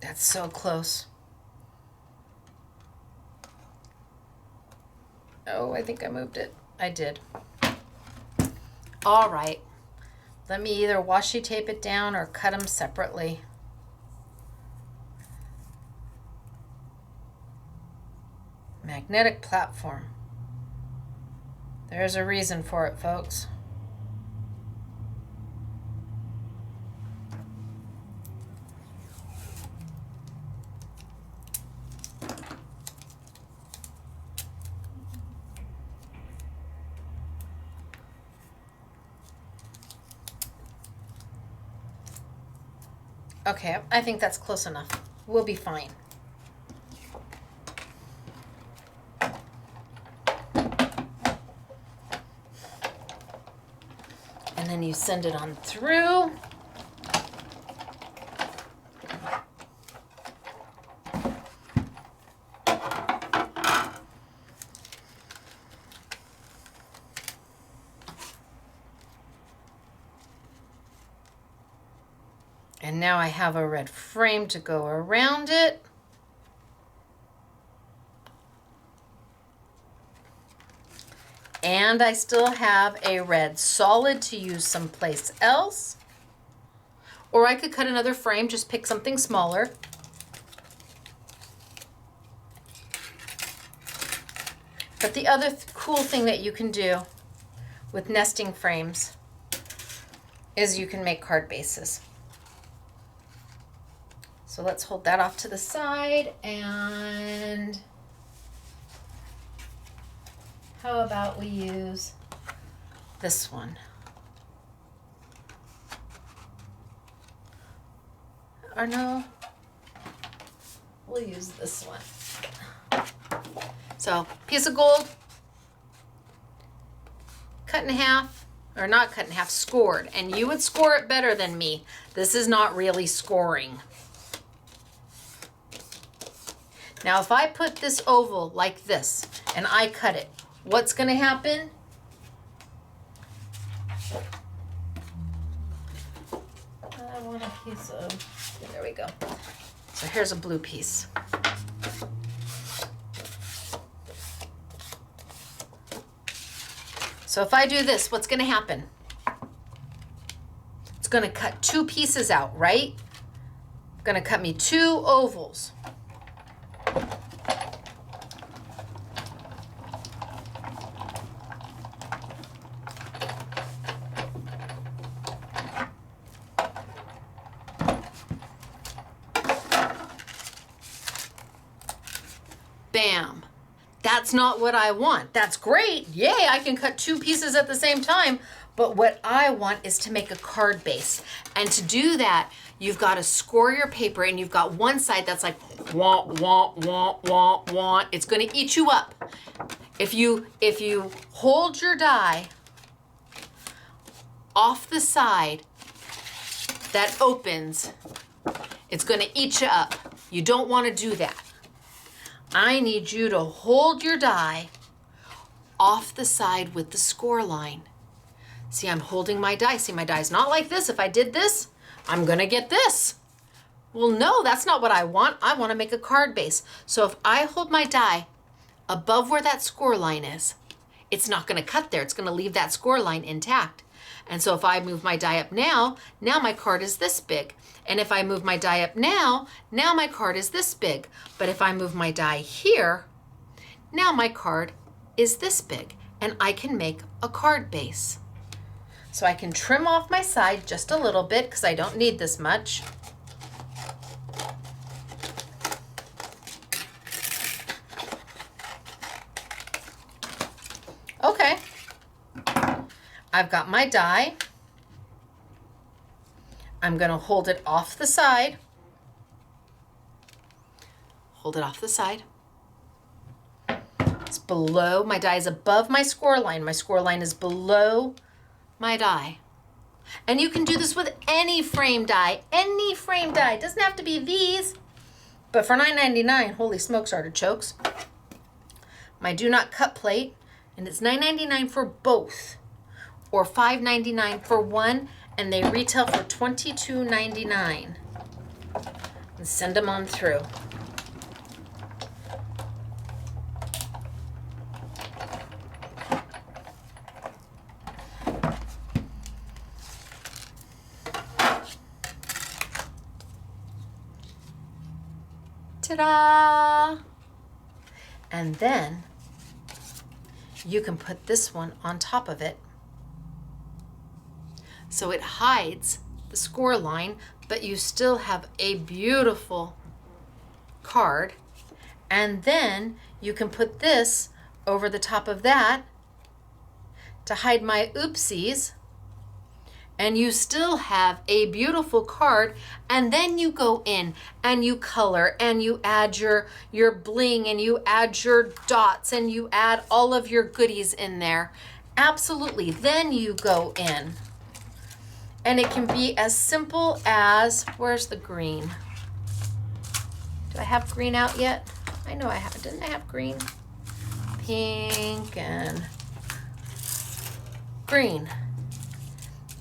That's so close. Oh, I think I moved it. I did. All right. Let me either washi tape it down or cut them separately. Magnetic platform. There's a reason for it, folks. Okay, I think that's close enough. We'll be fine. And then you send it on through. And now I have a red frame to go around it. And I still have a red solid to use someplace else. Or I could cut another frame, just pick something smaller. But the other cool thing that you can do with nesting frames is you can make card bases. So let's hold that off to the side, and how about we use this one? Or no, we'll use this one. So piece of gold, cut in half, or not cut in half, scored. And you would score it better than me. This is not really scoring. Now, if I put this oval like this and I cut it, what's going to happen? I want a piece of, there we go. So here's a blue piece. So if I do this, what's going to happen? It's going to cut two pieces out, right? It's going to cut me two ovals. Bam. That's not what I want. That's great. Yay, I can cut two pieces at the same time. But what I want is to make a card base. And to do that, you've got to score your paper, and you've got one side that's like, wah, wah, wah, wah, wah. It's going to eat you up. If you hold your die off the side that opens, it's going to eat you up. You don't want to do that. I need you to hold your die off the side with the score line. See, I'm holding my die. See, my die's not like this. If I did this, I'm gonna get this. Well, no, that's not what I want. I wanna make a card base. So if I hold my die above where that score line is, it's not gonna cut there. It's gonna leave that score line intact. And so if I move my die up now my card is this big. And if I move my die up now my card is this big. But if I move my die here, now my card is this big. And I can make a card base. So I can trim off my side just a little bit because I don't need this much. Okay. I've got my die. I'm going to hold it off the side. Hold it off the side. It's below, my die is above my score line. My score line is below my die. And you can do this with any frame die. Any frame die. It doesn't have to be these. But for $9.99, holy smokes, artichokes. My do not cut plate. And it's $9.99 for both. Or $5.99 for one. And they retail for $22.99. And send them on through. Ta-da! And then you can put this one on top of it. So it hides the score line, but you still have a beautiful card. And then you can put this over the top of that to hide my oopsies. And you still have a beautiful card. And then you go in and you color and you add your bling and you add your dots and you add all of your goodies in there. Absolutely. Then you go in. And it can be as simple as, where's the green? Do I have green out yet? I know I have. Didn't I have green? Pink and green.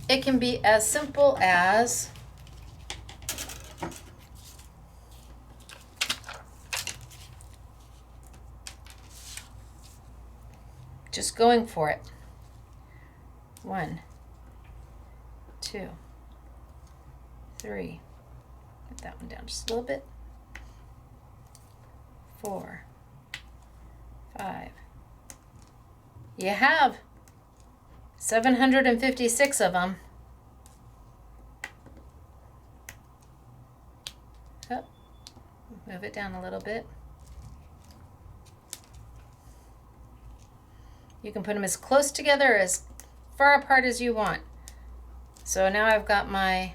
It can be as simple as just going for it. 1, 2, 3. Put that one down just a little bit. 4, 5, you have 756 of them. Oh, move it down a little bit. You can put them as close together, as far apart as you want. So now I've got my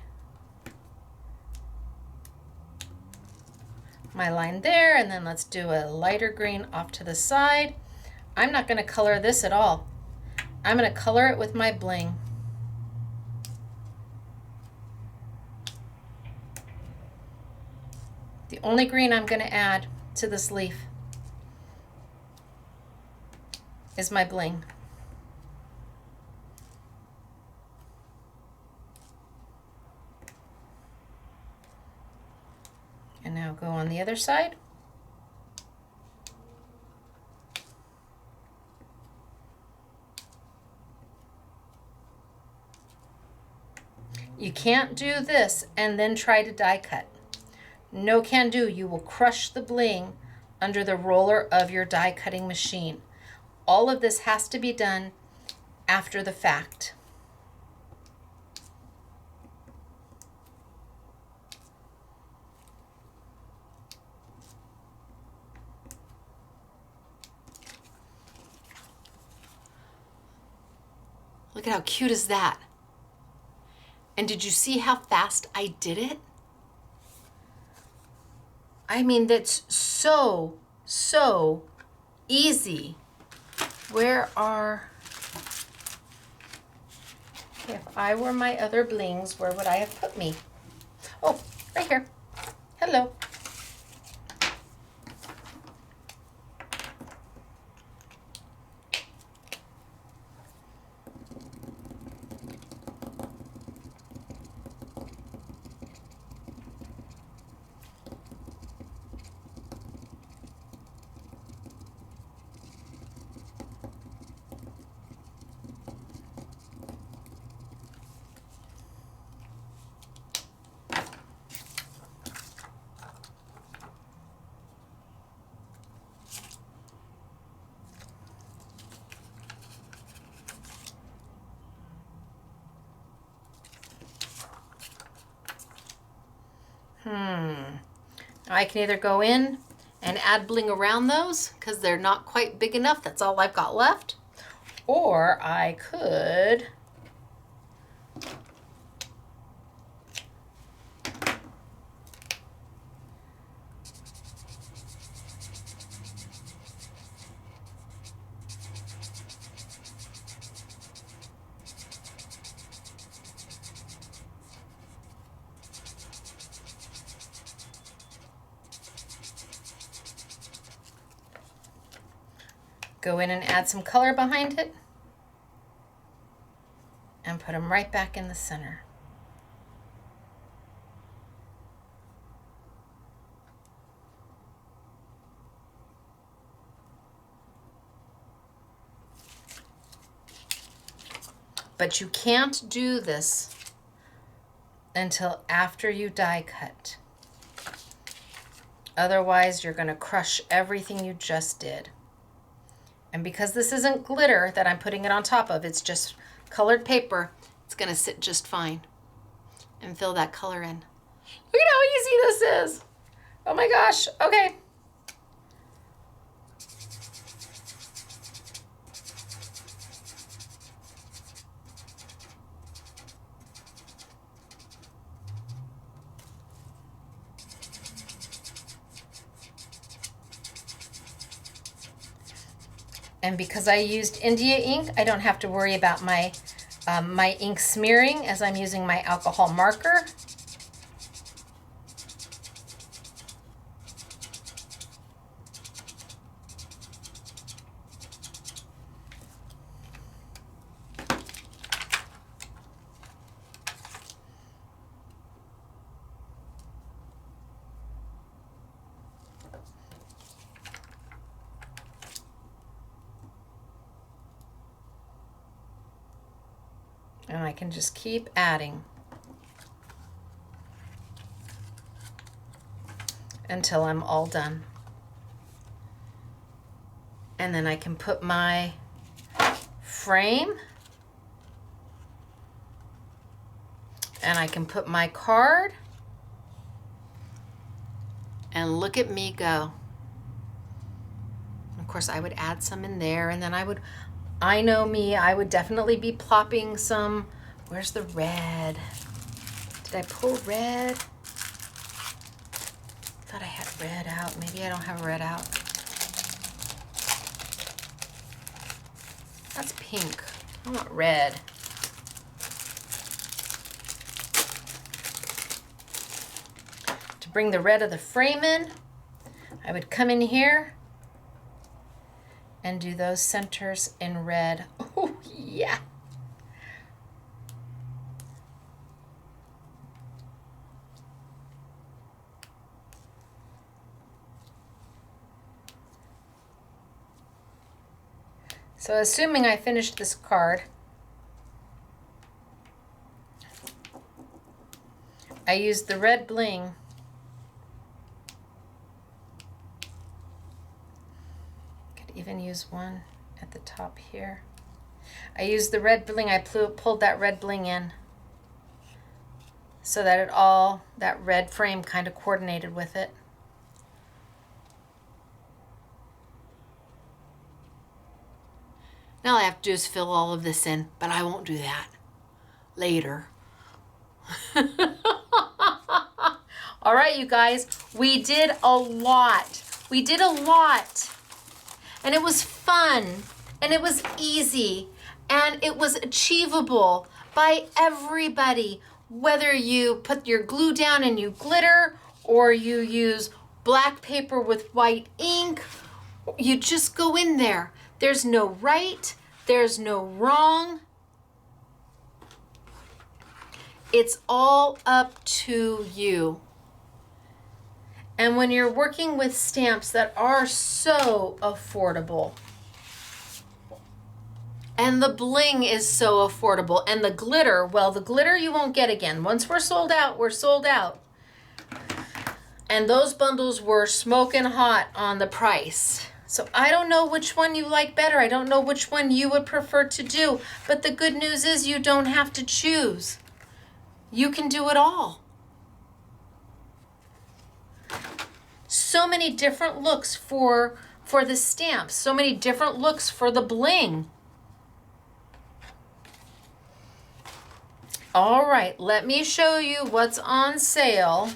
line there, and then let's do a lighter green off to the side. I'm not going to color this at all. I'm going to color it with my bling. The only green I'm going to add to this leaf is my bling. And now go on the other side. You can't do this and then try to die cut. No can do. You will crush the bling under the roller of your die cutting machine. All of this has to be done after the fact. Look at how cute is that? And did you see how fast I did it? I mean, that's so easy. Where are, if I were my other blings, where would I have put me? Oh, right here. Hello. I can either go in and add bling around those because they're not quite big enough. That's all I've got left. Or I could go in and add some color behind it and put them right back in the center. But you can't do this until after you die cut. Otherwise, you're going to crush everything you just did. And because this isn't glitter that I'm putting it on top of, it's just colored paper, it's going to sit just fine and fill that color in. Look at how easy this is. Oh my gosh. Okay. And because I used India ink, I don't have to worry about my my ink smearing as I'm using my alcohol marker. And I can just keep adding until I'm all done. And then I can put my frame. And I can put my card. And look at me go. Of course, I would add some in there, and then I know me, I would definitely be plopping some, where's the red? Did I pull red? Thought I had red out. Maybe I don't have red out. That's pink. I want red. To bring the red of the frame in, I would come in here and do those centers in red. Oh, yeah. So assuming I finished this card, I used the red bling. Could even use one at the top here. I used the red bling, I pulled that red bling in so that that red frame kind of coordinated with it. Now all I have to do is fill all of this in, but I won't do that. Later. All right, you guys, we did a lot. We did a lot. And it was fun, and it was easy, and it was achievable by everybody, whether you put your glue down and you glitter, or you use black paper with white ink. You just go in there. There's no right, there's no wrong. It's all up to you. And when you're working with stamps that are so affordable, and the bling is so affordable, and the glitter, well, the glitter you won't get again. Once we're sold out, we're sold out. And those bundles were smoking hot on the price. So I don't know which one you like better. I don't know which one you would prefer to do. But the good news is you don't have to choose. You can do it all. So many different looks for the stamps. So many different looks for the bling. All right, let me show you what's on sale.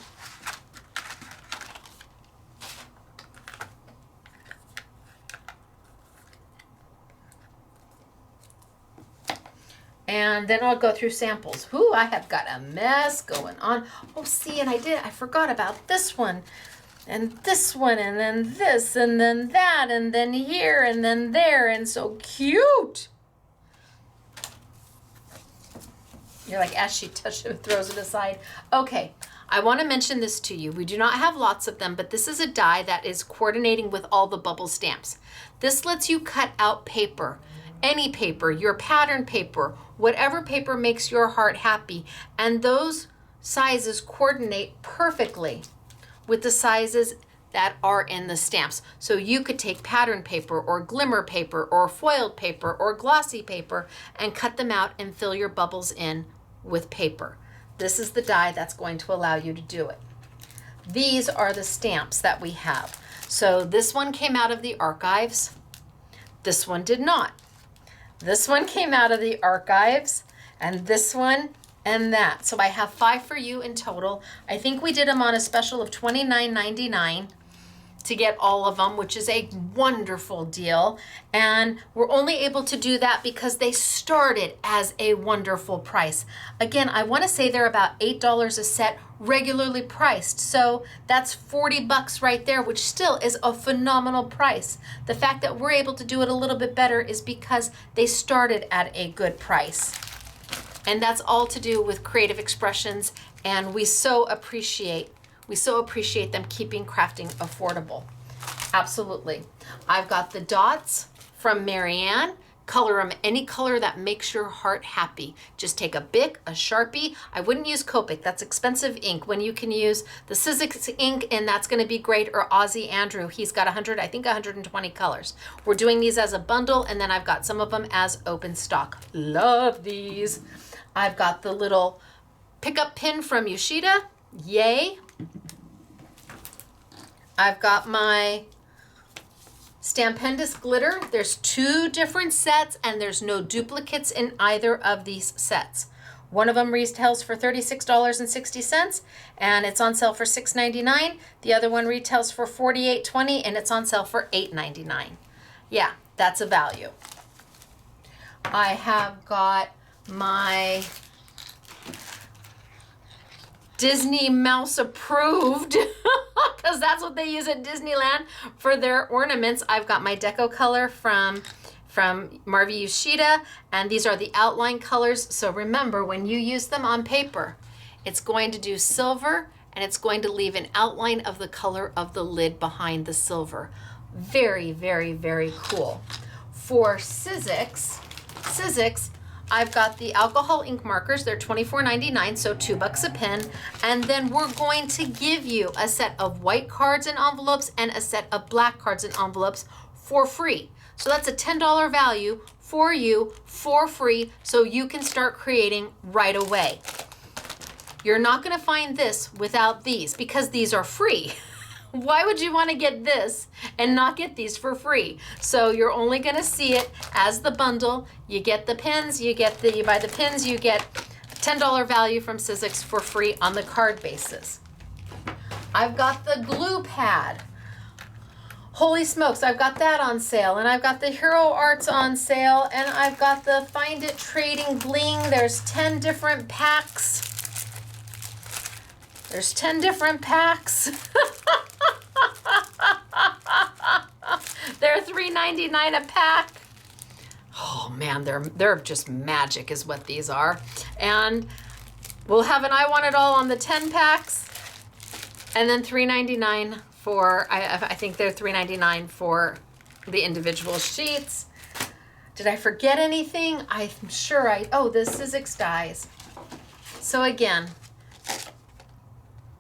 And then I'll go through samples. Ooh, I have got a mess going on. Oh, see, and I forgot about this one. And this one, and then this, and then that, and then here, and then there, and so cute. You're like, as she touches it, throws it aside. Okay, I want to mention this to you. We do not have lots of them, but this is a die that is coordinating with all the bubble stamps. This lets you cut out paper. Any paper, your pattern paper, whatever paper makes your heart happy. And those sizes coordinate perfectly with the sizes that are in the stamps. So you could take pattern paper or glimmer paper or foiled paper or glossy paper and cut them out and fill your bubbles in with paper. This is the die that's going to allow you to do it. These are the stamps that we have. So this one came out of the archives. This one did not. This one came out of the archives, and this one and that. So I have 5 for you in total. I think we did them on a special of $29.99 to get all of them, which is a wonderful deal. And we're only able to do that because they started as a wonderful price. Again, I want to say they're about $8 a set, regularly priced. So that's 40 bucks right there, which still is a phenomenal price. The fact that we're able to do it a little bit better is because they started at a good price. And that's all to do with creative expressions, and we so appreciate them keeping crafting affordable. Absolutely. I've got the dots from Marianne, color them any color that makes your heart happy. Just take a Bic, a Sharpie. I wouldn't use Copic, that's expensive ink, when you can use the Sizzix ink, and that's gonna be great, or Aussie Andrew. He's got 120 colors. We're doing these as a bundle, and then I've got some of them as open stock. Love these. I've got the little pickup pin from Yoshida, yay. I've got my Stampendous glitter. There's 2 different sets, and there's no duplicates in either of these sets. One of them retails for $36.60, and it's on sale for $6.99. The other one retails for $48.20, and it's on sale for $8.99. Yeah, that's a value. I have got my Disney Mouse approved, because that's what they use at Disneyland for their ornaments. I've got my deco color from Marvi Yoshida, and these are the outline colors. So remember, when you use them on paper, it's going to do silver, and it's going to leave an outline of the color of the lid behind the silver. Very, very, very cool. For Sizzix, I've got the alcohol ink markers. They're $24.99, so $2 a pen. And then we're going to give you a set of white cards and envelopes and a set of black cards and envelopes for free. So that's a $10 value for you for free, so you can start creating right away. You're not gonna find this without these, because these are free. Why would you want to get this and not get these for free? So you're only going to see it as the bundle. You get the pins, you buy the pins, you get $10 value from Sizzix for free on the card basis. I've got the glue pad. Holy smokes, I've got that on sale, and I've got the Hero Arts on sale, and I've got the Find It Trading Bling. There's 10 different packs. There's 10 different packs. They're $3.99 a pack. Oh man, they're just magic is what these are. And we'll have an I Want It All on the 10 packs, and then $3.99 for, I think they're $3.99 for the individual sheets. Did I forget anything? I'm sure oh, the Sizzix dies. So again,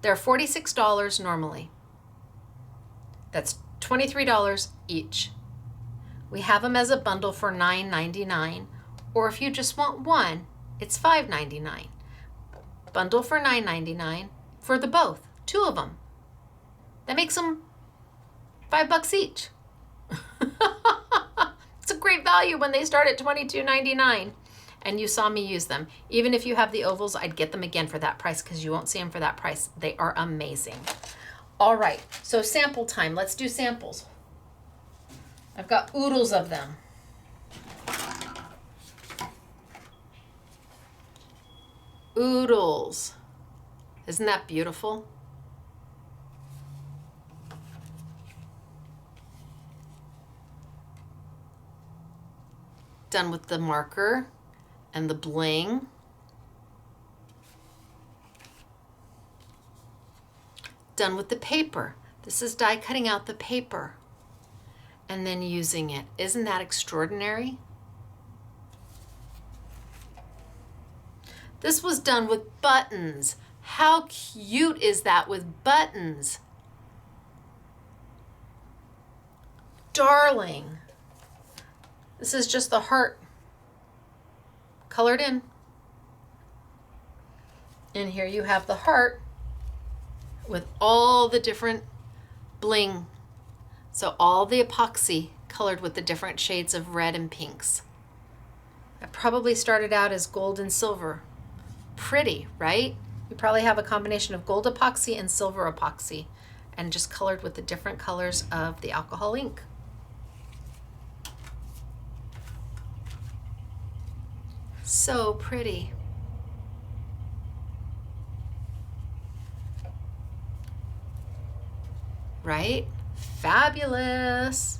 they're $46 normally. That's $23 each. We have them as a bundle for $9.99, or if you just want one, it's $5.99. Bundle for $9.99 for the both, 2 of them. That makes them $5 each. It's a great value when they start at $22.99. And you saw me use them. Even if you have the ovals, I'd get them again for that price, because you won't see them for that price. They are amazing. All right, so sample time. Let's do samples. I've got oodles of them. Oodles. Isn't that beautiful? Done with the marker and the bling. Done with the paper. This is die cutting out the paper and then using it. Isn't that extraordinary? This was done with buttons. How cute is that with buttons? Darling. This is just the heart colored in. And here you have the heart with all the different bling. So all the epoxy colored with the different shades of red and pinks. I probably started out as gold and silver. Pretty, right? You probably have a combination of gold epoxy and silver epoxy, and just colored with the different colors of the alcohol ink. So pretty. Right? Fabulous.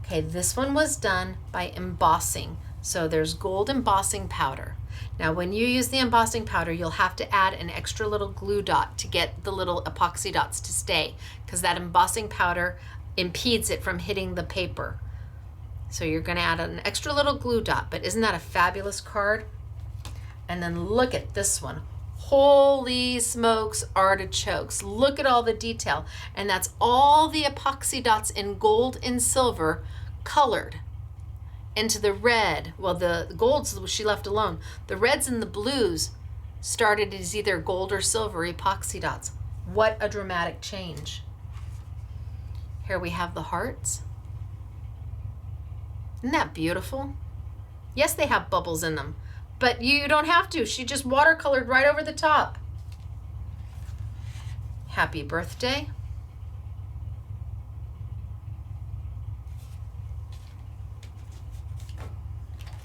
Okay, this one was done by embossing. So there's gold embossing powder. Now when you use the embossing powder, you'll have to add an extra little glue dot to get the little epoxy dots to stay, because that embossing powder impedes it from hitting the paper. So you're going to add an extra little glue dot, but isn't that a fabulous card? And then look at this one. Holy smokes, artichokes. Look at all the detail. And that's all the epoxy dots in gold and silver colored into the red. Well, the golds she left alone. The reds and the blues started as either gold or silver epoxy dots. What a dramatic change. Here we have the hearts. Isn't that beautiful? Yes, they have bubbles in them, but you don't have to. She just watercolored right over the top. Happy birthday.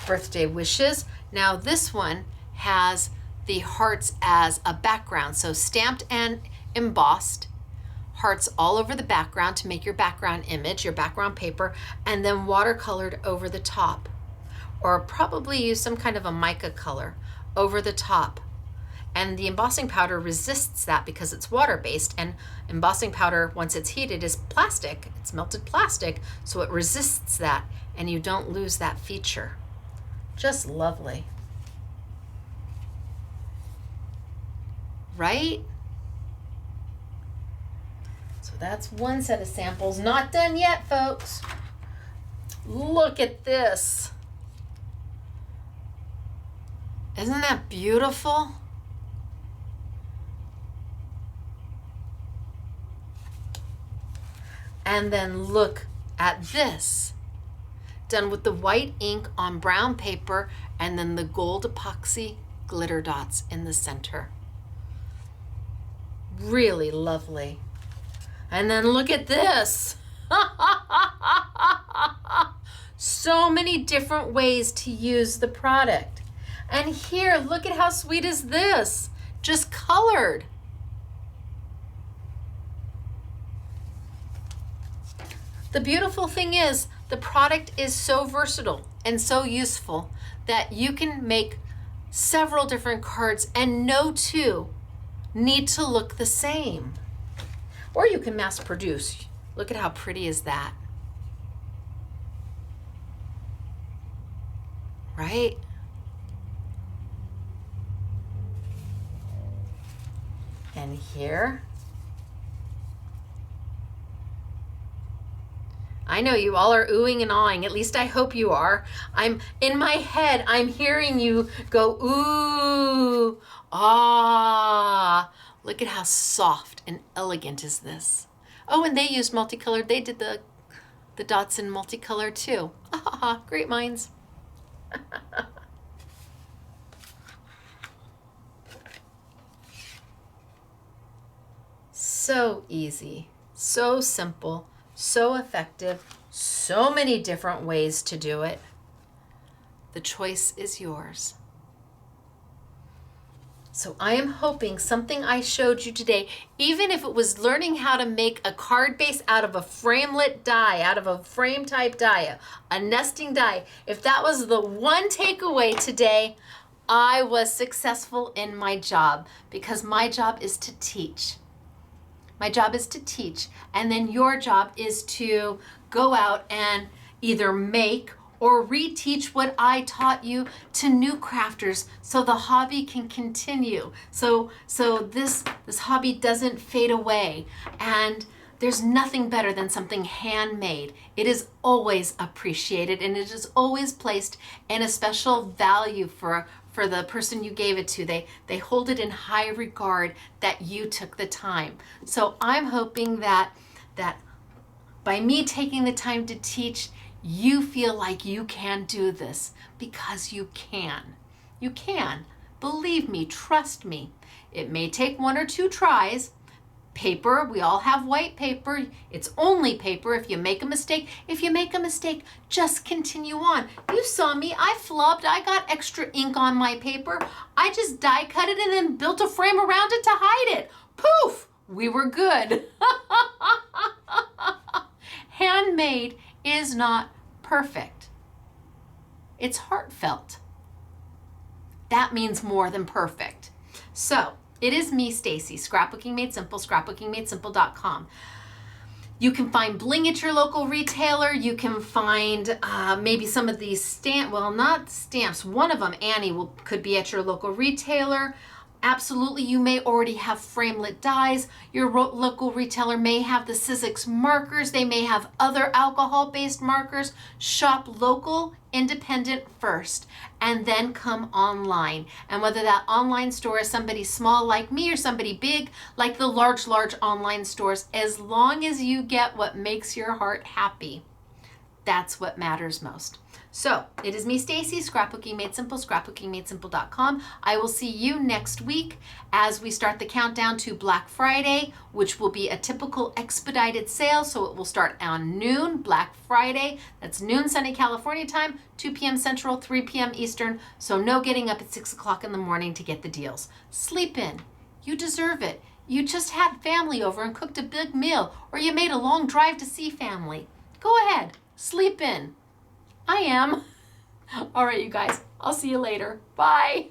Birthday wishes. Now this one has the hearts as a background. So stamped and embossed. Hearts all over the background to make your background image, your background paper, and then watercolored over the top. Or probably use some kind of a mica color over the top. And the embossing powder resists that because it's water-based, and embossing powder, once it's heated, is plastic. It's melted plastic, so it resists that, and you don't lose that feature. Just lovely. Right? So that's one set of samples. Not done yet, folks. Look at this. Isn't that beautiful? And then look at this. Done with the white ink on brown paper and then the gold epoxy glitter dots in the center. Really lovely. And then look at this. So many different ways to use the product. And here, look at how sweet is this? Just colored. The beautiful thing is, the product is so versatile and so useful that you can make several different cards and no two need to look the same. Or you can mass produce. Look at how pretty is that. Right? And here, I know you all are oohing and awing. At least I hope you are. I'm in my head, I'm hearing you go, ooh, ah. Look at how soft and elegant is this. Oh, and they used multicolored. They did the dots in multicolor too. Ah, great minds. So easy, so simple, so effective, so many different ways to do it. The choice is yours. So I am hoping something I showed you today, even if it was learning how to make a card base out of a framelit die, out of a frame type die, a nesting die, if that was the one takeaway today, I was successful in my job, because my job is to teach. My job is to teach, and then your job is to go out and either make or reteach what I taught you to new crafters so the hobby can continue. So this hobby doesn't fade away. And there's nothing better than something handmade. It is always appreciated, and it is always placed in a special value for the person you gave it to. They hold it in high regard that you took the time. So I'm hoping that by me taking the time to teach, you feel like you can do this, because you can. You can. Believe me, trust me. It may take 1 or 2 tries. Paper, we all have white paper. It's only paper. If you make a mistake, just continue on. You saw me, I flubbed, I got extra ink on my paper. I just die cut it and then built a frame around it to hide it. Poof, we were good. Handmade is not perfect. It's heartfelt. That means more than perfect. So, it is me, Stacy, Scrapbooking Made Simple, scrapbookingmadesimple.com. You can find bling at your local retailer. You can find maybe some of these not stamps. One of them, Annie, could be at your local retailer. Absolutely, you may already have framelit dies. Your local retailer may have the Sizzix markers. They may have other alcohol-based markers. Shop local, independent first, and then come online. And whether that online store is somebody small like me or somebody big like the large online stores, as long as you get what makes your heart happy, that's what matters most. So it is me, Stacy, Scrapbooking Made Simple, scrapbookingmadesimple.com. I will see you next week as we start the countdown to Black Friday, which will be a typical expedited sale. So it will start on noon, Black Friday. That's noon Sunny California time, 2 p.m. Central, 3 p.m. Eastern. So no getting up at 6 o'clock in the morning to get the deals. Sleep in. You deserve it. You just had family over and cooked a big meal, or you made a long drive to see family. Go ahead, sleep in. I am. All right, you guys, I'll see you later. Bye.